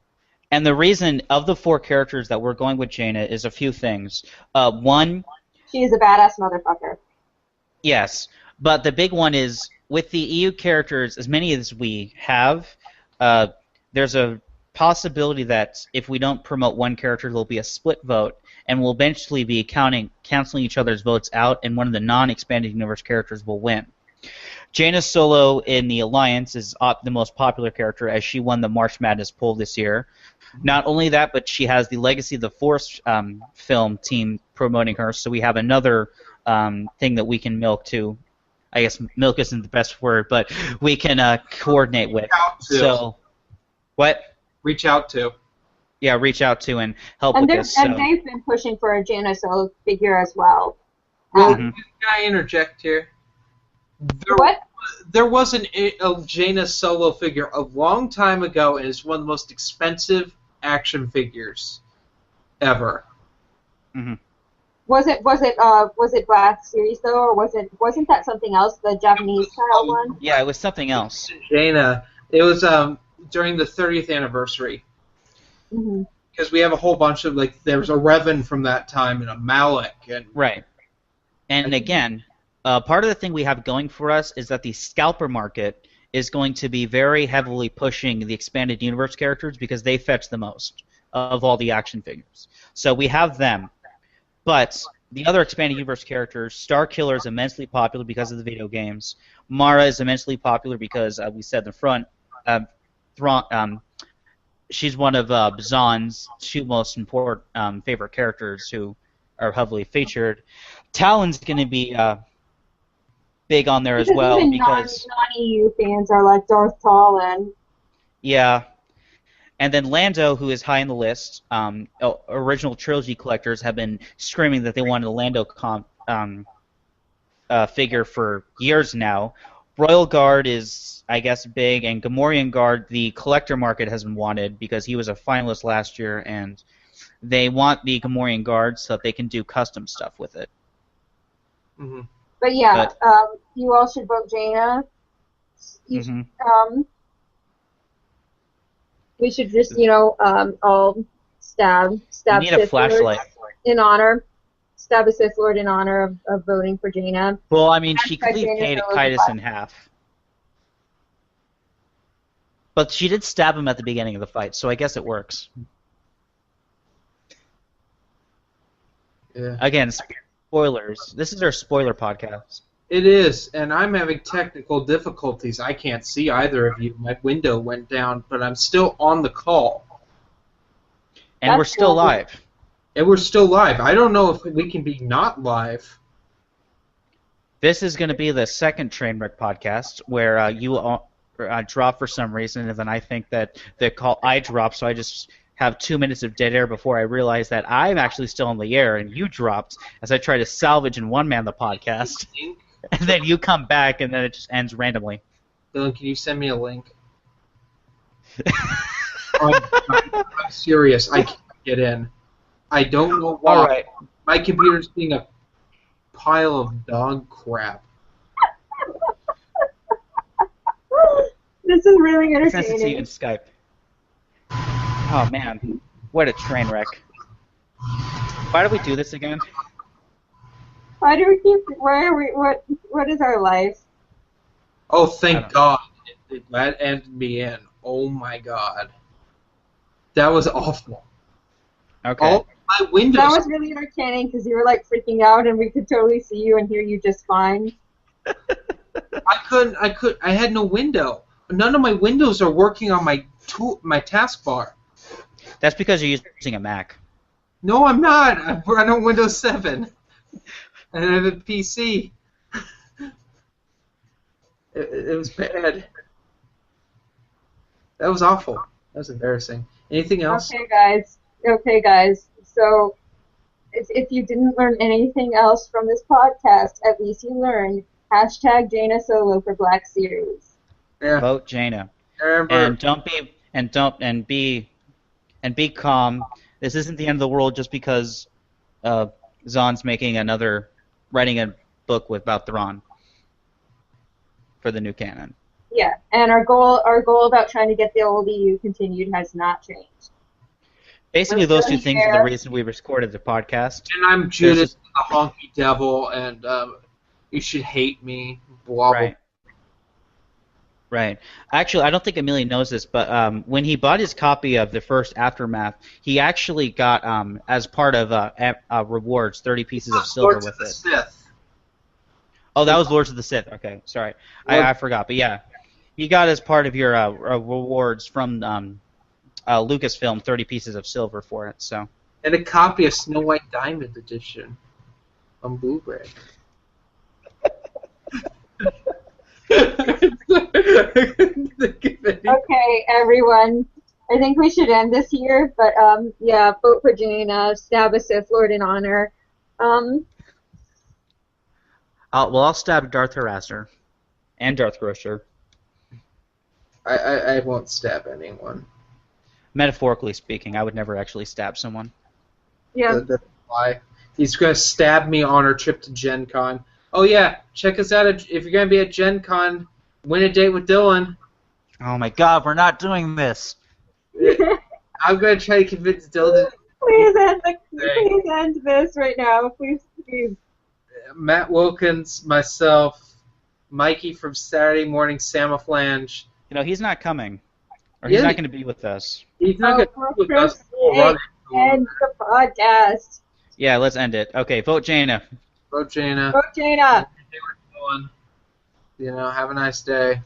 And the reason of the 4 characters that we're going with Jaina is a few things. One, she is a badass motherfucker. Yes, but the big one is, with the EU characters, as many as we have, there's a possibility that if we don't promote one character, there'll be a split vote, and we'll eventually be canceling each other's votes out, and one of the non-expanded universe characters will win. Jaina Solo in the Alliance is the most popular character, as she won the March Madness poll this year. Not only that, but she has the Legacy of the Force film team promoting her, so we have another thing that we can milk to. I guess milk isn't the best word, but we can coordinate with. So, what? Reach out to. Yeah, reach out to and help and with this. And they've been pushing for a Jaina Solo figure as well. Well, can I interject here? There was a Jaina Solo figure a long time ago, and it's one of the most expensive action figures ever. Mm-hmm. Was it Black Series though, or wasn't that something else, the Japanese style one? Yeah, it was something else. Jaina. It was during the 30th anniversary. Mm-hmm. Because we have a whole bunch of, like, there was a Revan from that time and a Malak. Right. And again, part of the thing we have going for us is that the scalper market is going to be very heavily pushing the expanded universe characters because they fetch the most of all the action figures. So we have them. But the other expanded universe characters, Starkiller is immensely popular because of the video games. Mara is immensely popular because, we said in the front, she's one of Zahn's 2 most important favorite characters who are heavily featured. Talon's going to be big on there as well because non-EU fans are like Darth Talon. Yeah. And then Lando, who is high on the list, original trilogy collectors have been screaming that they wanted a Lando figure for years now. Royal Guard is, I guess, big, and Gamorrean Guard, the collector market has been wanted because he was a finalist last year, and they want the Gamorrean Guard so that they can do custom stuff with it. Mm-hmm. But yeah, you all should vote Jaina. We should just, all stab need a flashlight in honor. Stab a Sith Lord in honor of voting for Jaina. Well, I mean, she could leave Titus in half. But she did stab him at the beginning of the fight, so I guess it works. Yeah. Again, spoilers. This is our spoiler podcast. It is, and I'm having technical difficulties. I can't see either of you. My window went down, but I'm still on the call. And we're still live. And we're still live. I don't know if we can be not live. This is going to be the second Trainwreck podcast where you drop for some reason, and then I think that the call I drop, so I just have 2 minutes of dead air before I realize that I'm actually still on the air, and you dropped as I try to salvage and one-man the podcast. And then you come back, and then it just ends randomly. Dylan, can you send me a link? I'm serious. I can't get in. I don't know why. All right. My computer's being a pile of dog crap. This is really I sent it to you entertaining. in Skype. Oh man, what a train wreck. Why do we do this again? Why do we keep? Why are we? What is our life? Oh, I thank don't God. That ended me in. Oh my God. That was awful. Okay. All my windows. That was really entertaining because you were like freaking out, and we could totally see you and hear you just fine. I had no window. None of my windows are working on my taskbar. That's because you're using a Mac. No, I'm not. I'm on Windows 7. And I have a PC. It was bad. That was awful. That was embarrassing. Anything else? Okay, guys. So, if you didn't learn anything else from this podcast, at least you learned hashtag Jaina Solo for Black Series. Yeah. Vote Jaina. Remember, And be calm. This isn't the end of the world just because Zahn's writing a book about Thrawn for the new canon. Yeah, and our goal about trying to get the old EU continued has not changed. Basically, We're those still two things are the here. reason we recorded the podcast. and I'm Judas the honky devil, and you should hate me. Blah, blah. Right. Right. Actually, I don't think Amelia knows this, but when he bought his copy of the first Aftermath, he actually got, as part of rewards, 30 pieces of silver Lords with of the it. Sith. Oh, that was Lords of the Sith. Okay, sorry. I forgot. But yeah, he got as part of your rewards from Lucasfilm 30 pieces of silver for it. So. And a copy of Snow White Diamond Edition on Blu-ray. Okay, everyone. I think we should end this here, but yeah, vote for Jaina, stab a Sith Lord in honor. I'll stab Darth Harasser and Darth Grosher. I won't stab anyone. Metaphorically speaking, I would never actually stab someone. Yeah. That's why. He's going to stab me on our trip to Gen Con. Oh yeah, check us out if you're going to be at Gen Con. Win a date with Dylan. Oh my God, we're not doing this. I'm going to try to convince Dylan. Please end this right now. Please. Matt Wilkins, myself, Mikey from Saturday Morning Samaflange. You know, he's not coming. Or he's not going to be with us. He's not going to be with us. End the podcast. Yeah, let's end it. Okay, vote Jaina. Vote Jaina. Vote Jaina. You know, have a nice day.